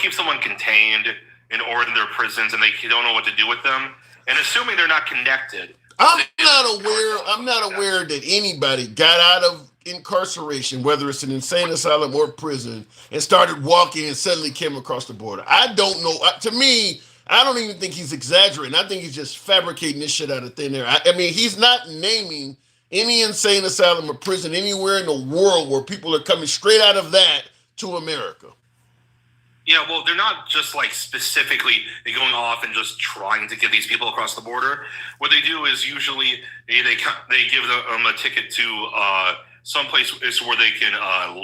keep someone contained in their prisons, and they don't know what to do with them. And assuming they're not connected, I'm not aware that anybody got out of incarceration, whether it's an insane asylum or prison, and started walking and suddenly came across the border. I don't know. To me, I don't even think he's exaggerating. I think he's just fabricating this shit out of thin air. I mean, he's not naming any insane asylum or prison anywhere in the world where people are coming straight out of that to America. Yeah, well, they're not just like specifically going off and just trying to get these people across the border. What they do is usually they give them a ticket to some place where they can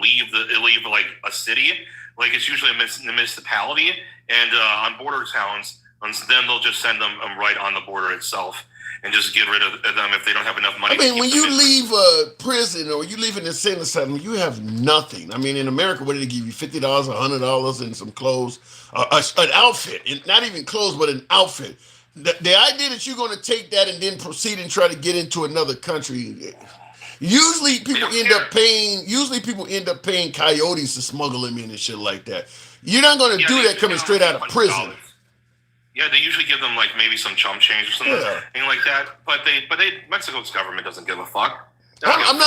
leave like a city, like it's usually a municipality, and on border towns, and then they'll just send them right on the border itself and just get rid of them if they don't have enough money. I mean, when you leave a prison or you leave an insane asylum, you have nothing. I mean, in America, what did they give you? $50, $100, and some clothes, an outfit, and not even clothes, but an outfit. The idea that you're going to take that and then proceed and try to get into another country. Usually people end up paying coyotes to smuggle them in and shit like that. You're not going to do that coming straight out of prison. Yeah, they usually give them like maybe some chump change or something like that. But Mexico's government doesn't give a fuck. I'm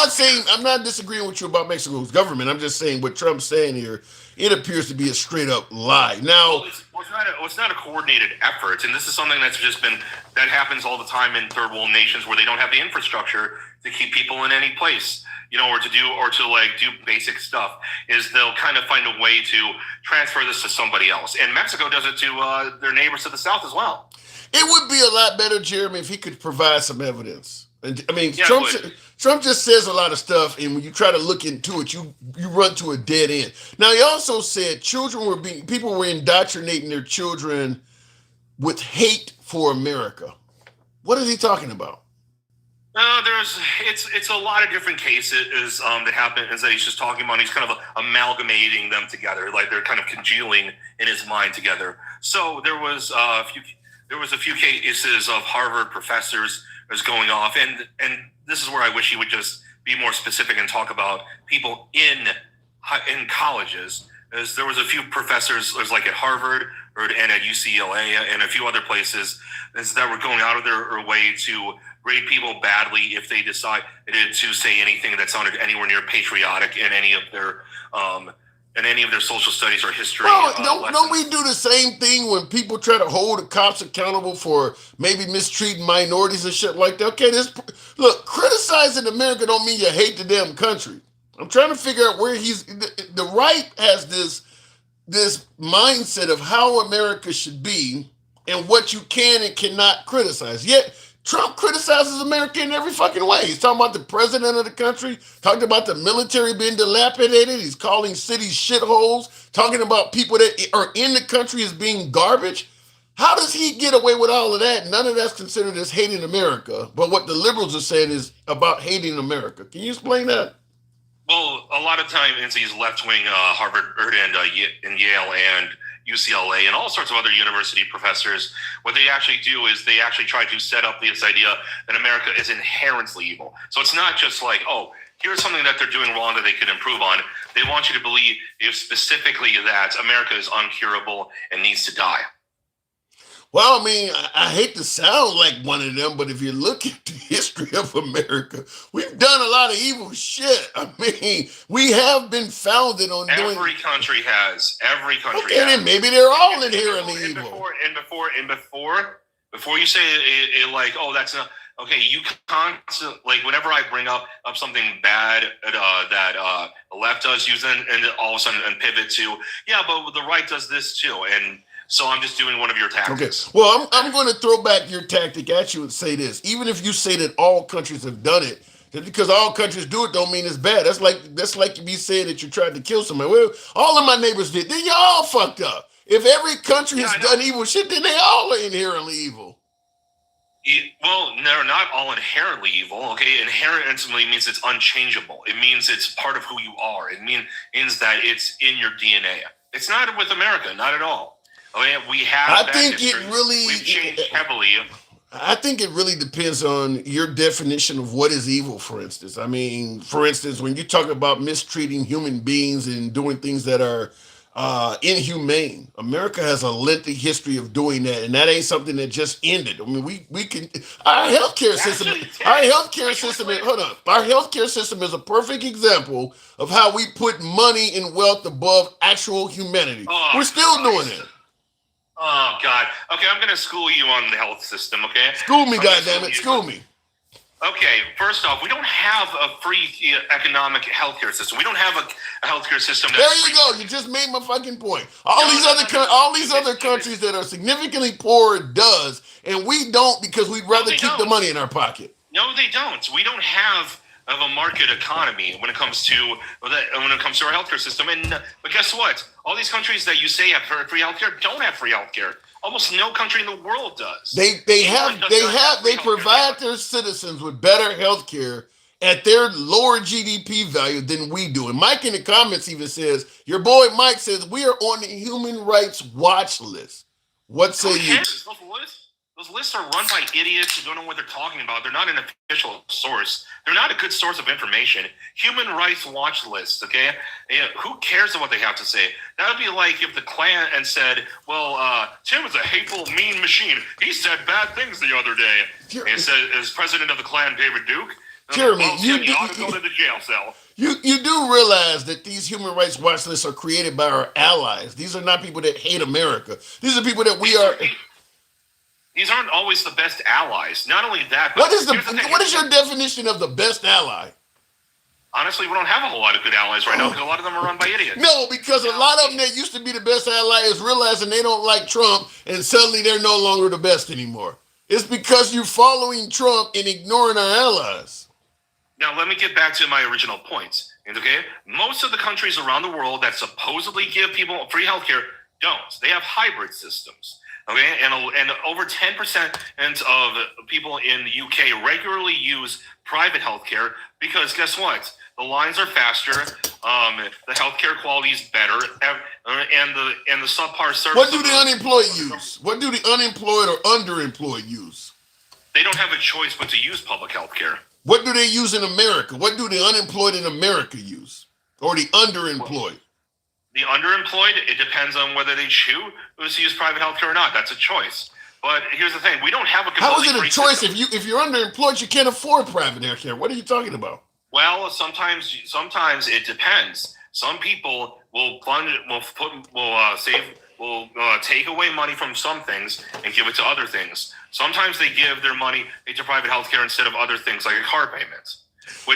not disagreeing with you about Mexico's government. I'm just saying what Trump's saying here, it appears to be a straight up lie. Now, it's not a coordinated effort, and this is something that happens all the time in third world nations where they don't have the infrastructure to keep people in any place, or to do basic stuff. Is they'll kind of find a way to transfer this to somebody else, and Mexico does it to their neighbors to the south as well. It would be a lot better, Jeremy, if he could provide some evidence. I mean, yeah, Trump just says a lot of stuff, and when you try to look into it, you run to a dead end. Now, he also said people were indoctrinating their children with hate for America. What is he talking about? It's a lot of different cases that happen. Is that he's just talking about? He's kind of amalgamating them together, like they're kind of congealing in his mind together. So there was a few cases of Harvard professors was going off, and this is where I wish he would just be more specific and talk about people in colleges. As there was a few professors, like at Harvard and at UCLA and a few other places, that were going out of their way to grade people badly if they decided to say anything that sounded anywhere near patriotic in any of their social studies or history. Don't we do the same thing when people try to hold the cops accountable for maybe mistreating minorities and shit like that? Okay, look, criticizing America don't mean you hate the damn country. I'm trying to figure out where the right has this mindset of how America should be and what you can and cannot criticize. Yet Trump criticizes America in every fucking way. He's talking about the president of the country, talking about the military being dilapidated. He's calling cities shitholes, talking about people that are in the country as being garbage. How does he get away with all of that? None of that's considered as hating America. But what the liberals are saying is about hating America. Can you explain that? Well, a lot of times it's these left-wing Harvard and Yale and UCLA and all sorts of other university professors. What they actually do is they actually try to set up this idea that America is inherently evil. So it's not just like, oh, here's something that they're doing wrong that they could improve on. They want you to believe specifically that America is uncurable and needs to die. Well, I mean, I hate to sound like one of them, but if you look at the history of America, we've done a lot of evil shit. I mean, we have been founded on doing. Every country has. Every country Okay, has. then maybe they're all inherently evil. Before you say it like, oh, that's not okay. You constantly, like, whenever I bring up something bad that the left does use, and all of a sudden and pivot to, yeah, but the right does this too, and so I'm just doing one of your tactics. Okay. Well, I'm going to throw back your tactic at you and say this. Even if you say that all countries have done it, just because all countries do it don't mean it's bad. That's like me saying that you tried to kill somebody. Well, all of my neighbors did. Then you all fucked up. If every country has done evil shit, then they all are inherently evil. Well, they're not all inherently evil, okay? Inherently means it's unchangeable. It means it's part of who you are. It means that it's in your DNA. It's not with America, not at all. We have. I think it really. We've changed heavily. I think it really depends on your definition of what is evil, for instance. I mean, for instance, when you talk about mistreating human beings and doing things that are inhumane, America has a lengthy history of doing that, and that ain't something that just ended. I mean, we can our healthcare system. Our healthcare system is a perfect example of how we put money and wealth above actual humanity. We're still doing it. Oh, God. Okay, I'm going to school you on the health system, okay? School me, goddammit. School me. Okay, first off, we don't have a free economic healthcare system. We don't have a healthcare system. There you go. You just made my fucking point. All these other countries that are significantly poorer does, and we don't because we'd rather keep the money in our pocket. No, they don't. We don't have a market economy when it comes to our healthcare system. But guess what? All these countries that you say have free healthcare don't have free healthcare. Almost no country in the world does. They provide their citizens with better healthcare at their lower GDP value than we do. And Mike in the comments even says, your boy Mike says, we are on the human rights watch list. What say you? Those lists are run by idiots who don't know what they're talking about. They're not an official source. They're not a good source of information. Human Rights Watch lists, okay? Who cares what they have to say? That would be like if the Klan and said, well, Tim is a hateful, mean machine. He said bad things the other day. And said, as president of the Klan, David Duke, Jeremy, you ought to go to the jail cell. You do realize that these Human Rights Watch lists are created by our allies. These are not people that hate America. These are people that we are... These aren't always the best allies. Not only that, but what is your definition of the best ally? Honestly, we don't have a whole lot of good allies right now because a lot of them are run by idiots. No, because a lot of them that used to be the best ally is realizing they don't like Trump and suddenly they're no longer the best anymore. It's because you're following Trump and ignoring our allies. Now, let me get back to my original points. Okay? Most of the countries around the world that supposedly give people free healthcare don't. They have hybrid systems. Okay, and over 10% of people in the UK regularly use private healthcare because guess what? The lines are faster, the healthcare quality is better, and the subpar service. What do the unemployed use? What do the unemployed or underemployed use? They don't have a choice but to use public healthcare. What do they use in America? What do the unemployed in America use, or the underemployed? The underemployed, it depends on whether they choose to use private healthcare or not. That's a choice. But here's the thing: we don't have a How is it a choice system. if you're underemployed? You can't afford private healthcare. What are you talking about? Well, sometimes it depends. Some people will take away money from some things and give it to other things. Sometimes they give their money to private healthcare instead of other things like a car payment.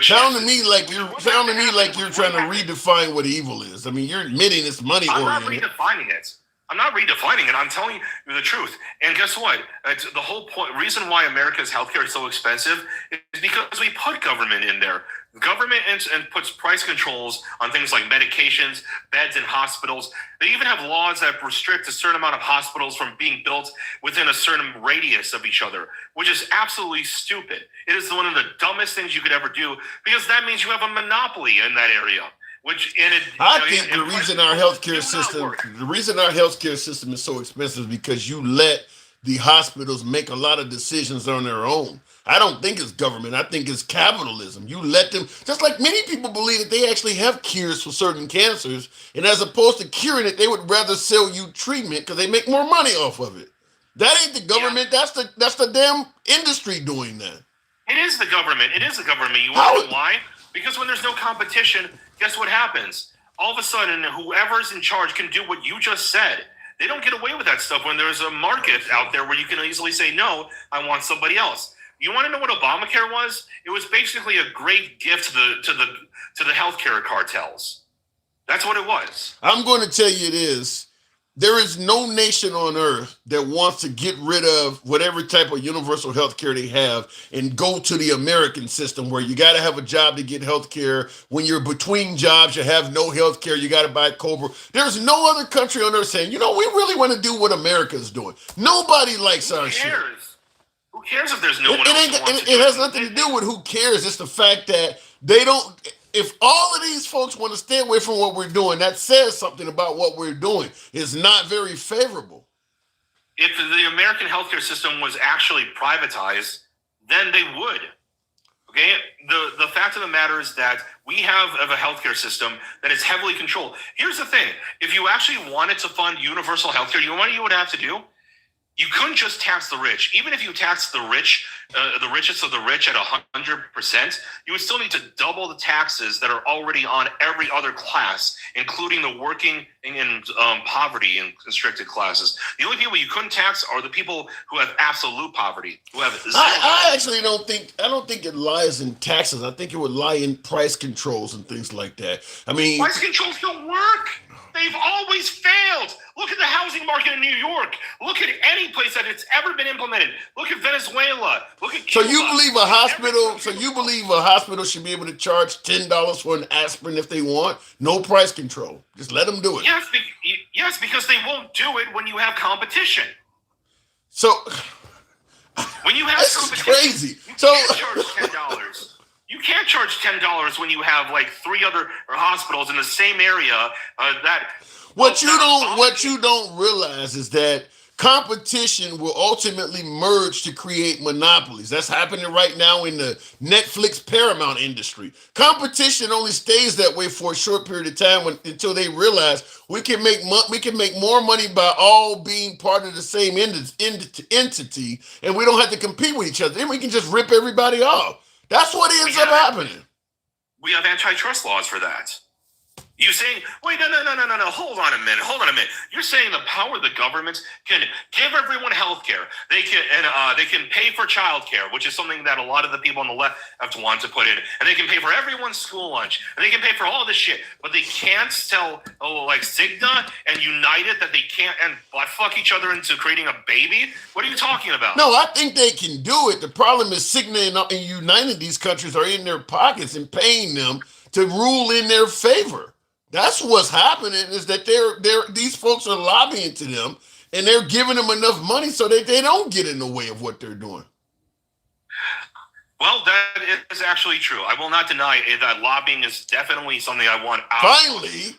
Sound to me like you're trying to redefine what evil is. I mean, you're admitting it's money oriented. I'm not redefining it. I'm not redefining it. I'm telling you the truth. And guess what? It's the whole point. Reason why America's healthcare is so expensive is because we put government in there. Government and puts price controls on things like medications, beds in hospitals. They even have laws that restrict a certain amount of hospitals from being built within a certain radius of each other, which is absolutely stupid. It is one of the dumbest things you could ever do because that means you have a monopoly in that area. I think the reason our healthcare system is so expensive is because you let the hospitals make a lot of decisions on their own. I don't think it's government. I think it's capitalism. You let them, just like many people believe that they actually have cures for certain cancers, and as opposed to curing it, they would rather sell you treatment because they make more money off of it. That ain't the government. Yeah. That's the damn industry doing that. It is the government. It is the government. You want to know why? Because when there's no competition, guess what happens? All of a sudden, whoever's in charge can do what you just said. They don't get away with that stuff when there's a market out there where you can easily say, no, I want somebody else. You want to know what Obamacare was? It was basically a great gift to the healthcare cartels. That's what it was. I'm going to tell you it is. There is no nation on earth that wants to get rid of whatever type of universal health care they have and go to the American system where you got to have a job to get health care. When you're between jobs, you have no health care. You got to buy Cobra. There's no other country on earth saying, we really want to do what America's doing. Nobody likes our shit. Who cares if there's no one else who wants to do it has nothing to do with who cares. It's the fact that they don't. If all of these folks want to stay away from what we're doing, that says something about what we're doing. It's not very favorable. If the American healthcare system was actually privatized, then they would. Okay? The fact of the matter is that we have a healthcare system that is heavily controlled. Here's the thing. If you actually wanted to fund universal healthcare, you know what you would have to do? You couldn't just tax the rich. Even if you tax the rich, the richest of the rich at 100%, you would still need to double the taxes that are already on every other class, including the working and poverty and constricted classes. The only people you couldn't tax are the people who have absolute poverty, who have zero. I actually don't think it lies in taxes. I think it would lie in price controls and things like that. I mean, price controls don't work. They've always failed. Look at the housing market in New York. Look at any place that it's ever been implemented. Look at Venezuela. Look at Cuba. So you believe a hospital should be able to charge $10 for an aspirin if they want? No price control. Just let them do it. Yes, because they won't do it when you have competition. So when you have this competition, is crazy. You can't charge $10. You can't charge $10 when you have like 3 other hospitals in the same area. What you don't realize is that competition will ultimately merge to create monopolies. That's happening right now in the Netflix Paramount industry. Competition only stays that way for a short period of time until they realize we can make more money by all being part of the same entity, and we don't have to compete with each other. Then we can just rip everybody off. That's what ends up happening. We have antitrust laws for that. You saying, wait, no, hold on a minute. You're saying the power of the government can give everyone health care. They can pay for child care, which is something that a lot of the people on the left have to want to put in. And they can pay for everyone's school lunch. And they can pay for all this shit. But they can't tell, like Cigna and United that they can't and butt fuck each other into creating a baby? What are you talking about? No, I think they can do it. The problem is Cigna and United, these countries are in their pockets and paying them to rule in their favor. That's what's happening is that these folks are lobbying to them and they're giving them enough money so that they don't get in the way of what they're doing. Well, that is actually true. I will not deny that lobbying is definitely something I want out. Finally,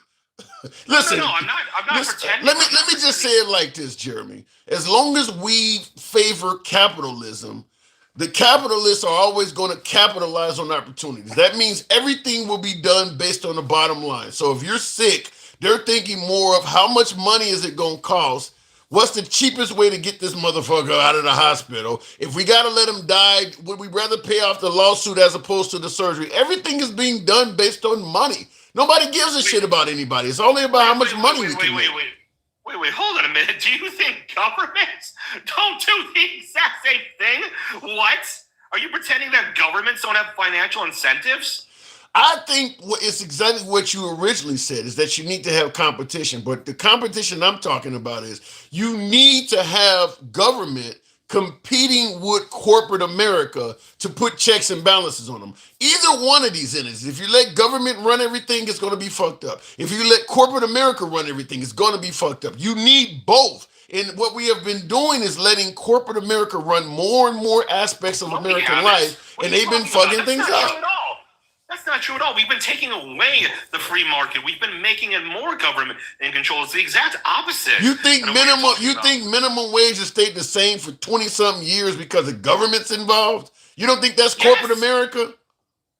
listen. No, I'm not pretending. Let me just say it like this, Jeremy. As long as we favor capitalism, the capitalists are always going to capitalize on opportunities. That means everything will be done based on the bottom line. So if you're sick, they're thinking more of how much money is it going to cost? What's the cheapest way to get this motherfucker out of the hospital? If we got to let him die, would we rather pay off the lawsuit as opposed to the surgery? Everything is being done based on money. Nobody gives a shit about anybody. It's only about how much money we can make. Wait, hold on a minute. Do you think governments don't do the exact same thing? What? Are you pretending that governments don't have financial incentives? I think it's exactly what you originally said, is that you need to have competition. But the competition I'm talking about is you need to have government competing with corporate America to put checks and balances on them. Either one of these entities, if you let government run everything, it's going to be fucked up. If you let corporate America run everything, it's going to be fucked up. You need both. And what we have been doing is letting corporate America run more and more aspects of American life, and they've been fucking things up. That's not true at all. We've been taking away the free market. We've been making it more government in control. It's the exact opposite. You think minimum wage has stayed the same for 20-something years because the government's involved? You don't think that's corporate America?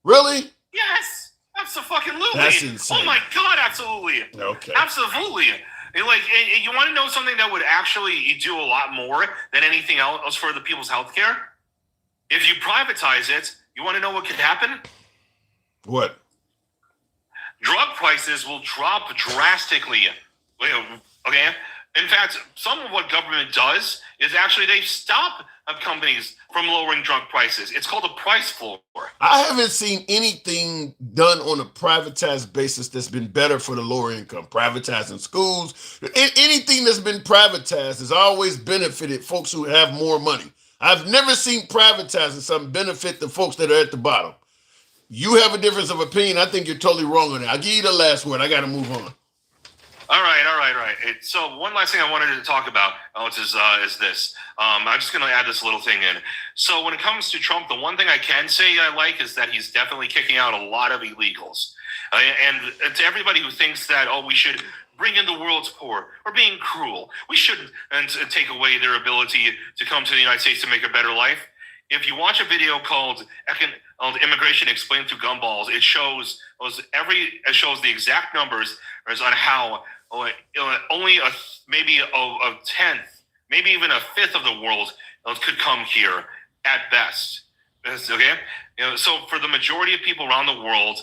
Really? Yes, absolutely. That's insane. Oh my God, absolutely. Okay. Absolutely. And you want to know something that would actually do a lot more than anything else for the people's healthcare? If you privatize it, you want to know what could happen? What? Drug prices will drop drastically. Okay? In fact, some of what government does is actually they stop companies from lowering drug prices. It's called a price floor. I haven't seen anything done on a privatized basis that's been better for the lower income. Privatizing schools, anything that's been privatized has always benefited folks who have more money. I've never seen privatizing something benefit the folks that are at the bottom. You have a difference of opinion. I think you're totally wrong on that. I'll give you the last word. I got to move on. All right. So one last thing I wanted to talk about, Alex, is this. I'm just going to add this little thing in. So when it comes to Trump, the one thing I can say I like is that he's definitely kicking out a lot of illegals. And to everybody who thinks that, we should bring in the world's poor or being cruel, we shouldn't take away their ability to come to the United States to make a better life. If you watch a video called Immigration Explained Through Gumballs, it shows the exact numbers on how only maybe a tenth, maybe even a fifth of the world could come here at best. Okay, so for the majority of people around the world,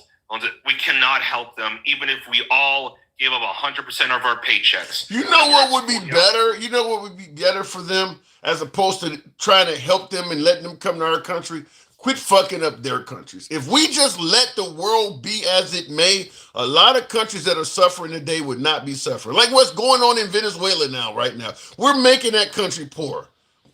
we cannot help them, even if we all gave up 100% of our paychecks. You know what would be better? You know what would be better for them, as opposed to trying to help them and letting them come to our country? Quit fucking up their countries. If we just let the world be as it may, a lot of countries that are suffering today would not be suffering. Like what's going on in Venezuela right now. We're making that country poor.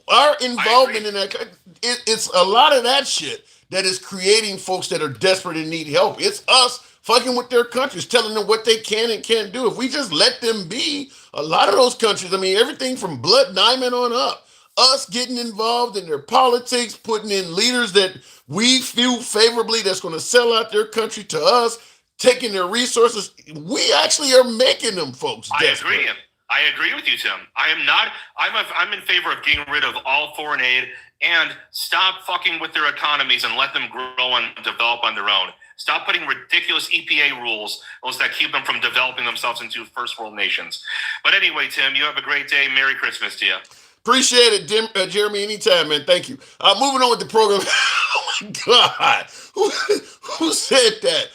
Our involvement in that, it's a lot of that shit that is creating folks that are desperate and need help. It's us fucking with their countries, telling them what they can and can't do. If we just let them be, a lot of those countries, everything from Blood Diamond on up, us getting involved in their politics, putting in leaders that we feel favorably that's going to sell out their country to us, taking their resources, we actually are making them folks desperate. I agree with you, Tim. I'm in favor of getting rid of all foreign aid and stop fucking with their economies and let them grow and develop on their own. Stop putting ridiculous EPA rules that keep them from developing themselves into first world nations. But anyway, Tim, you have a great day. Merry Christmas to you. Appreciate it, Jeremy. Anytime, man. Thank you. Moving on with the program. Oh my God, who said that?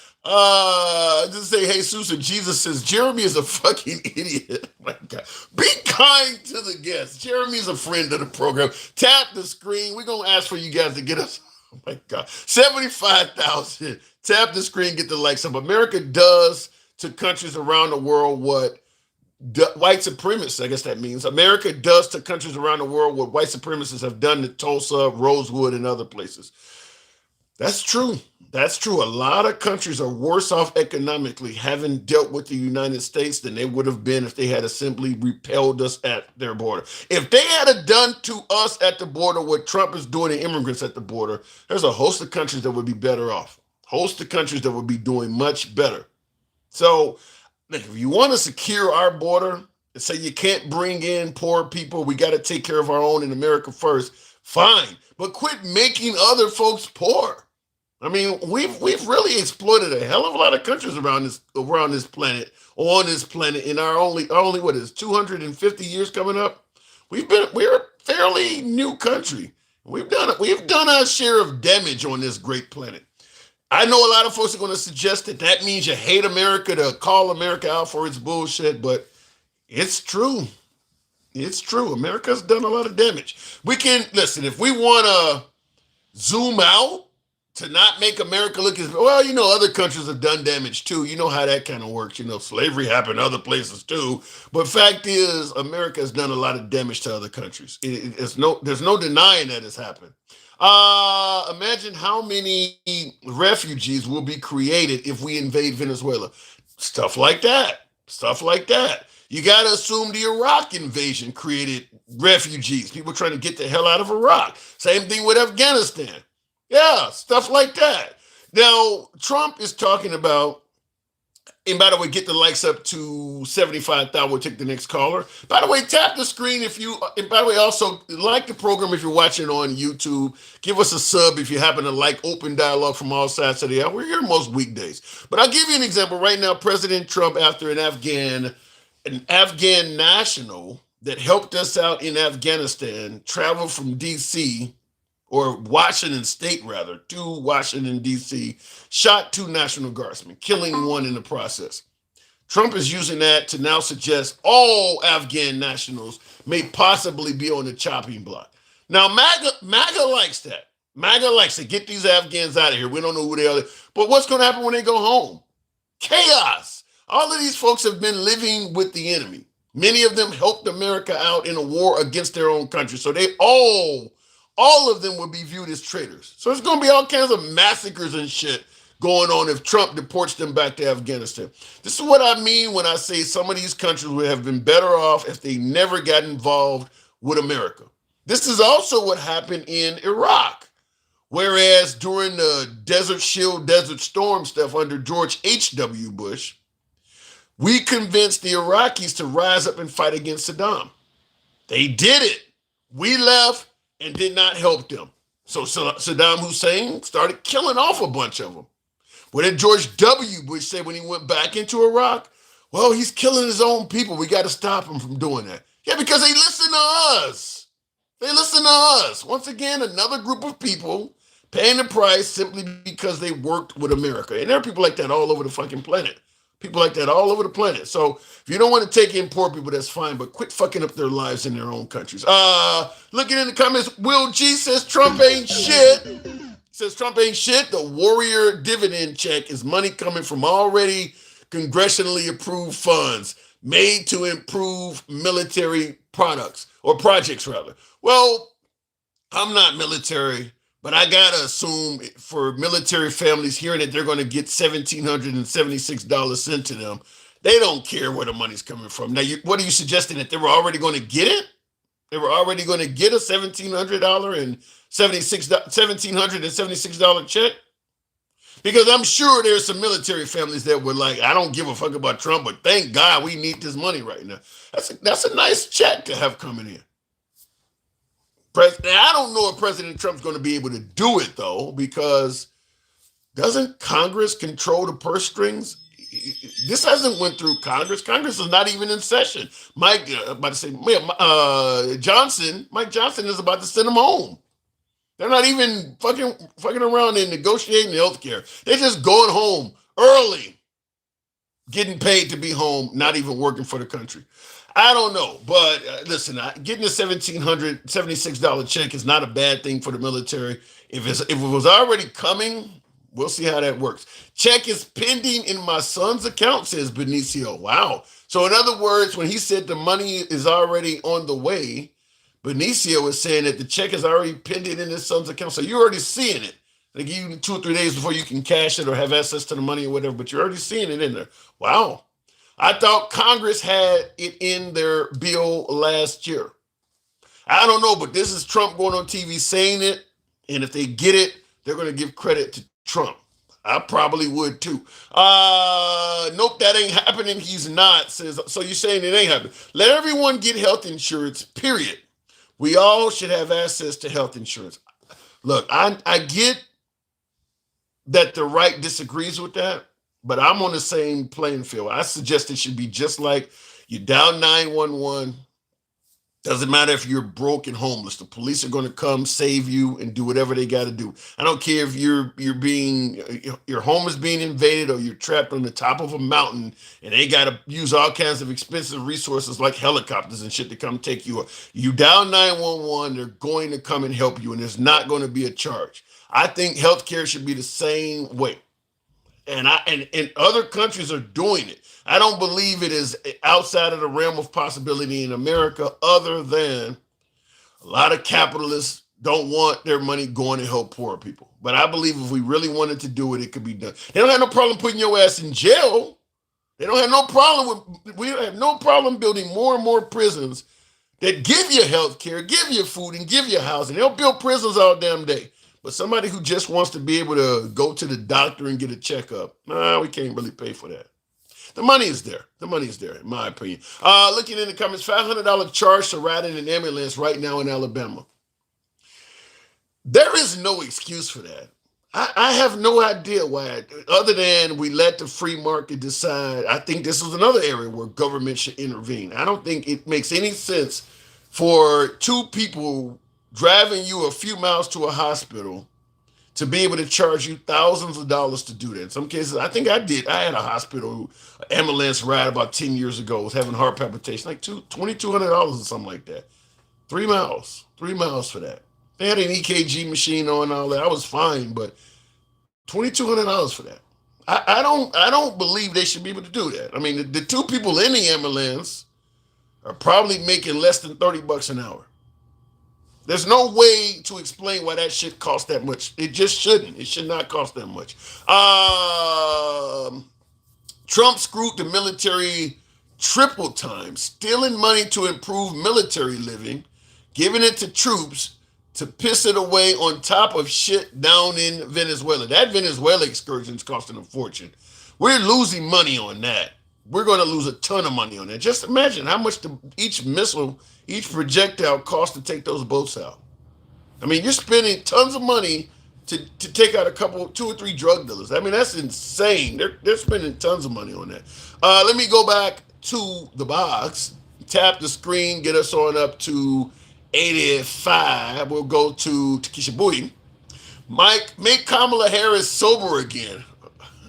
Just say Jesus, and Jesus says Jeremy is a fucking idiot. Oh my God, be kind to the guests. Jeremy's a friend of the program. Tap the screen. We're gonna ask for you guys to get us. Oh my God, 75,000. Tap the screen. Get the likes up. America does to countries around the world what white supremacists, I guess that means, America does to countries around the world what white supremacists have done to Tulsa, Rosewood, and other places. That's true. That's true. A lot of countries are worse off economically having dealt with the United States than they would have been if they had simply repelled us at their border. If they had done to us at the border what Trump is doing to immigrants at the border, there's a host of countries that would be better off. Host of countries that would be doing much better. So, look, if you want to secure our border and say you can't bring in poor people, we got to take care of our own in America first, fine. But quit making other folks poor. We've really exploited a hell of a lot of countries around this planet, on this planet, in our only what is 250 years coming up. We're a fairly new country. We've done our share of damage on this great planet. I know a lot of folks are going to suggest that means you hate America, to call America out for its bullshit, but it's true. It's true. America's done a lot of damage. We can, listen, if we want to zoom out to not make America look as well. You know, other countries have done damage too. You know how that kind of works. You know, slavery happened other places too. But fact is, America has done a lot of damage to other countries. There's no denying that has happened. Imagine how many refugees will be created if we invade Venezuela. Stuff like that. Stuff like that. You got to assume the Iraq invasion created refugees, people trying to get the hell out of Iraq. Same thing with Afghanistan. Yeah, stuff like that. Now, Trump is talking about, and by the way, get the likes up to 75,000. We'll take the next caller. By the way, tap the screen if you, and by the way, also like the program if you're watching on YouTube. Give us a sub if you happen to like Open Dialogue from all sides of the hour. We're here most weekdays. But I'll give you an example. Right now, President Trump, after an Afghan national that helped us out in Afghanistan, traveled from D.C., or Washington State, rather, to Washington, D.C., shot 2 National Guardsmen, killing 1 in the process. Trump is using that to now suggest all Afghan nationals may possibly be on the chopping block. Now, MAGA likes that. MAGA likes to get these Afghans out of here. We don't know who they are. But what's going to happen when they go home? Chaos. All of these folks have been living with the enemy. Many of them helped America out in a war against their own country. So they all of them would be viewed as traitors. So it's going to be all kinds of massacres and shit going on if Trump deports them back to Afghanistan. This is what I mean when I say some of these countries would have been better off if they never got involved with America. This is also what happened in Iraq. Whereas during the Desert Shield, Desert Storm stuff under George H.W. Bush, we convinced the Iraqis to rise up and fight against Saddam. They did it. We left and did not help them. So Saddam Hussein started killing off a bunch of them. What did George W. Bush say when he went back into Iraq? Well, he's killing his own people. We got to stop him from doing that. Yeah, because they listen to us. They listen to us. Once again, another group of people paying the price simply because they worked with America. And there are people like that all over the fucking planet. People like that all over the planet. So if you don't want to take in poor people, that's fine, but quit fucking up their lives in their own countries. Looking in the comments, Will G says Trump ain't shit. Says Trump ain't shit. The Warrior dividend check is money coming from already congressionally approved funds made to improve military products or projects rather. Well, I'm not military, but I gotta assume for military families hearing that they're going to get $1,776 sent to them, they don't care where the money's coming from. Now, what are you suggesting, that they were already going to get it? They were already going to get a $1,776 check? Because I'm sure there's some military families that were like, I don't give a fuck about Trump, but thank God we need this money right now. That's a nice check to have coming in. I don't know if President Trump's going to be able to do it, though, because doesn't Congress control the purse strings? This hasn't went through Congress. Congress is not even in session. Mike Johnson is about to send them home. They're not even fucking around and negotiating health care. They're just going home early, getting paid to be home, not even working for the country. I don't know, but listen, getting a $1,776 check is not a bad thing for the military. If it was already coming, we'll see how that works. Check is pending in my son's account, says Benicio. Wow. So in other words, when he said the money is already on the way, Benicio is saying that the check is already pending in his son's account. So you're already seeing it. They give you 2 or 3 days before you can cash it or have access to the money or whatever, but you're already seeing it in there. Wow. I thought Congress had it in their bill last year. I don't know, but this is Trump going on TV saying it. And if they get it, they're going to give credit to Trump. I probably would too. Nope, that ain't happening. He's not. Says, so you're saying it ain't happening. Let everyone get health insurance, period. We all should have access to health insurance. Look, I get that the right disagrees with that, but I'm on the same playing field. I suggest it should be just like you dial 911. Doesn't matter if you're broke and homeless. The police are going to come save you and do whatever they got to do. I don't care if your home is being invaded or you're trapped on the top of a mountain and they got to use all kinds of expensive resources like helicopters and shit to come take you up. You dial 911, they're going to come and help you, and there's not going to be a charge. I think healthcare should be the same way. And other countries are doing it. I don't believe it is outside of the realm of possibility in America, other than a lot of capitalists don't want their money going to help poor people. But I believe if we really wanted to do it, it could be done. They don't have no problem putting your ass in jail. They don't have no problem with, we have no problem building more and more prisons that give you health care, give you food, and give you housing. They'll build prisons all damn day. But somebody who just wants to be able to go to the doctor and get a checkup, nah, we can't really pay for that. The money is there. The money is there, in my opinion. Looking in the comments, $500 charge to ride in an ambulance right now in Alabama. There is no excuse for that. I have no idea why, other than we let the free market decide. I think this is another area where government should intervene. I don't think it makes any sense for two people driving you a few miles to a hospital to be able to charge you thousands of dollars to do that. In some cases, I think I did. I had a hospital ambulance ride about 10 years ago. I was having heart palpitation, like $2,200 or something like that. 3 miles for that. They had an EKG machine on and all that. I was fine, but $2,200 for that. I don't believe they should be able to do that. I mean, the two people in the ambulance are probably making less than $30 an hour. There's no way to explain why that shit costs that much. It just shouldn't. It should not cost that much. Trump screwed the military triple time, stealing money to improve military living, giving it to troops to piss it away on top of shit down in Venezuela. That Venezuela excursion is costing a fortune. We're losing money on that. We're going to lose a ton of money on that. Just imagine how much each missile, each projectile costs to take those boats out. I mean, you're spending tons of money to take out two or three drug dealers. I mean, that's insane. They're spending tons of money on that. Let me go back to the box, tap the screen, get us on up to 85. We'll go to Takesha Bouie. Mike, make Kamala Harris sober again.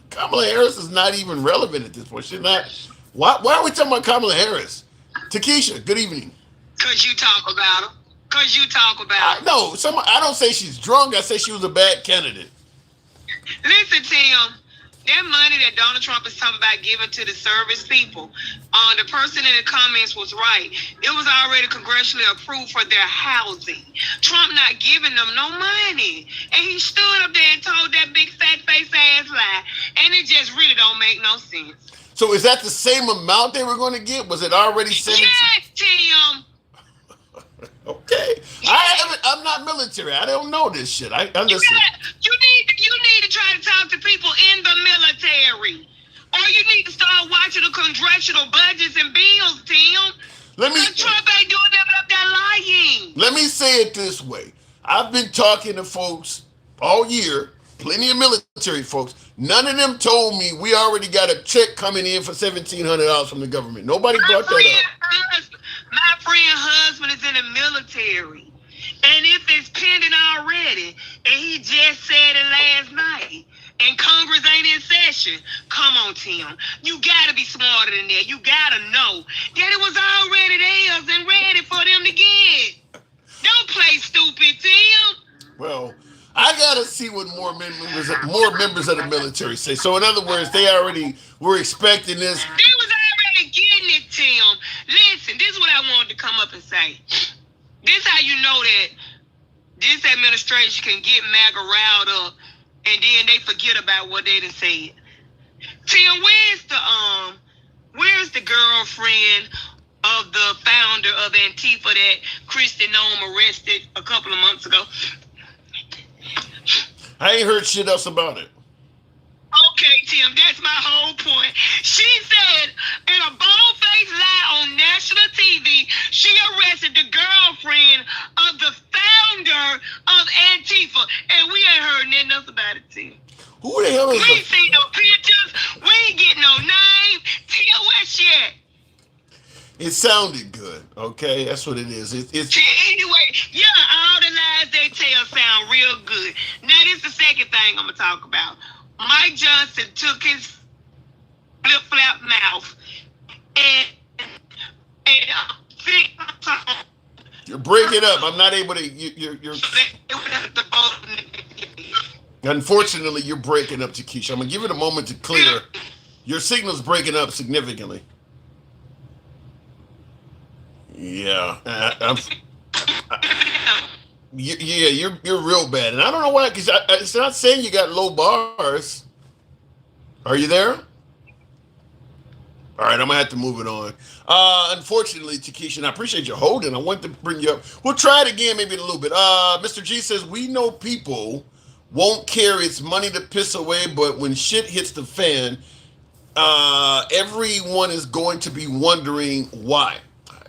Kamala Harris is not even relevant at this point. She's not. Why are we talking about Kamala Harris? Takesha, good evening. Because you talk about her. Because you talk about her. No, I don't say she's drunk. I say she was a bad candidate. Listen, Tim. That money that Donald Trump is talking about giving to the service people, the person in the comments was right. It was already congressionally approved for their housing. Trump not giving them no money. And he stood up there and told that big fat face ass lie. And it just really don't make no sense. So is that the same amount they were going to get? Was it already 17? Yes, Tim. Okay. I'm not military. I don't know this shit. I listen. You need to try to talk to people in the military. Or you need to start watching the congressional budgets and bills, Tim. Trump ain't doing that up there lying. Let me say it this way. I've been talking to folks all year, plenty of military folks. None of them told me we already got a check coming in for $1,700 from the government. Nobody brought that up. My friend's husband is in the military. And if it's pending already, and he just said it last night, and Congress ain't in session, come on, Tim. You gotta be smarter than that. You gotta know that it was already theirs and ready for them to get. Don't play stupid, Tim. Well, I gotta see what more members of the military say. So in other words, they already were expecting this. They was already getting it, Tim. Listen, this is what I wanted to come up and say. This how you know that this administration can get MAGA riled up and then they forget about what they done said. Tim, where's the girlfriend of the founder of Antifa that Kristi Noem arrested a couple of months ago? I ain't heard shit else about it. Okay, Tim, that's my whole point. She said in a bold-faced lie on national TV, she arrested the girlfriend of the founder of Antifa, and we ain't heard nothing else about it, Tim. Who the hell is We ain't seen no pictures. We ain't getting no name. Tim, where she at? It sounded good, okay? That's what it is. Anyway, yeah, all the lies they tell sound real good. Now, this is the second thing I'm going to talk about. Mike Johnson took his flip-flap mouth and you're breaking up. I'm not able to. You're. Unfortunately, you're breaking up, Takesha. I'm gonna give it a moment to clear. Your signal's breaking up significantly. Yeah, yeah, you're real bad, and I don't know why. Because it's not saying you got low bars. Are you there? All right, I'm gonna have to move it on. Unfortunately, Takesha, and I appreciate you holding. I want to bring you up. We'll try it again, maybe in a little bit. Mr. G says we know people won't care. It's money to piss away, but when shit hits the fan, everyone is going to be wondering why.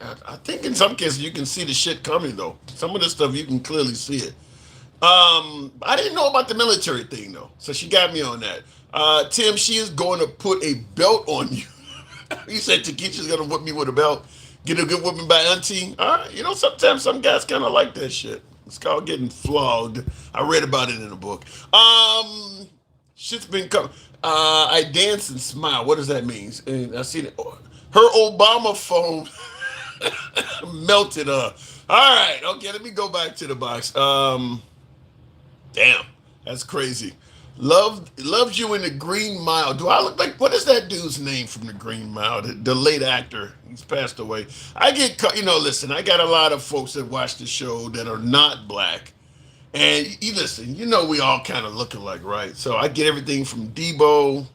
I think in some cases you can see the shit coming though. Some of the stuff you can clearly see it. I didn't know about the military thing though, so she got me on that. Tim, she is going to put a belt on you. He said Takesha's gonna whip me with a belt. Get a good whipping by auntie. All right, you know, sometimes some guys kind of like that shit. It's called getting flogged. I read about it in a book. Shit's been coming. I dance and smile. What does that mean? And I seen it. Her Obama phone melted. All right, okay. Let me go back to the box. Damn, that's crazy. Loves you in the Green Mile. Do I look like what is that dude's name from the Green Mile? The late actor. He's passed away. I get you know. Listen, I got a lot of folks that watch the show that are not black, and you listen. You know, we all kind of look alike, right? So I get everything from Debo.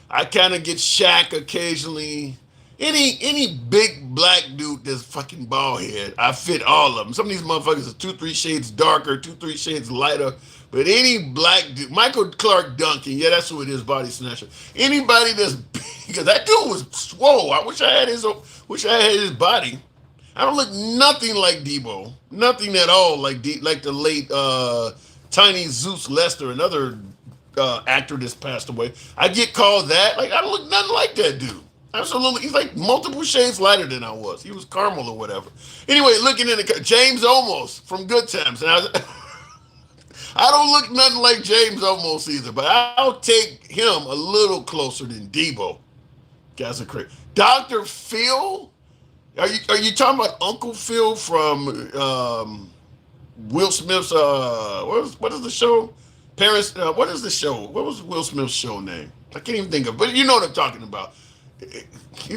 I kind of get Shaq occasionally. Any big black dude that's fucking bald head, I fit all of them. Some of these motherfuckers are 2-3 shades darker, 2-3 shades lighter. But any black dude, Michael Clark Duncan, yeah, that's who it is, body snatcher. Anybody that's because that dude was swole. I wish I had his body. I don't look nothing like Debo, nothing at all like like the late Tiny Zeus Lester, another actor that's passed away. I get called that. Like I don't look nothing like that dude. Absolutely, he's like multiple shades lighter than I was. He was caramel or whatever. Anyway, looking in the James Olmos from Good Times, and I don't look nothing like James Olmos either, but I'll take him a little closer than Debo. Guys are crazy. Dr. Phil, are you talking about Uncle Phil from Will Smith's what is the show? Parents. What is the show? What was Will Smith's show name? I can't even think of. But you know what I'm talking about.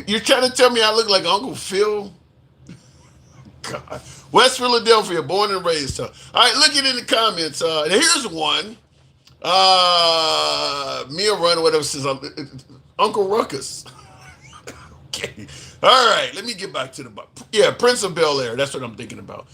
You're trying to tell me I look like Uncle Phil? God. West Philadelphia, born and raised. All right, looking in the comments. Here's one. Mia Run, whatever says Uncle Ruckus. Okay. All right, let me get back to the Prince of Bel Air. That's what I'm thinking about.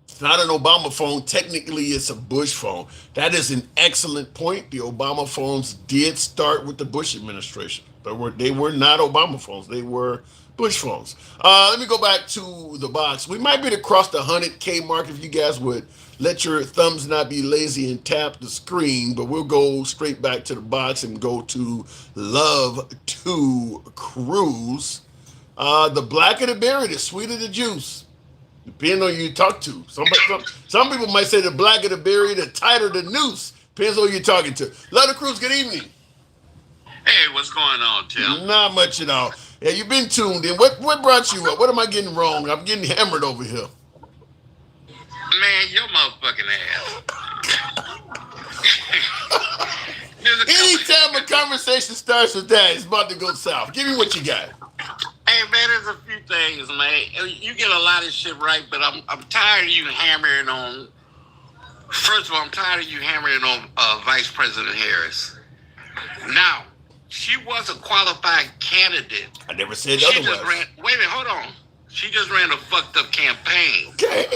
It's not an Obama phone. Technically, it's a Bush phone. That is an excellent point. The Obama phones did start with the Bush administration. They were not Obama phones. They were Bush phones. Let me go back to the box. We might be to cross the 100K mark if you guys would let your thumbs not be lazy and tap the screen, but we'll go straight back to the box and go to Love to Cruise. The blacker the berry, the sweeter the juice. Depending on who you talk to. Some people might say the blacker the berry, the tighter the noose. Depends on who you're talking to. Love to Cruise, good evening. Hey, what's going on, Tim? Not much at all. Yeah, you've been tuned in. What brought you up? What am I getting wrong? I'm getting hammered over here. Man, your motherfucking ass. Anytime a conversation starts with that, it's about to go south. Give me what you got. Hey man, there's a few things, man. You get a lot of shit right, but I'm tired of you hammering on. First of all, I'm tired of you hammering on Vice President Harris. Now, she was a qualified candidate. I never said She otherwise. just ran. Wait a minute, hold on. She just ran a fucked up campaign. Okay.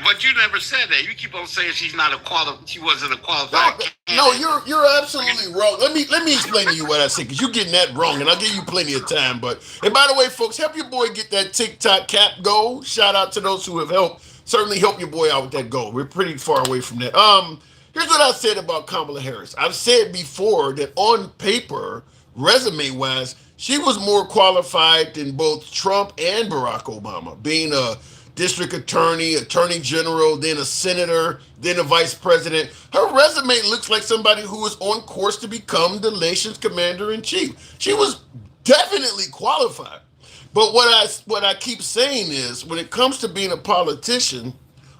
But you never said that. You keep on saying she wasn't a qualified candidate. No, you're absolutely wrong. Let me explain to you what I said, because you're getting that wrong, and I'll give you plenty of time. And by the way, folks, help your boy get that TikTok cap goal. Shout out to those who have helped. Certainly help your boy out with that goal. We're pretty far away from that. Here's what I said about Kamala Harris. I've said before that on paper, resume-wise, she was more qualified than both Trump and Barack Obama, being a district attorney, attorney general, then a senator, then a vice president. Her resume looks like somebody who is on course to become the nation's commander-in-chief. She was definitely qualified. But what I keep saying is, when it comes to being a politician,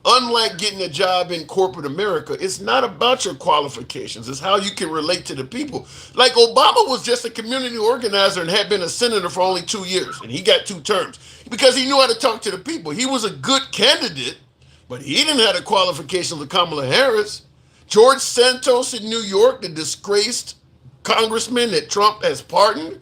unlike getting a job in corporate America, it's not about your qualifications. It's how you can relate to the people. Like Obama was just a community organizer and had been a senator for only 2 years, and he got 2 terms because he knew how to talk to the people. He was a good candidate, but he didn't have the qualifications of Kamala Harris. George Santos in New York, the disgraced congressman that Trump has pardoned,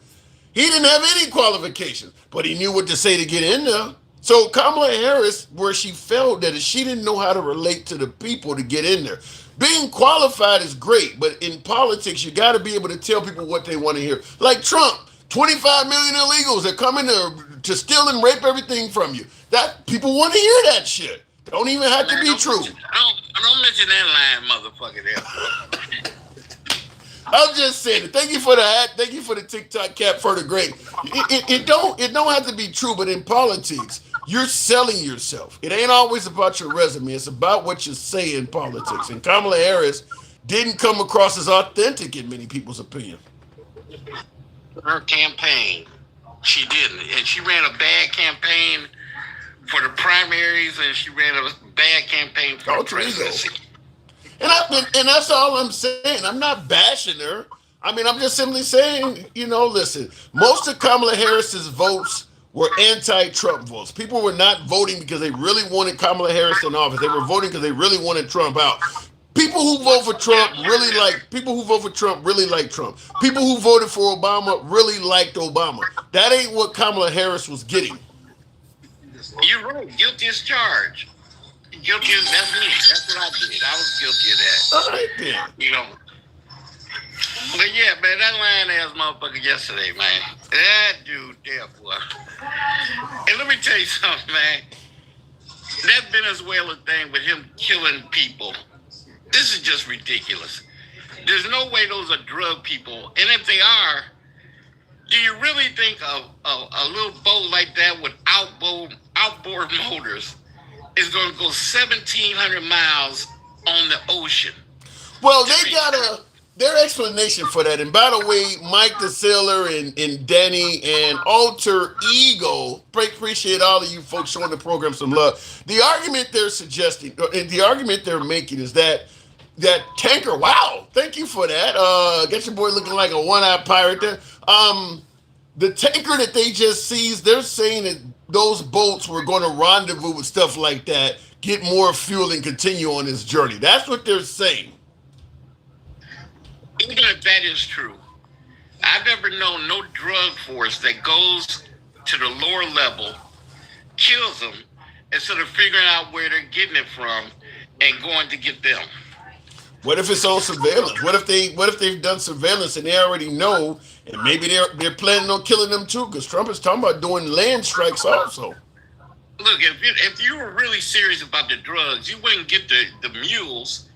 he didn't have any qualifications, but he knew what to say to get in there. So Kamala Harris, where she failed that is she didn't know how to relate to the people to get in there. Being qualified is great, but in politics, you got to be able to tell people what they want to hear. Like Trump, 25 million illegals that come in there to steal and rape everything from you. That people want to hear that shit. Don't even have to be true. Don't mention that line, motherfucker. There. I'm just saying. Thank you for the hat. Thank you for the TikTok cap for the great. It don't have to be true, but in politics, you're selling yourself. It ain't always about your resume. It's about what you say in politics. And Kamala Harris didn't come across as authentic in many people's opinion. Her campaign, she didn't, and she ran a bad campaign for the primaries, and she ran a bad campaign for the presidency. And that's all I'm saying. I'm not bashing her. I mean, I'm just simply saying, listen, most of Kamala Harris's votes were anti-Trump votes. People were not voting because they really wanted Kamala Harris in office. They were voting because they really wanted Trump out. People who vote for Trump really like Trump. People who voted for Obama really liked Obama. That ain't what Kamala Harris was getting. You're right. Guilty as charged. Guilty as that's me. That's what I did. I was guilty of that. All right, then. But yeah, man, that lying ass motherfucker yesterday, man. That dude there, boy. And let me tell you something, man. That Venezuela thing with him killing people, this is just ridiculous. There's no way those are drug people. And if they are, do you really think a little boat like that with outboard motors is going to go 1,700 miles on the ocean? Well, they got their explanation for that. And by the way, Mike the Sailor and Danny and Alter Ego, appreciate all of you folks showing the program some love. The argument they're suggesting, and the argument they're making is that tanker, wow, thank you for that. Get your boy looking like a one-eyed pirate there. The tanker that they just seized, they're saying that those boats were going to rendezvous with stuff like that, get more fuel and continue on this journey. That's what they're saying. Even if that is true, I've never known no drug force that goes to the lower level, kills them, instead of figuring out where they're getting it from and going to get them. What if it's on surveillance? What if they've done surveillance and they already know, and maybe they're planning on killing them too? Because Trump is talking about doing land strikes also. Look, if you were really serious about the drugs, you wouldn't get the mules.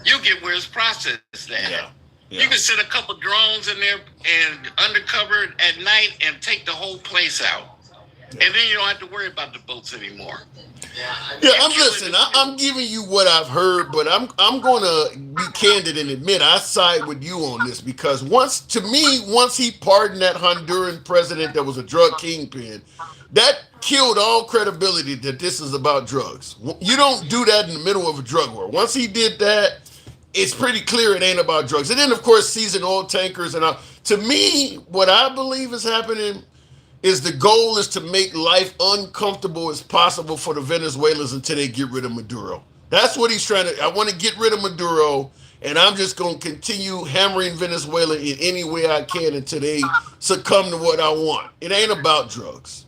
You'll get where it's processed at. Yeah. You can send a couple drones in there and undercover at night and take the whole place out. And then you don't have to worry about the boats anymore. Yeah, I'm giving you what I've heard, but I'm going to be candid and admit I side with you on this because once he pardoned that Honduran president that was a drug kingpin, that killed all credibility that this is about drugs. You don't do that in the middle of a drug war. Once he did that, it's pretty clear it ain't about drugs. And then, of course, seizing oil tankers and all. To me, what I believe is happening is the goal is to make life uncomfortable as possible for the Venezuelans until they get rid of Maduro. That's what he's trying to. I want to get rid of Maduro, and I'm just going to continue hammering Venezuela in any way I can until they succumb to what I want. It ain't about drugs.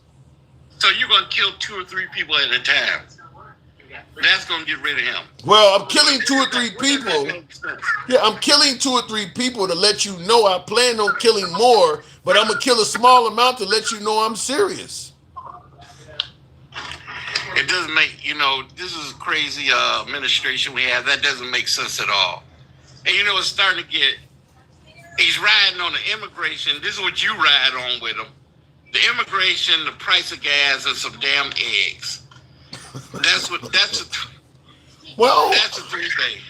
So you're going to kill 2 or 3 people at a time. That's going to get rid of him. Well, I'm killing 2 or 3 people. Yeah, I'm killing 2 or 3 people to let you know I plan on killing more, but I'm going to kill a small amount to let you know I'm serious. It doesn't make, this is a crazy administration we have. That doesn't make sense at all. And it's starting to get, he's riding on the immigration. This is what you ride on with him. The immigration, the price of gas, and some damn eggs. That's a 3-day.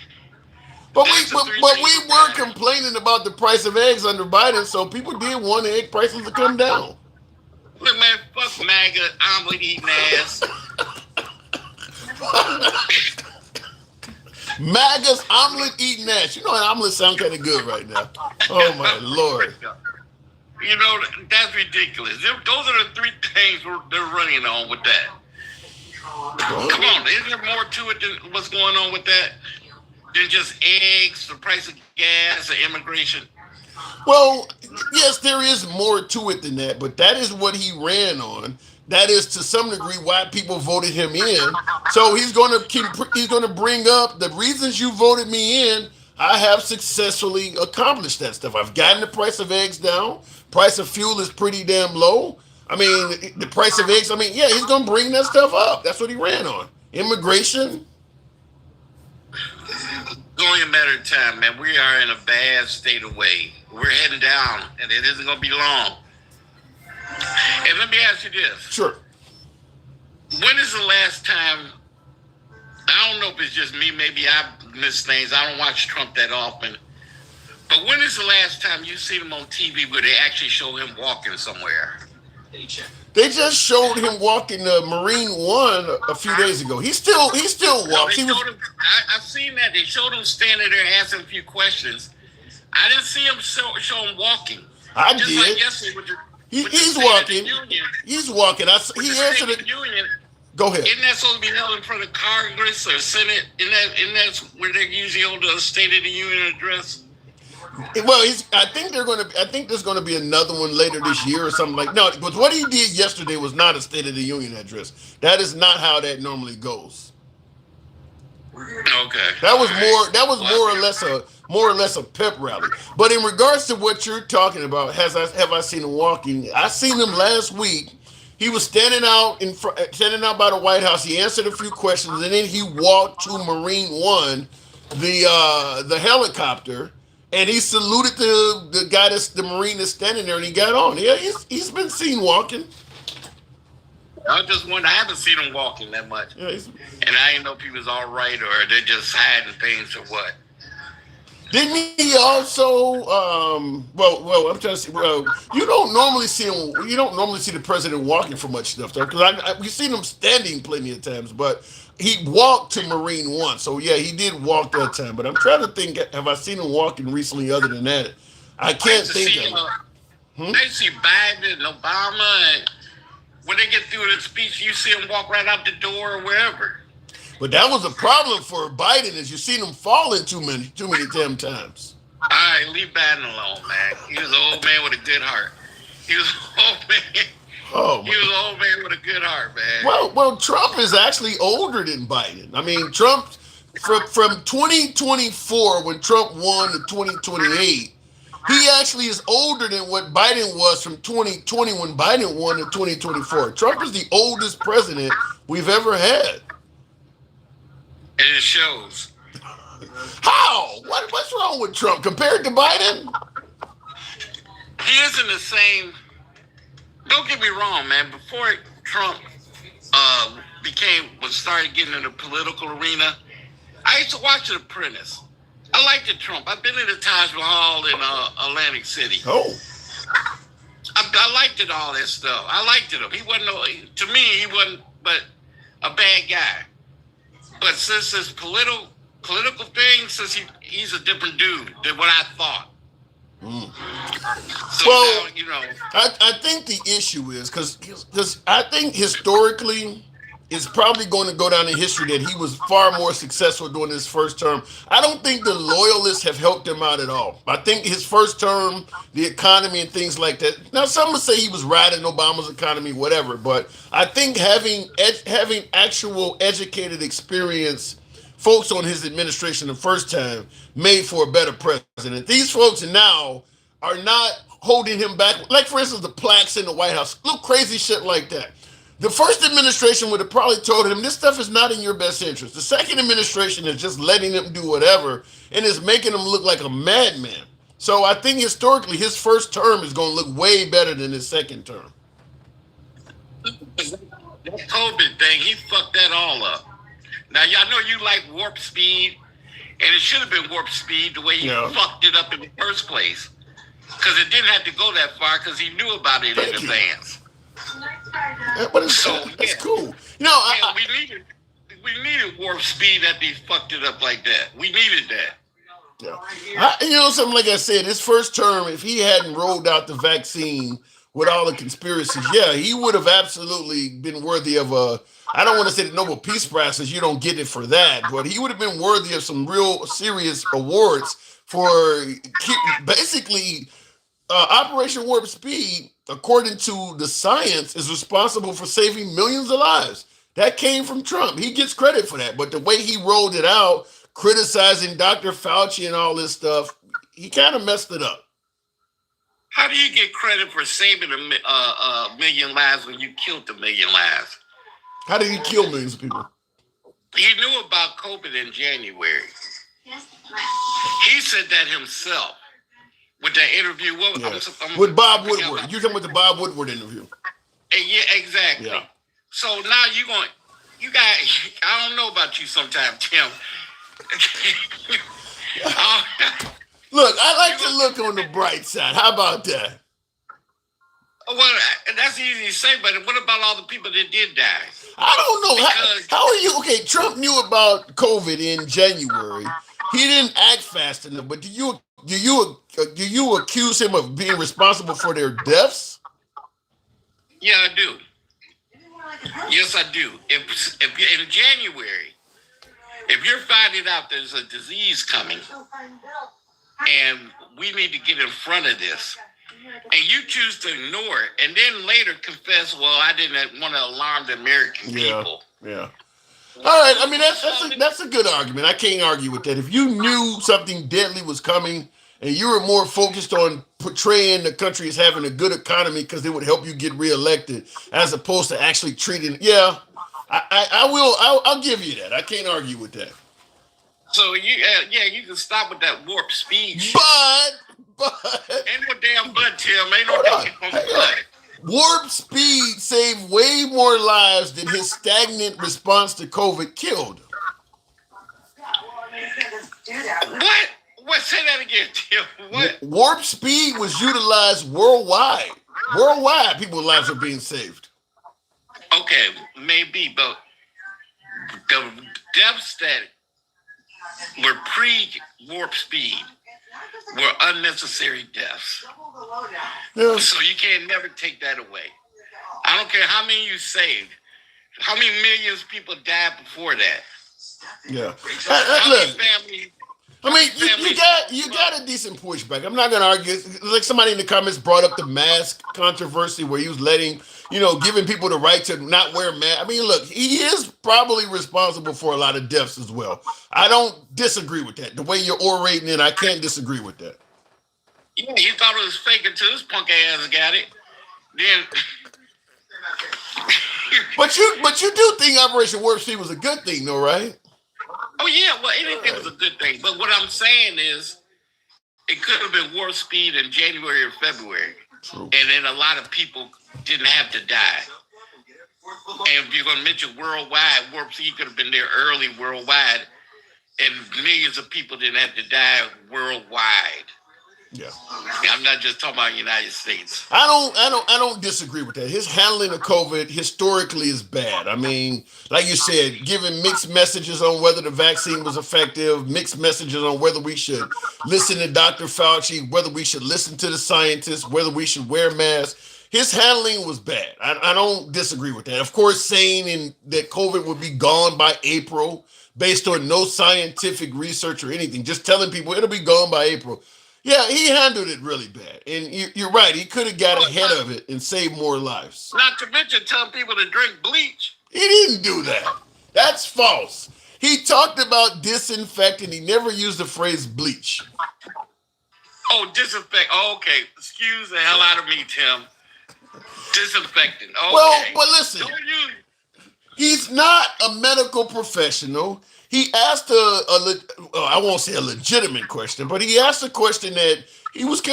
But we were complaining about the price of eggs under Biden, so people did want the egg prices to come down. Look, man, fuck MAGA, omelet eating ass. MAGA's omelet eating ass. You know, an omelet sound kind of good right now. Oh my Lord. You know, that's ridiculous. Those are the three things they're running on with that. Come on, isn't there more to it than what's going on with that than just eggs, the price of gas, and immigration? Well, yes, there is more to it than that, but that is what he ran on. That is to some degree why people voted him in. So he's going to bring up the reasons you voted me in. I have successfully accomplished that stuff. I've gotten the price of eggs down. Price of fuel is pretty damn low. I mean, the price of eggs. I mean, yeah, he's going to bring that stuff up. That's what he ran on. Immigration. It's only a matter of time, man. We are in a bad state of way. We're heading down, and it isn't going to be long. And let me ask you this. Sure. When is the last time, I don't know if it's just me, maybe I miss things. I don't watch Trump that often. But when is the last time you seen him on TV where they actually show him walking somewhere? They just showed him walking Marine One a few days ago. He still walks. I've seen that. They showed him standing there asking a few questions. I didn't see him show him walking. I just did. Like yesterday with He's the walking. Union. He's walking. He answered it. Union. Go ahead. Isn't that supposed to be held in front of Congress or Senate? Isn't that where they usually hold the State of the Union address? Well, I think there's gonna be another one later this year or something like. No, but what he did yesterday was not a State of the Union address. That is not how that normally goes. Okay. That was more or less a pep rally. But in regards to what you're talking about, have I seen him walking? I seen him last week. He was standing out by the White House. He answered a few questions, and then he walked to Marine One, the helicopter, and he saluted the guy the Marine that's standing there, and he got on. Yeah, he's been seen walking. I just wonder. I haven't seen him walking that much, Yeah, and I didn't know if he was all right or they're just hiding things or what. Didn't he also? Well, I'm trying to see. You don't normally see him. You don't normally see the president walking for much stuff, though, because we've seen him standing plenty of times. But he walked to Marine One, so yeah, he did walk that time. But I'm trying to think. Have I seen him walking recently? Other than that, I can't think of it. They see Biden and Obama, and when they get through the speech, you see them walk right out the door or wherever. But that was a problem for Biden, is you seen him falling too many damn times. All right, leave Biden alone, man. He was an old man with a good heart. He was an old man. Oh, he was an old man with a good heart, man. Well, Trump is actually older than Biden. I mean, Trump from 2024 when Trump won to 2028, he actually is older than what Biden was from 2020 when Biden won to 2024. Trump is the oldest president we've ever had. And it shows. How? What's wrong with Trump compared to Biden? He isn't the same. Don't get me wrong, man. Before Trump started getting in the political arena, I used to watch The Apprentice. I liked it, Trump. I've been in the Taj Mahal in Atlantic City. Oh. I liked it, all that stuff. I liked it. He wasn't, to me, he wasn't but a bad guy. But since this political thing, since he's a different dude than what I thought. So well, now, you know, I think the issue is because I think historically it's probably going to go down in history that he was far more successful during his first term. I don't think the loyalists have helped him out at all. I think his first term, the economy and things like that. Now, some would say he was riding Obama's economy, whatever. But I think having actual educated experience folks on his administration the first time made for a better president. These folks now are not holding him back. Like, for instance, the plaques in the White House. Little crazy shit like that. The first administration would have probably told him, this stuff is not in your best interest. The second administration is just letting him do whatever and is making him look like a madman. So I think historically his first term is going to look way better than his second term. that COVID thing, he fucked that all up. Now, y'all know you like Warp Speed, and it should have been Warp Speed the way he fucked it up in the first place. Because it didn't have to go that far because he knew about it in advance. Yeah, but it's, that's cool. You know, we needed needed warp speed that they fucked it up like that. We needed that. Yeah. Something like I said, his first term, if he hadn't rolled out the vaccine with all the conspiracies, yeah, he would have absolutely been worthy of a, I don't want to say the Nobel Peace Prize because you don't get it for that, but he would have been worthy of some real serious awards for basically Operation Warp Speed, according to the science, is responsible for saving millions of lives. That came from Trump. He gets credit for that, but the way he rolled it out, criticizing Dr. Fauci and all this stuff, he kind of messed it up. How do you get credit for saving a million lives when you killed a million lives? How did he kill millions of people? He knew about COVID in January. He said that himself with that interview. With Bob Woodward. You're talking about the Bob Woodward interview. Yeah, exactly. Yeah. So now you got, I don't know about you sometimes, Tim. Look, I like to look on the bright side. How about that? Well, that's easy to say, but what about all the people that did die? I don't know. How are you? Okay, Trump knew about COVID in January. He didn't act fast enough, but do you accuse him of being responsible for their deaths? Yeah, I do. Yes, I do. If in January, if you're finding out there's a disease coming and we need to get in front of this, and you choose to ignore it, and then later confess, well, I didn't want to alarm the American people. Yeah. All right. I mean, that's a good argument. I can't argue with that. If you knew something deadly was coming and you were more focused on portraying the country as having a good economy because it would help you get reelected, as opposed to actually treating it. Yeah, I'll give you that. I can't argue with that. So you can stop with that warp speed. But ain't no damn but, Tim. Ain't no damn but. Warp speed saved way more lives than his stagnant response to COVID killed. What? What? Say that again, Tim. What? Warp speed was utilized worldwide. Worldwide, people's lives are being saved. Okay, maybe, but the deaths that were pre-warp speed were unnecessary deaths. Yeah. So you can never take that away. I don't care how many you saved. How many millions of people died before that? Yeah. How many families? I mean, you got a decent pushback. I'm not gonna argue. Like somebody in the comments brought up the mask controversy where he was giving people the right to not wear masks. I mean, look, he is probably responsible for a lot of deaths as well. I don't disagree with that. The way you're orating it, I can't disagree with that. Yeah, you thought it was fake until this punk ass got it. Then But you do think Operation Warp Speed was a good thing though, right? Oh yeah, well anything was a good thing. But what I'm saying is it could have been warp speed in January or February. True. And then a lot of people didn't have to die. And if you're gonna mention worldwide, warp speed could have been there early worldwide, and millions of people didn't have to die worldwide. Yeah. I'm not just talking about the United States. I don't disagree with that. His handling of COVID historically is bad. I mean, like you said, giving mixed messages on whether the vaccine was effective, mixed messages on whether we should listen to Dr. Fauci, whether we should listen to the scientists, whether we should wear masks. His handling was bad. I don't disagree with that. Of course, saying that COVID would be gone by April based on no scientific research or anything, just telling people it'll be gone by April. Yeah, he handled it really bad. And you're right. He could have got ahead of it and saved more lives. Not to mention telling people to drink bleach. He didn't do that. That's false. He talked about disinfecting. He never used the phrase bleach. Oh, disinfect. Oh, okay. Excuse the hell out of me, Tim. Disinfectant. Okay. Well, but listen. Don't use. He's not a medical professional. He asked I won't say a legitimate question, but he asked a question that he was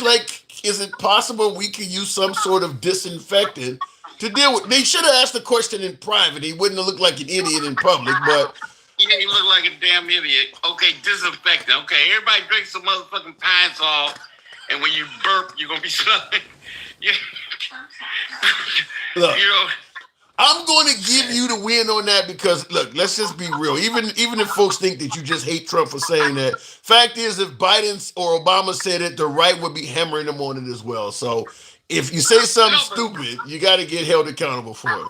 like, is it possible we could use some sort of disinfectant to deal with? They should have asked the question in private. He wouldn't have looked like an idiot in public, but. Yeah, you look like a damn idiot. Okay, disinfectant. Okay, everybody drink some motherfucking Pine Sol, and when you burp, you're going to be smelling. Look, I'm going to give you the win on that because look, let's just be real. Even if folks think that you just hate Trump for saying that, fact is, if Biden or Obama said it, the right would be hammering them on it as well. So if you say something stupid, you got to get held accountable for it.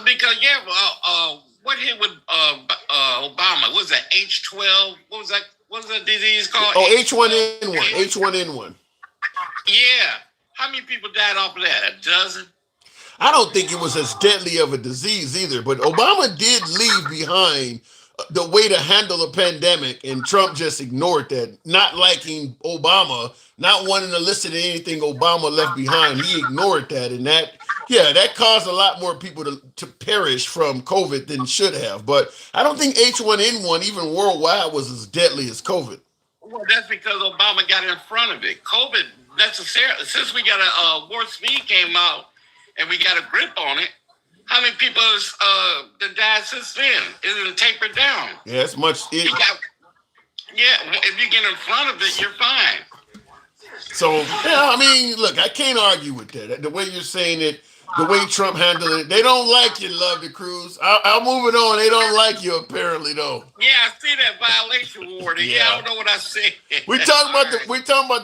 Because what hit with Obama? What was that H12? What was that? What was that disease called? Oh, H1N1. H1N1. Yeah. How many people died off of that? A dozen? I don't think it was as deadly of a disease either, but Obama did leave behind the way to handle a pandemic, and Trump just ignored that. Not liking Obama, not wanting to listen to anything Obama left behind, he ignored that, and that caused a lot more people to perish from COVID than should have. But I don't think H1N1, even worldwide, was as deadly as COVID. Well, that's because Obama got in front of it. COVID, necessarily, since we got a Warp Speed came out and we got a grip on it, how many people that died since then? It tapered down. Yeah, it's much. If you get in front of it, you're fine. So, yeah, I mean, look, I can't argue with that. The way you're saying it, the way Trump handled it, they don't like you, Love the Cruise. I'll move it on. They don't like you, apparently, though. Yeah, I see that violation warning. Yeah, I don't know what I said. We talking about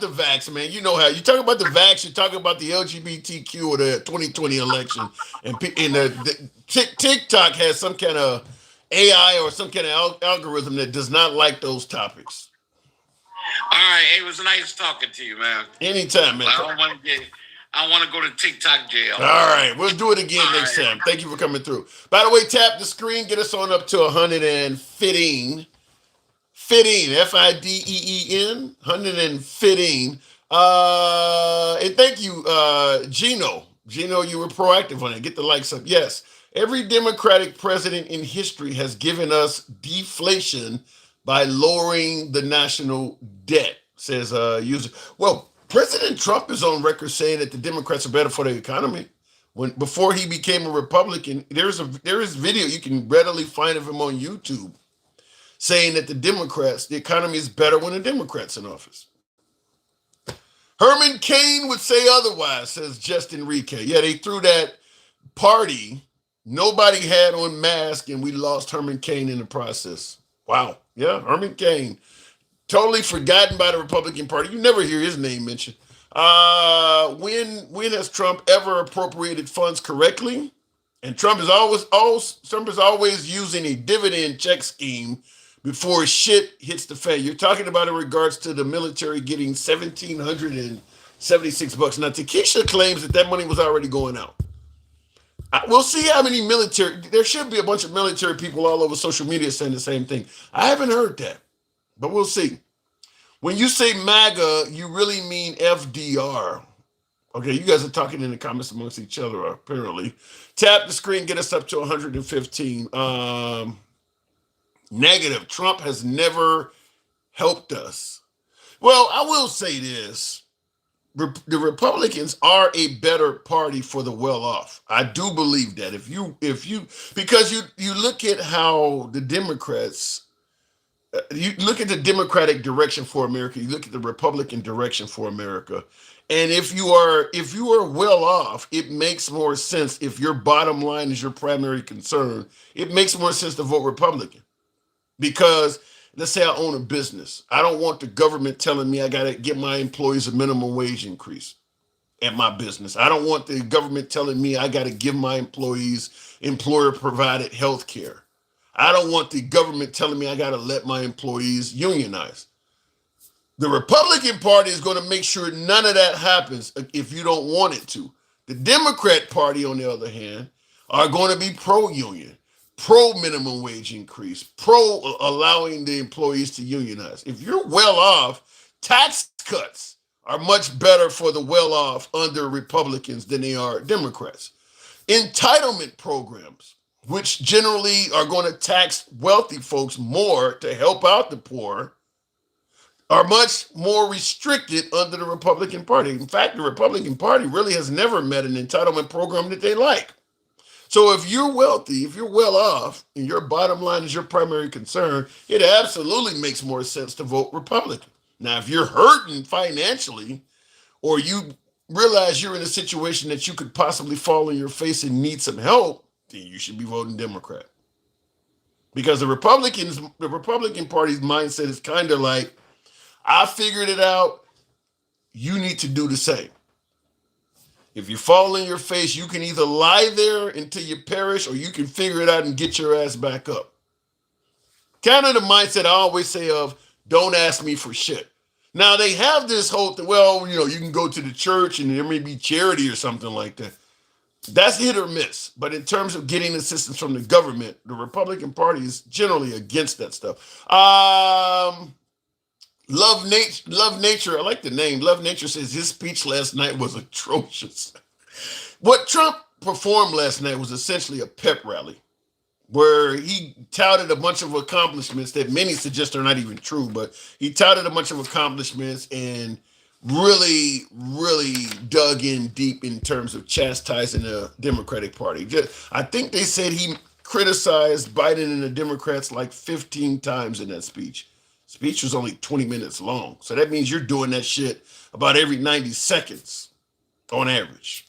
the vax, man. You know how you talk about the vax, you're talking about the LGBTQ or the 2020 election, and the TikTok has some kind of AI or some kind of algorithm that does not like those topics. All right, it was nice talking to you, man. Anytime, man. I want to go to TikTok jail. All right, we'll do it again next time. Thank you for coming through. By the way, tap the screen, get us on up to 115. Fitting, F-I-D-E-E-N, 115. And thank you, Gino. Gino, you were proactive on it. Get the likes up. Yes, every Democratic president in history has given us deflation by lowering the national debt, says user. Well, President Trump is on record saying that the Democrats are better for the economy. Before he became a Republican, there is video you can readily find of him on YouTube saying that the economy is better when the Democrats in office. Herman Cain would say otherwise, says Justin Enrique. Yeah, they threw that party. Nobody had on mask, and we lost Herman Cain in the process. Wow. Yeah, Herman Cain. Totally forgotten by the Republican Party. You never hear his name mentioned. When has Trump ever appropriated funds correctly? And Trump is always using a dividend check scheme before shit hits the fan. You're talking about in regards to the military getting $1,776. Now, Takesha claims that money was already going out. We'll see how many military. There should be a bunch of military people all over social media saying the same thing. I haven't heard that. But we'll see. When you say MAGA, you really mean FDR. Okay, you guys are talking in the comments amongst each other, apparently. Tap the screen, get us up to 115. Negative. Trump has never helped us. Well, I will say this. The Republicans are a better party for the well-off. I do believe that. Because you look at how the Democrats, you look at the Democratic direction for America, you look at the Republican direction for America, and if you are well off, it makes more sense. If your bottom line is your primary concern, it makes more sense to vote Republican. Because let's say I own a business. I don't want the government telling me I got to give my employees a minimum wage increase at my business. I don't want the government telling me I got to give my employees employer-provided health care. I don't want the government telling me I got to let my employees unionize. The Republican Party is going to make sure none of that happens if you don't want it to. The Democrat Party, on the other hand, are going to be pro-union, pro-minimum wage increase, pro-allowing the employees to unionize. If you're well off, tax cuts are much better for the well-off under Republicans than they are Democrats. Entitlement programs, which generally are going to tax wealthy folks more to help out the poor, are much more restricted under the Republican Party. In fact, the Republican Party really has never met an entitlement program that they like. So if you're wealthy, if you're well off, and your bottom line is your primary concern, it absolutely makes more sense to vote Republican. Now, if you're hurting financially, or you realize you're in a situation that you could possibly fall on your face and need some help, then you should be voting Democrat. Because the Republican Party's mindset is kind of like, I figured it out, you need to do the same. If you fall in your face, you can either lie there until you perish or you can figure it out and get your ass back up. Kind of the mindset I always say of, don't ask me for shit. Now they have this whole thing, well, you can go to the church and there may be charity or something like that. That's hit or miss. But in terms of getting assistance from the government, the Republican Party is generally against that stuff. Love Nature. I like the name. Love Nature says his speech last night was atrocious. What Trump performed last night was essentially a pep rally where he touted a bunch of accomplishments that many suggest are not even true, but he touted a bunch of accomplishments and really, really dug in deep in terms of chastising the Democratic Party. I think they said he criticized Biden and the Democrats like 15 times in that speech. Speech was only 20 minutes long. So that means you're doing that shit about every 90 seconds on average.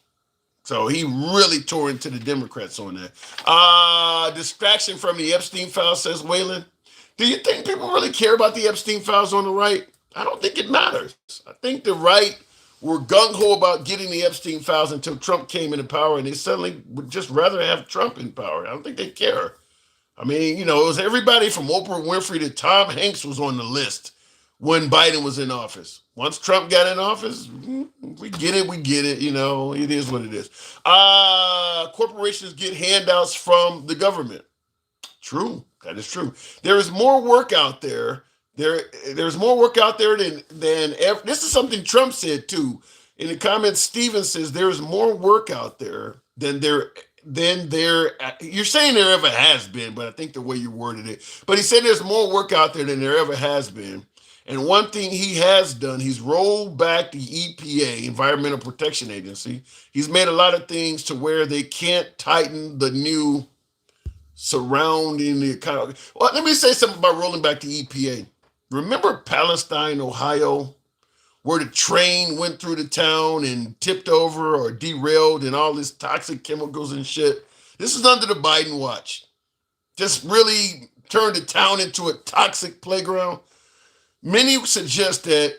So he really tore into the Democrats on that. Distraction from the Epstein files, says Waylon. Do you think people really care about the Epstein files on the right? I don't think it matters. I think the right were gung-ho about getting the Epstein files until Trump came into power, and they suddenly would just rather have Trump in power. I don't think they care. I mean, it was everybody from Oprah Winfrey to Tom Hanks was on the list when Biden was in office. Once Trump got in office, we get it. It is what it is. Corporations get handouts from the government. True. That is true. There is more work out there. There's more work out there than ever. This is something Trump said too. In the comments, Steven says there's more work out there than there. You're saying there ever has been, but I think the way you worded it. But he said there's more work out there than there ever has been. And one thing he has done, he's rolled back the EPA, Environmental Protection Agency. He's made a lot of things to where they can't tighten the new surrounding the economy. Well, let me say something about rolling back the EPA. Remember Palestine, Ohio, where the train went through the town and tipped over or derailed and all this toxic chemicals and shit? This is under the Biden watch. Just really turned the town into a toxic playground. Many suggest that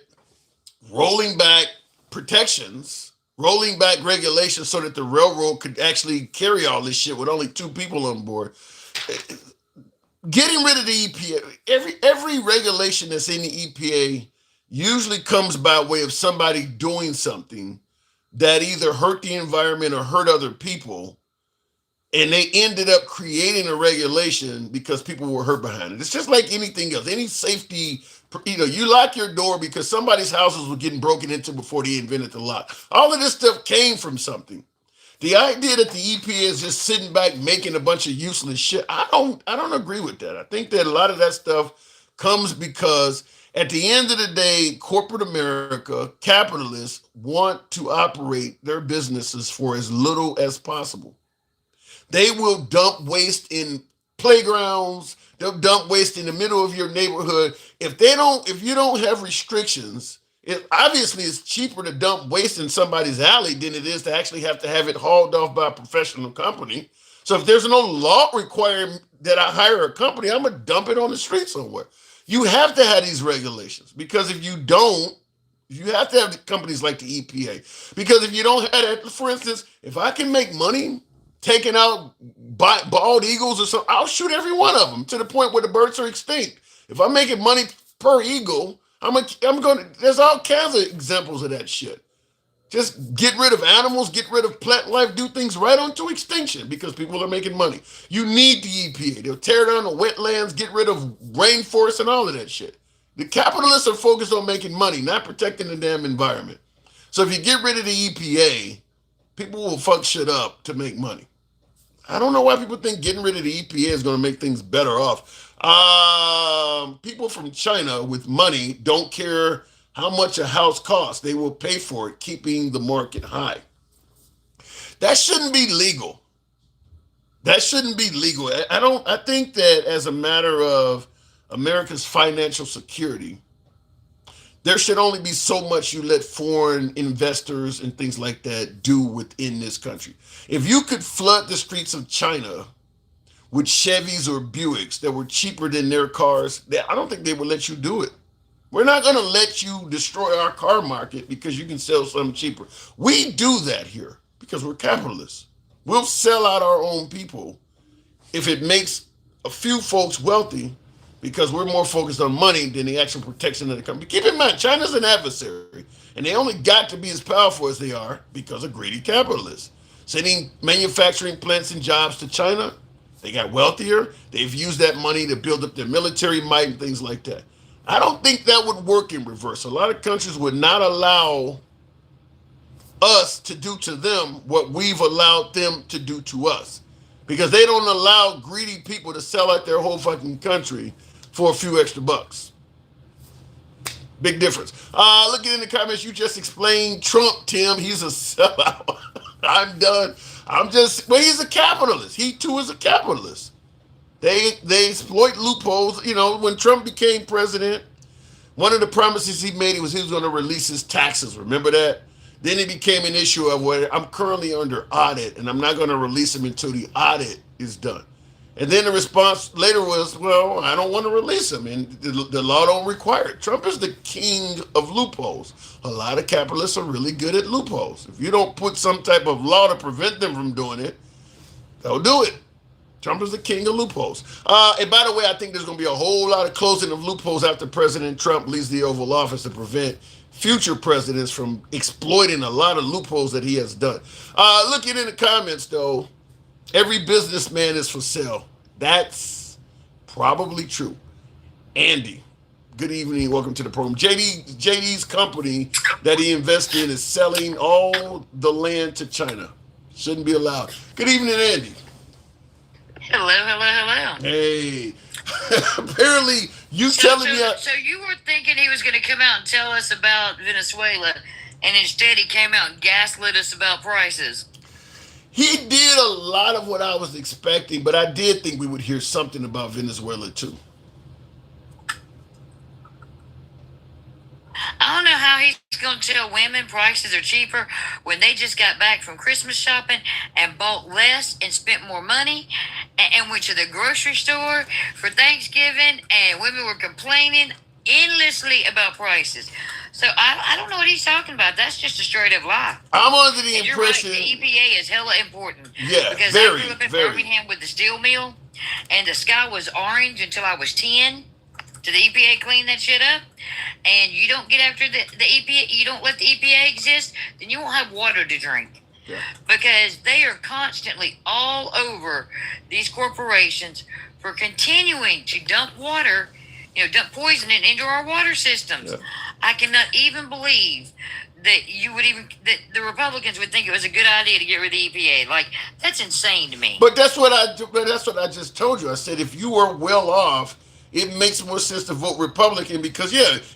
rolling back protections, rolling back regulations so that the railroad could actually carry all this shit with only 2 people on board. Getting rid of the EPA, every regulation that's in the EPA usually comes by way of somebody doing something that either hurt the environment or hurt other people, and they ended up creating a regulation because people were hurt behind it. It's just like anything else. Any safety, you lock your door because somebody's houses were getting broken into before they invented the lock. All of this stuff came from something. The idea that the EPA is just sitting back making a bunch of useless shit, I don't agree with that. I think that a lot of that stuff comes because at the end of the day, corporate America, capitalists want to operate their businesses for as little as possible. They will dump waste in playgrounds. They'll dump waste in the middle of your neighborhood. If you don't have restrictions, obviously it's cheaper to dump waste in somebody's alley than it is to actually have it hauled off by a professional company. So if there's no law requiring that I hire a company, I'm going to dump it on the street somewhere. You have to have these regulations because if you don't, you have to have companies like the EPA. Because if you don't have that, for instance, if I can make money taking out bald eagles or something, I'll shoot every one of them to the point where the birds are extinct. If I'm making money per eagle, there's all kinds of examples of that shit. Just get rid of animals, get rid of plant life, do things right onto extinction because people are making money. You need the EPA. They'll tear down the wetlands, get rid of rainforests and all of that shit. The capitalists are focused on making money, not protecting the damn environment. So if you get rid of the EPA, people will fuck shit up to make money. I don't know why people think getting rid of the EPA is going to make things better off. People from China with money don't care how much a house costs. They will pay for it, keeping the market high. That shouldn't be legal. I think that as a matter of America's financial security, there should only be so much you let foreign investors and things like that do within this country. If you could flood the streets of China with Chevys or Buicks that were cheaper than their cars, I don't think they would let you do it. We're not going to let you destroy our car market because you can sell something cheaper. We do that here because we're capitalists. We'll sell out our own people if it makes a few folks wealthy because we're more focused on money than the actual protection of the company. Keep in mind, China's an adversary, and they only got to be as powerful as they are because of greedy capitalists. Sending manufacturing plants and jobs to China, they got wealthier. They've used that money to build up their military might and things like that. I don't think that would work in reverse. A lot of countries would not allow us to do to them what we've allowed them to do to us because they don't allow greedy people to sell out their whole fucking country for a few extra bucks. Big difference. Looking in the comments, you just explained Trump, Tim. He's a sellout. I'm done. Well, he's a capitalist. He too is a capitalist. They exploit loopholes. You know, when Trump became president, one of the promises he made was he was going to release his taxes. Remember that? Then it became an issue of where I'm currently under audit and I'm not going to release them until the audit is done. And then the response later was, well, I don't want to release them, and the law don't require it. Trump is the king of loopholes. A lot of capitalists are really good at loopholes. If you don't put some type of law to prevent them from doing it, they'll do it. Trump is the king of loopholes. And by the way, I think there's going to be a whole lot of closing of loopholes after President Trump leaves the Oval Office to prevent future presidents from exploiting a lot of loopholes that he has done. Looking in the comments, though, every businessman is for sale. That's probably true. Andy, good evening. Welcome to the program. JD's company that he invested in is selling all the land to China. Shouldn't be allowed. Good evening, Andy. Hello. Hey. Apparently, telling me. So you were thinking he was going to come out and tell us about Venezuela, and instead he came out and gaslit us about prices. He did a lot of what I was expecting, but I did think we would hear something about Venezuela too. I don't know how he's going to tell women prices are cheaper when they just got back from Christmas shopping and bought less and spent more money and went to the grocery store for Thanksgiving, and women were complaining endlessly about prices. So I don't know what he's talking about. That's just a straight up lie. I'm under the impression right, the EPA is hella important. Yeah, because I grew up in Birmingham with the steel mill, and the sky was orange until I was 10. To the EPA clean that shit up, and you don't get after the EPA, you don't let the EPA exist, then you won't have water to drink. Yeah. Because they are constantly all over these corporations for continuing to dump water, dump poison into our water systems. Yeah. I cannot even believe that that the Republicans would think it was a good idea to get rid of the EPA. Like, that's insane to me. But that's what I just told you. I said if you were well off, it makes more sense to vote Republican because,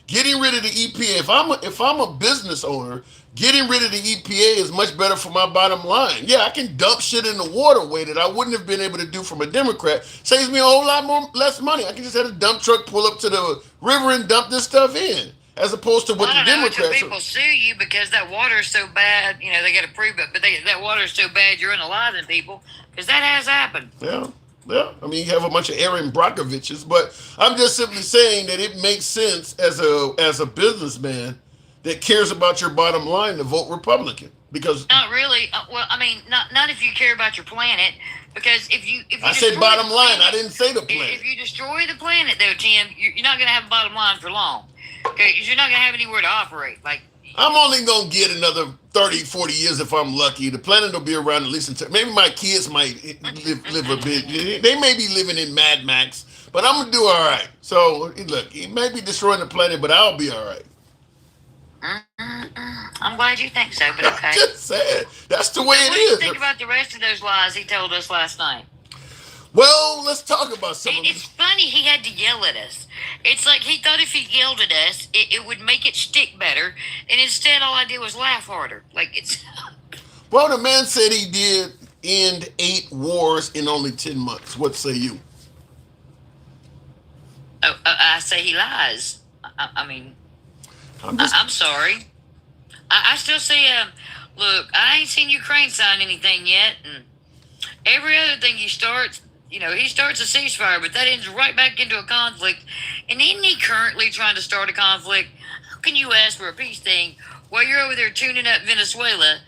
getting rid of the EPA, if I'm a business owner, getting rid of the EPA is much better for my bottom line. Yeah, I can dump shit in the waterway that I wouldn't have been able to do from a Democrat. Saves me a whole lot less money. I can just have a dump truck pull up to the river and dump this stuff in, as opposed to what the Democrats. People sue you because that water is so bad. They got to prove it, but that water is so bad you're unaliving people because that has happened. Yeah. Yeah, I mean, you have a bunch of Aaron Brockoviches, but I'm just simply saying that it makes sense as a businessman that cares about your bottom line to vote Republican because not really. Well, I mean, not if you care about your planet, because if you I said bottom line, I didn't say the planet. If you destroy the planet, though, Tim, you're not going to have a bottom line for long. Okay, you're not going to have anywhere to operate. Like, I'm only going to get another 30, 40 years if I'm lucky. The planet will be around at least until maybe my kids might live a bit. They may be living in Mad Max, but I'm going to do all right. So, look, he may be destroying the planet, but I'll be all right. I'm glad you think so, but okay. I'm just saying. That's the way it is. What do you think about the rest of those lies he told us last night? Well, let's talk about some of them. It's funny he had to yell at us. It's like he thought if he yelled at us, it would make it stick better. And instead, all I did was laugh harder. Like, it's... Well, the man said he did end 8 wars in only 10 months. What say you? I say he lies. I mean... I'm sorry. I still see. Look, I ain't seen Ukraine sign anything yet, and every other thing he starts, he starts a ceasefire, but that ends right back into a conflict. And isn't he currently trying to start a conflict? How can you ask for a peace thing while you're over there tuning up Venezuela?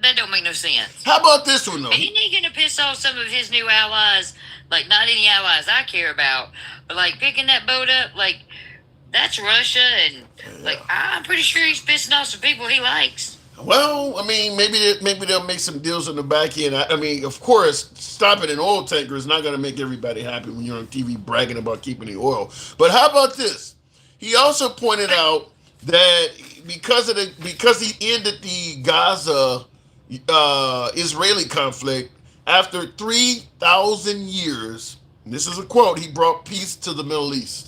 That don't make no sense. How about this one, though? Isn't he going to piss off some of his new allies? Like, not any allies I care about, but, like, picking that boat up, like, that's Russia, and, I'm pretty sure he's pissing off some people he likes. Well, I mean, maybe they'll make some deals on the back end. I mean, of course, stopping an oil tanker is not going to make everybody happy when you're on TV bragging about keeping the oil. But how about this? He also pointed out that because he ended the Gaza Israeli conflict after 3,000 years, and this is a quote, he brought peace to the Middle East.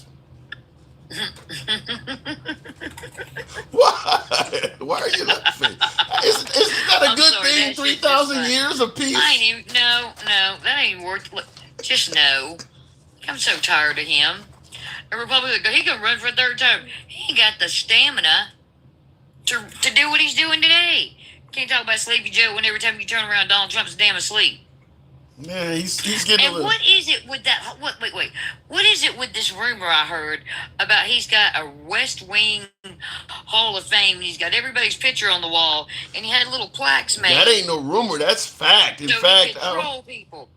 Why? Why are you laughing? Isn't that a good thing? 3,000 years of peace? No, that ain't worth. Just no. I'm so tired of him. A Republican, he gonna run for a third term. He ain't got the stamina to do what he's doing today. Can't talk about Sleepy Joe when every time you turn around, Donald Trump's damn asleep. Yeah, he's getting and what is it with that? Wait. What is it with this rumor I heard about he's got a West Wing Hall of Fame and he's got everybody's picture on the wall and he had little plaques made? That ain't no rumor. That's fact. In fact, he can control people.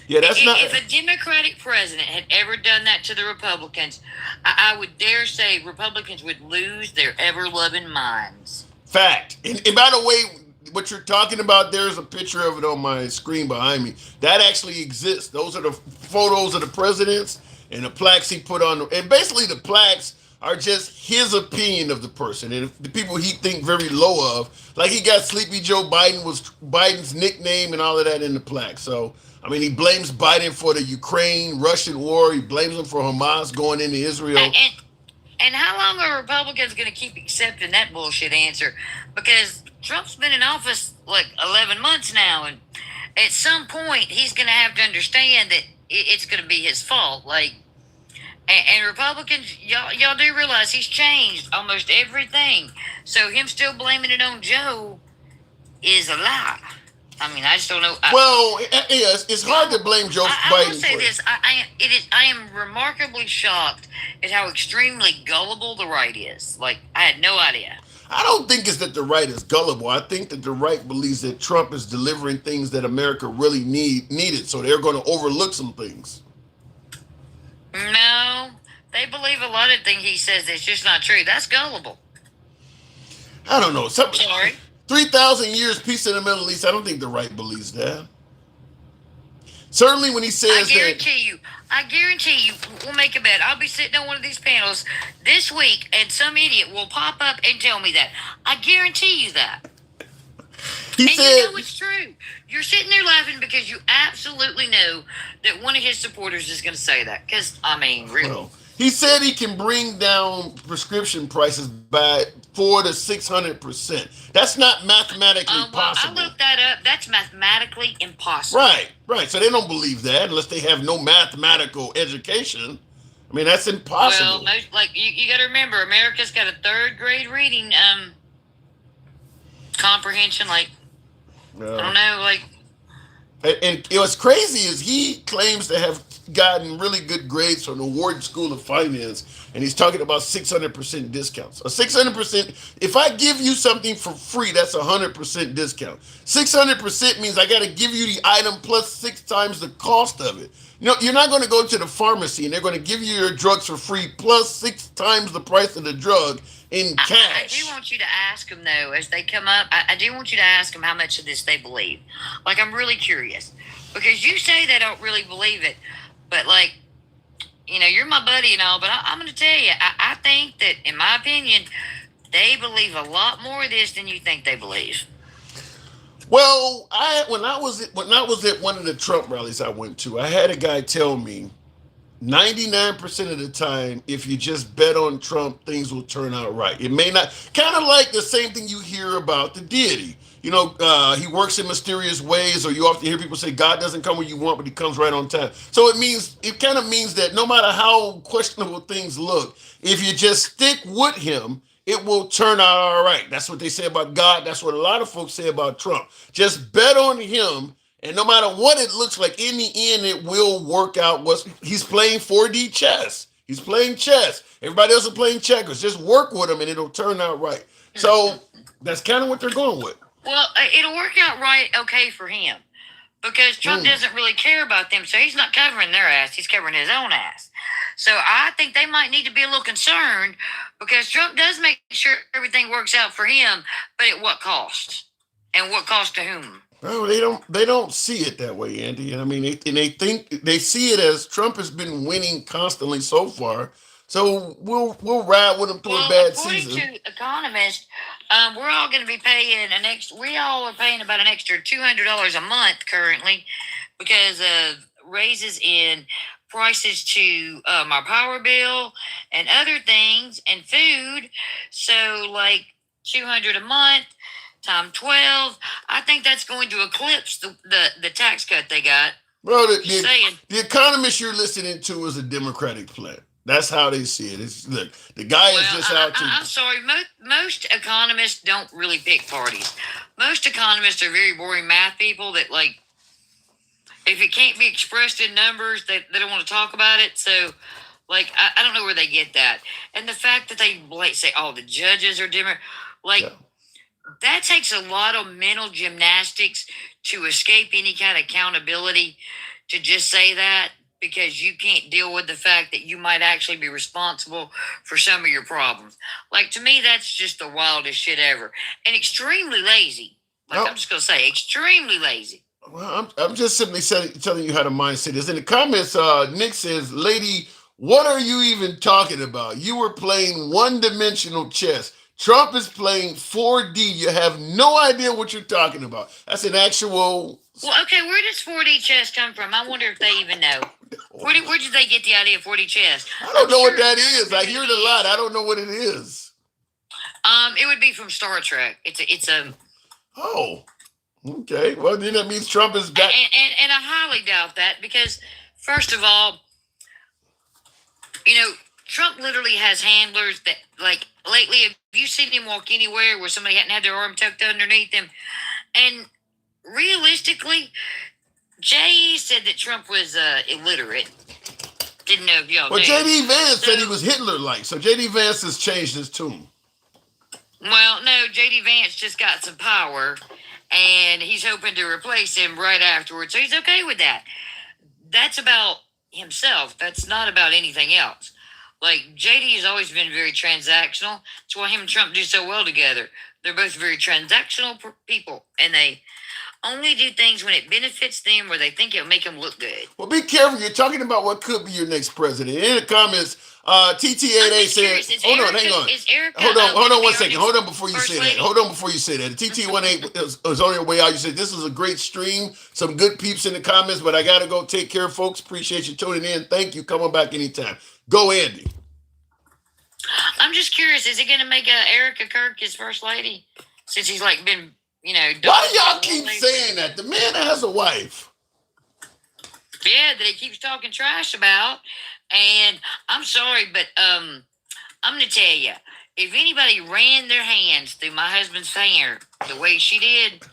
Yeah, that's not. If a Democratic president had ever done that to the Republicans, I would dare say Republicans would lose their ever-loving minds. Fact. And by the way, what you're talking about, there's a picture of it on my screen behind me. That actually exists. Those are the photos of the presidents and the plaques he put on. And basically the plaques are just his opinion of the person and the people he think very low of. Like he got Sleepy Joe Biden was Biden's nickname and all of that in the plaque. So, I mean, he blames Biden for the Ukraine-Russian war. He blames him for Hamas going into Israel. And how long are Republicans going to keep accepting that bullshit answer? Because Trump's been in office like 11 months now, and at some point he's going to have to understand that it's going to be his fault. And Republicans, y'all do realize he's changed almost everything. So him still blaming it on Joe is a lie. I mean, I just don't know. Yes, it's hard to blame Joe Biden. I will say this: I am remarkably shocked at how extremely gullible the right is. Like, I had no idea. I don't think it's that the right is gullible. I think that the right believes that Trump is delivering things that America really needed, so they're going to overlook some things. No, they believe a lot of things he says that's just not true. That's gullible. I don't know. Sorry. 3,000 years peace in the Middle East. I don't think the right believes that. Certainly when he says I guarantee you, we'll make a bet. I'll be sitting on one of these panels this week and some idiot will pop up and tell me that. I guarantee you that. You know it's true. You're sitting there laughing because you absolutely know that one of his supporters is going to say that. Because, I mean, really. Well, he said he can bring down prescription prices by 400% to 600%. That's not mathematically possible. I looked that up. That's mathematically impossible. Right. So they don't believe that unless they have no mathematical education. I mean, that's impossible. Well, you got to remember, America's got a third grade reading comprehension. I don't know, And what's crazy is he claims to have gotten really good grades from the Wharton School of Finance, and he's talking about 600% discounts. A 600%, if I give you something for free, that's 100% discount. 600% means I got to give you the item plus 6 times the cost of it. You're not going to go to the pharmacy and they're going to give you your drugs for free plus 6 times the price of the drug in cash. I do want you to ask them, though, as they come up, I do want you to ask them how much of this they believe. I'm really curious. Because you say they don't really believe it, but, you're my buddy and all, but I'm going to tell you, I think that, in my opinion, they believe a lot more of this than you think they believe. Well, when I was at one of the Trump rallies I went to, I had a guy tell me 99% of the time, if you just bet on Trump, things will turn out right. It may not, kind of like the same thing you hear about the deity. he works in mysterious ways, or you often hear people say God doesn't come when you want, but he comes right on time. So it kind of means that no matter how questionable things look, if you just stick with him, it will turn out all right. That's what they say about God. That's what a lot of folks say about Trump. Just bet on him, and no matter what it looks like, in the end, it will work out. He's playing 4D chess. He's playing chess. Everybody else is playing checkers. Just work with him, and it'll turn out right. So that's kind of what they're going with. Well, it'll work out right, okay, for him, because Trump doesn't really care about them, so he's not covering their ass. He's covering his own ass. So I think they might need to be a little concerned, because Trump does make sure everything works out for him, but at what cost? And what cost to whom? Well, they don't see it that way, Andy. And I mean, they see it as Trump has been winning constantly so far. So we'll ride with him through a bad season. According to economists, we're all going to be paying we all are paying about an extra $200 a month currently, because of raises in prices to our power bill and other things and food. So like $200 a month times 12, I think that's going to eclipse the tax cut they got. Well, the economist you're listening to is a Democratic plan. That's how they see it. Look, the guy is just out to. I'm sorry. Most economists don't really pick parties. Most economists are very boring math people that, like, if it can't be expressed in numbers, they don't want to talk about it. So, like, I don't know where they get that. And the fact that they say, oh, the judges are different. Like, that takes a lot of mental gymnastics to escape any kind of accountability to just say that, because you can't deal with the fact that you might actually be responsible for some of your problems. Like, to me, that's just the wildest shit ever. And extremely lazy. I'm just going to say, extremely lazy. Well, I'm just simply telling you how the mindset is. In the comments, Nick says, lady, what are you even talking about? You were playing one-dimensional chess. Trump is playing 4D. You have no idea what you're talking about. That's an actual... Well, okay, where does 4D chess come from? I wonder if they even know. Where did they get the idea of 4D chess? I don't know what that is. I hear it a lot. I don't know what it is. It would be from Star Trek. It's a... Oh, okay. Well, then that means Trump is back. And I highly doubt that, because, first of all, Trump literally has handlers that, like, lately, have you seen him walk anywhere where somebody hadn't had their arm tucked underneath them? And realistically, Jay said that Trump was illiterate. Didn't know if y'all knew. J.D. Vance said he was Hitler-like, so J.D. Vance has changed his tune. Well, no, J.D. Vance just got some power, and he's hoping to replace him right afterwards, so he's okay with that. That's about himself. That's not about anything else. Like, J.D. has always been very transactional. That's why him and Trump do so well together. They're both very transactional people, and they only do things when it benefits them or they think it'll make them look good. Well, be careful. You're talking about what could be your next president. In the comments, TT88 said, hang on. Hold on 1 second. Hold on before you say that. Hold on before you say that. TT18 was on your way out. You said, this is a great stream. Some good peeps in the comments, but I got to go take care, folks. Appreciate you tuning in. Thank you. Come on back anytime. Go, Andy. I'm just curious. Is he going to make Erica Kirk his first lady? Since he's, like, been... Why do y'all keep saying that? The man has a wife. Yeah, that he keeps talking trash about. And I'm sorry, but I'm going to tell you, if anybody ran their hands through my husband's hair the way she did,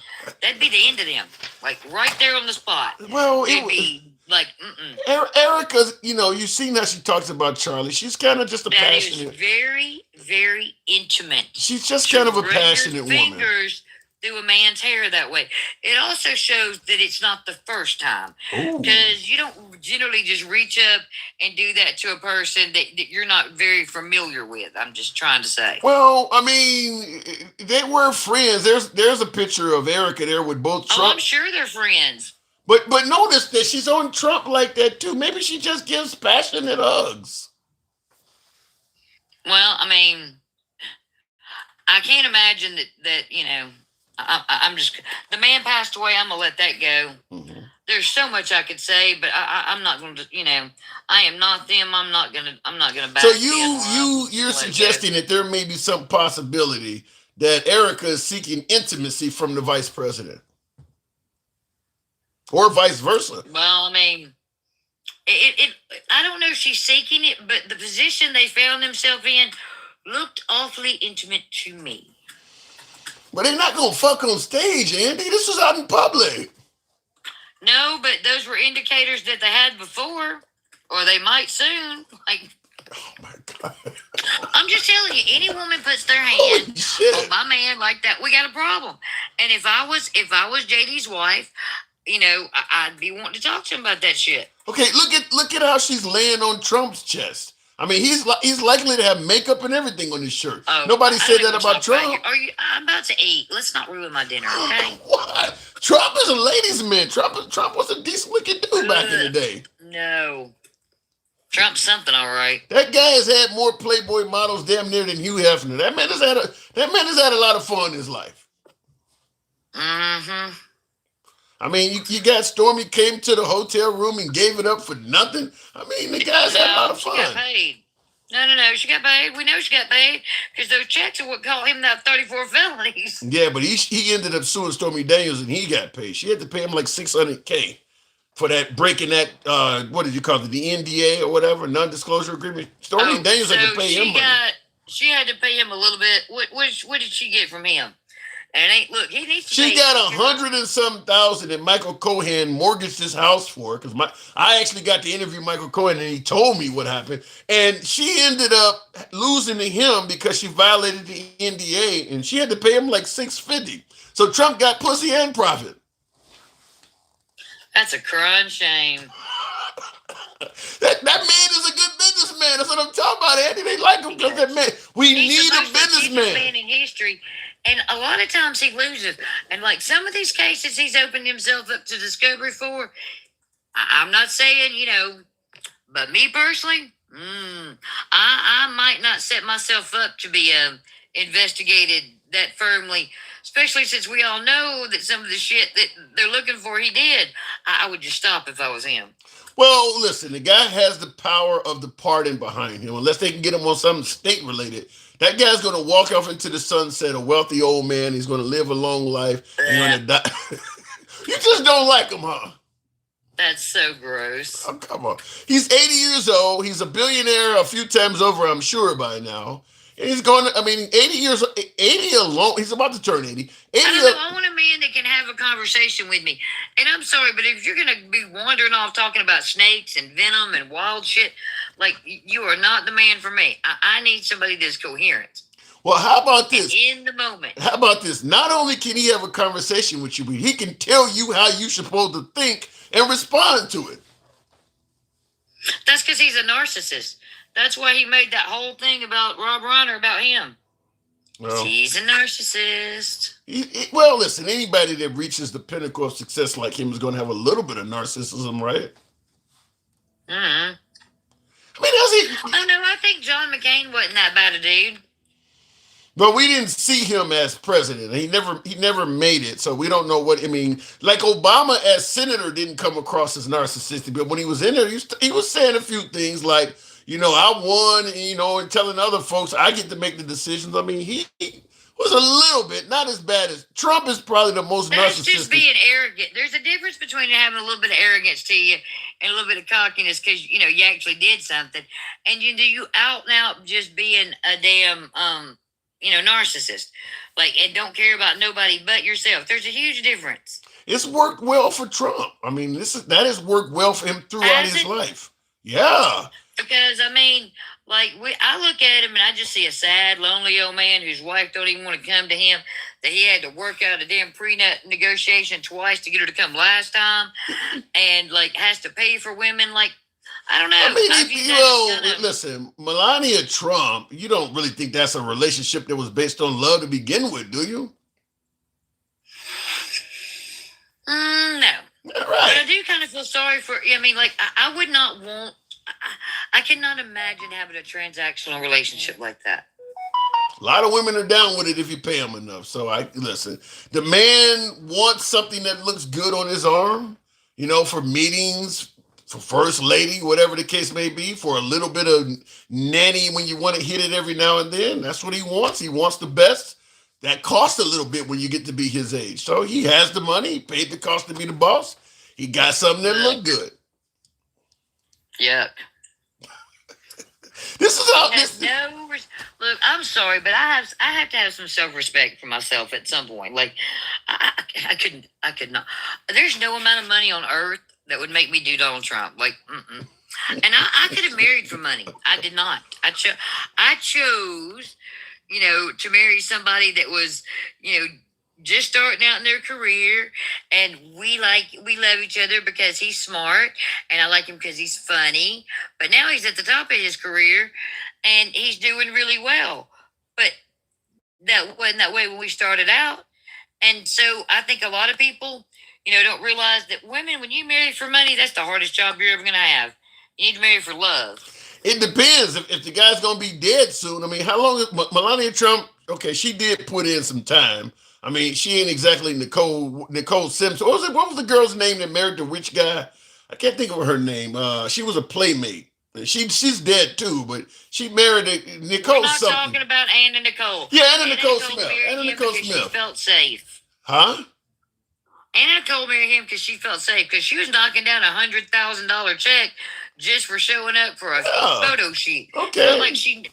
that'd be the end of them. Like, right there on the spot. Well, it'd be like, Erica's, you've seen how she talks about Charlie. She's kind of just a passionate. That is very, very intimate. She's just kind of a passionate woman. Fingers through a man's hair that way. It also shows that it's not the first time, because you don't generally just reach up and do that to a person that you're not very familiar with. I'm just trying to say. Well, I mean, they were friends. There's a picture of Erica there with both Trump. Oh, I'm sure they're friends. But notice that she's on Trump like that too. Maybe she just gives passionate hugs. Well, I mean, I can't imagine that I'm just, the man passed away. I'm gonna let that go. Mm-hmm. There's so much I could say, but I'm not going to. I am not them. I'm not gonna. Back so you're suggesting that there may be some possibility that Erica is seeking intimacy from the vice president, or vice versa. Well, I mean, I don't know if she's seeking it, but the position they found themselves in looked awfully intimate to me. But they're not gonna fuck on stage, Andy. This was out in public. No, but those were indicators that they had before, or they might soon. Like, Oh my God. I'm just telling you, any woman puts their Holy hand shit. on my man like that, we got a problem. And if I was JD's wife, you know, I'd be wanting to talk to him about that shit. Okay, look at how she's laying on Trump's chest. I mean, he's likely to have makeup and everything on his shirt. Oh, Nobody I said don't that even about talk Trump. I'm about to eat. Let's not ruin my dinner, okay? What? Trump is a ladies' man. Trump was a decent looking dude back in the day. No. Trump's something, all right. That guy has had more Playboy models damn near than Hugh Hefner. That man has had a lot of fun in his life. Mm-hmm. I mean, you got Stormy came to the hotel room and gave it up for nothing. I mean, the guy's had a lot of She got fun. paid. No. She got paid. We know she got paid because those checks are what caught him that 34 felonies. Yeah, but he ended up suing Stormy Daniels and he got paid. She had to pay him like $600K for that breaking that what did you call it, the NDA or whatever, non-disclosure agreement. Stormy Daniels had to pay him money. She had to pay him a little bit. What did she get from him? And he needs to. She got $100 and some thousand that Michael Cohen mortgaged his house for, because I actually got to interview Michael Cohen and he told me what happened. And she ended up losing to him because she violated the NDA and she had to pay him like $650. So Trump got pussy and profit. That's a crying shame. That man is a good businessman. That's what I'm talking about, Andy. They like him because that man. We need a businessman. Man in history. And a lot of times he loses. And like some of these cases he's opened himself up to discovery for, I'm not saying, you know, but me personally, I might not set myself up to be investigated that firmly, especially since we all know that some of the shit that they're looking for he did. I would just stop if I was him. Well, listen, the guy has the power of the pardon behind him. Unless they can get him on something state-related, that guy's going to walk off into the sunset, a wealthy old man. He's going to live a long life. He's going to die. You just don't like him, huh? That's so gross. Oh, come on. He's 80 years old. He's a billionaire a few times over, I'm sure, by now. And he's going to, 80 alone. He's about to turn 80. I want a man that can have a conversation with me. And I'm sorry, but if you're going to be wandering off talking about snakes and venom and wild shit, like, you are not the man for me. I need somebody that's coherent. Well, how about this? In the moment. How about this? Not only can he have a conversation with you, but he can tell you how you're supposed to think and respond to it. That's because he's a narcissist. That's why he made that whole thing about Rob Reiner about him. Well, he's a narcissist. Well, listen, anybody that reaches the pinnacle of success like him is going to have a little bit of narcissism, right? Mm-hmm. Oh, no, I think John McCain wasn't that bad a dude. But we didn't see him as president. He never made it, so we don't know what. Like Obama as senator didn't come across as narcissistic, but when he was in there, he was saying a few things like, you know, I won, and telling other folks I get to make the decisions. He was a little bit, not as bad as Trump is probably the most narcissistic. That's just being arrogant. There's a difference between having a little bit of arrogance to you and a little bit of cockiness because, you actually did something. And you out and out just being a damn, narcissist. And don't care about nobody but yourself. There's a huge difference. It's worked well for Trump. That has worked well for him throughout his life. Yeah. Because, I look at him and I just see a sad, lonely old man whose wife don't even want to come to him, that he had to work out a damn prenup negotiation twice to get her to come last time, and, has to pay for women. I don't know. Listen, Melania Trump, you don't really think that's a relationship that was based on love to begin with, do you? No. Right. But I do kind of feel sorry for, I would not want, I cannot imagine having a transactional relationship like that. A lot of women are down with it if you pay them enough. So listen, the man wants something that looks good on his arm, for meetings, for first lady, whatever the case may be, for a little bit of nanny when you want to hit it every now and then. That's what he wants. He wants the best. that costs a little bit when you get to be his age. So he has the money. He paid the cost to be the boss. He got something that looked good. Yuck. This is how Has this. Look, I'm sorry, but I have to have some self-respect for myself at some point. Like, I could not. There's no amount of money on earth that would make me do Donald Trump. Like, and I could have married for money. I did not. I chose, to marry somebody that was, just starting out in their career, and we love each other because he's smart, and I like him because he's funny. But now he's at the top of his career, and he's doing really well. But that wasn't that way when we started out, and so I think a lot of people, don't realize that women, when you marry for money, that's the hardest job you're ever going to have. You need to marry for love. It depends if the guy's going to be dead soon. I mean, how long is Melania Trump? Okay, she did put in some time. I mean, she ain't exactly Nicole Simpson. What was the girl's name that married the rich guy? I can't think of her name. She was a playmate. She's dead too, but she married Nicole We're not something. talking about Anna Nicole. Yeah, Anna Nicole Smith. married Anna him Nicole because Smith. She felt safe. Huh? Anna Nicole married him because she felt safe, because she was knocking down $100,000 check just for showing up for a photo shoot. Okay. So, like, she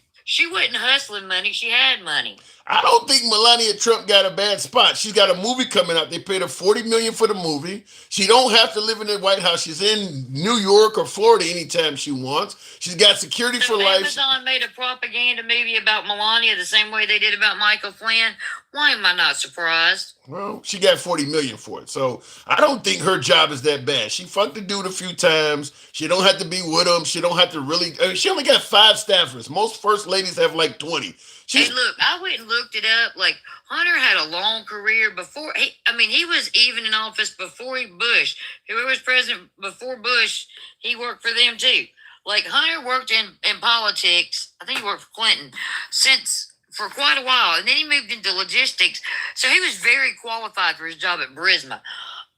wasn't hustling money; she had money. I don't think Melania Trump got a bad spot. She's got a movie coming out. They paid her $40 million for the movie. She don't have to live in the White House. She's in New York or Florida anytime she wants. She's got security for life. Amazon made a propaganda movie about Melania the same way they did about Michael Flynn. Why am I not surprised? Well, she got $40 million for it. So I don't think her job is that bad. She fucked the dude a few times. She don't have to be with him. She don't have to really. She only got 5 staffers. Most first ladies have like 20. Hey, look, I went and looked it up. Like, Hunter had a long career before. He was even in office before Bush. Whoever was president before Bush, he worked for them too. Like, Hunter worked in politics. I think he worked for Clinton for quite a while, and then he moved into logistics. So he was very qualified for his job at Burisma.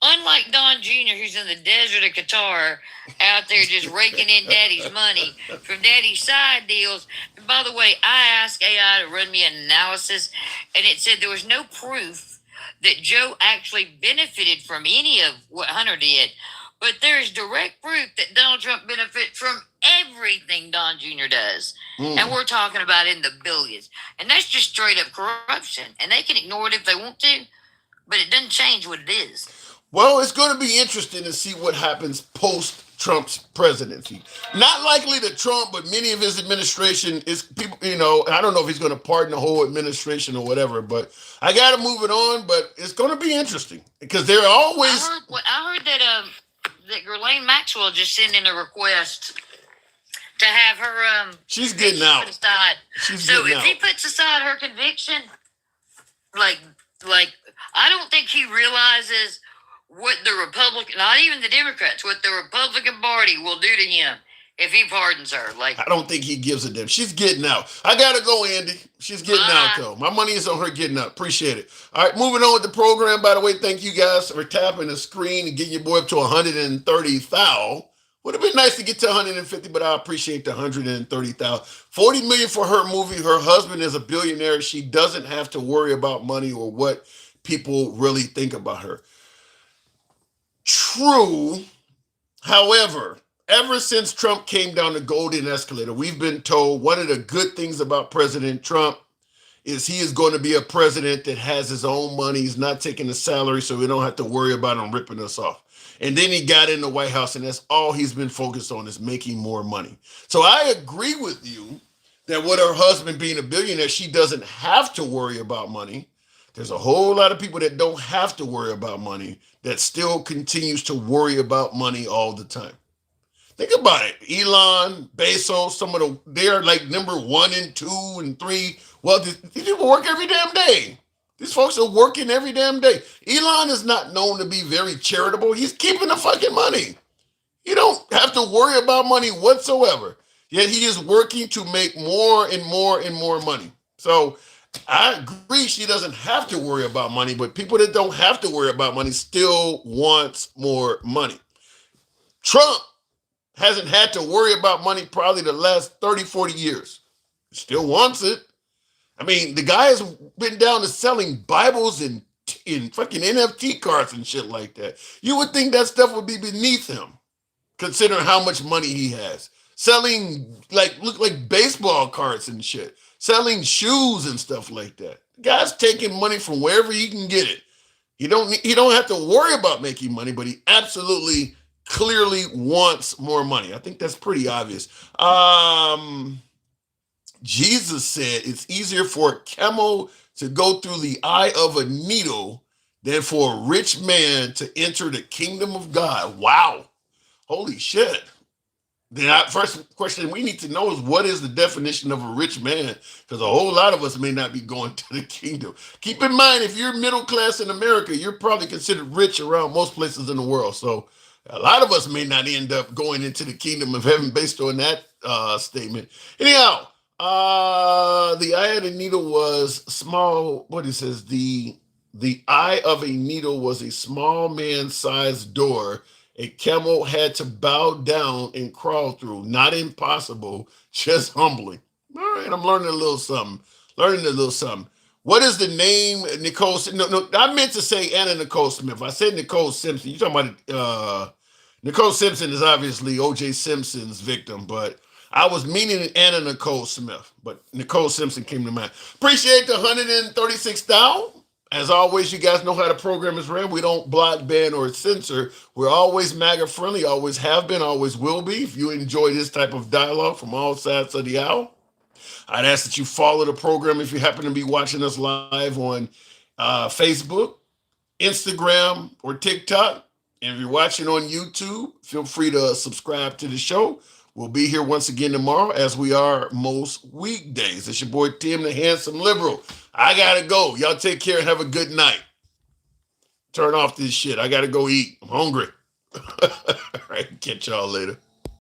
Unlike Don Jr., who's in the desert of Qatar, out there just raking in daddy's money from daddy's side deals. And by the way, I asked AI to run me an analysis, and it said there was no proof that Joe actually benefited from any of what Hunter did. But there's direct proof that Donald Trump benefits from everything Don Jr. does. And we're talking about in the billions. And that's just straight up corruption. And they can ignore it if they want to, but it doesn't change what it is. Well, it's going to be interesting to see what happens post-Trump's presidency. Not likely that Trump, but many of his administration is people, I don't know if he's going to pardon the whole administration or whatever, but I got to move it on. But it's going to be interesting because they're always. I heard that Ghislaine Maxwell just sent in a request to have her. She's getting out. If he puts aside her conviction, like I don't think he realizes what the Republican, not even the Democrats, what the Republican Party will do to him if he pardons her. Like, I don't think he gives a damn. She's getting out. I gotta go, Andy. She's getting out though. My money is on her getting out. Appreciate it. All right, moving on with the program. By the way, thank you guys for tapping the screen and getting your boy up to 130,000. Would have been nice to get to 150, but I appreciate the 130,000. 40 million for her movie. Her husband is a billionaire. She doesn't have to worry about money or what people really think about her. True. However, ever since Trump came down the golden escalator, we've been told one of the good things about President Trump is he is going to be a president that has his own money. He's not taking a salary, so we don't have to worry about him ripping us off. And then he got in the White House, and that's all he's been focused on is making more money. So I agree with you that with her husband being a billionaire, she doesn't have to worry about money. There's a whole lot of people that don't have to worry about money that still continues to worry about money all the time. Think about it. Elon, Bezos, they're like number 1 and 2 and 3. Well, these people work every damn day. These folks are working every damn day. Elon is not known to be very charitable. He's keeping the fucking money. You don't have to worry about money whatsoever. Yet he is working to make more and more and more money. So I agree she doesn't have to worry about money, but people that don't have to worry about money still wants more money. Trump hasn't had to worry about money probably the last 30, 40 years. Still wants it. I mean, the guy has been down to selling Bibles and in fucking NFT cards and shit like that. You would think that stuff would be beneath him, considering how much money he has. Selling look like baseball cards and shit. Selling shoes and stuff like that. The guy's taking money from wherever he can get it. He don't have to worry about making money, but he absolutely clearly wants more money. I think that's pretty obvious. Jesus said it's easier for a camel to go through the eye of a needle than for a rich man to enter the kingdom of God. Wow. Holy shit. The first question we need to know is, what is the definition of a rich man? Because a whole lot of us may not be going to the kingdom. Keep in mind, if you're middle class in America, you're probably considered rich around most places in the world. So a lot of us may not end up going into the kingdom of heaven based on that statement. Anyhow, the eye of the needle was small. What it says, the eye of a needle was a small man-sized door a camel had to bow down and crawl through. Not impossible, just humbling. All right, I'm learning a little something. What is the name, Nicole? No, I meant to say Anna Nicole Smith. I said Nicole Simpson. You're talking about Nicole Simpson is obviously O.J. Simpson's victim, but I was meaning Anna Nicole Smith, but Nicole Simpson came to mind. Appreciate the 136,000. As always, you guys know how the program is ran. We don't block, ban, or censor. We're always MAGA friendly, always have been, always will be. If you enjoy this type of dialogue from all sides of the aisle, I'd ask that you follow the program if you happen to be watching us live on Facebook, Instagram, or TikTok. And if you're watching on YouTube, feel free to subscribe to the show. We'll be here once again tomorrow, as we are most weekdays. It's your boy Tim, the Handsome Liberal. I gotta go. Y'all take care and have a good night. Turn off this shit. I gotta go eat. I'm hungry. All right, catch y'all later.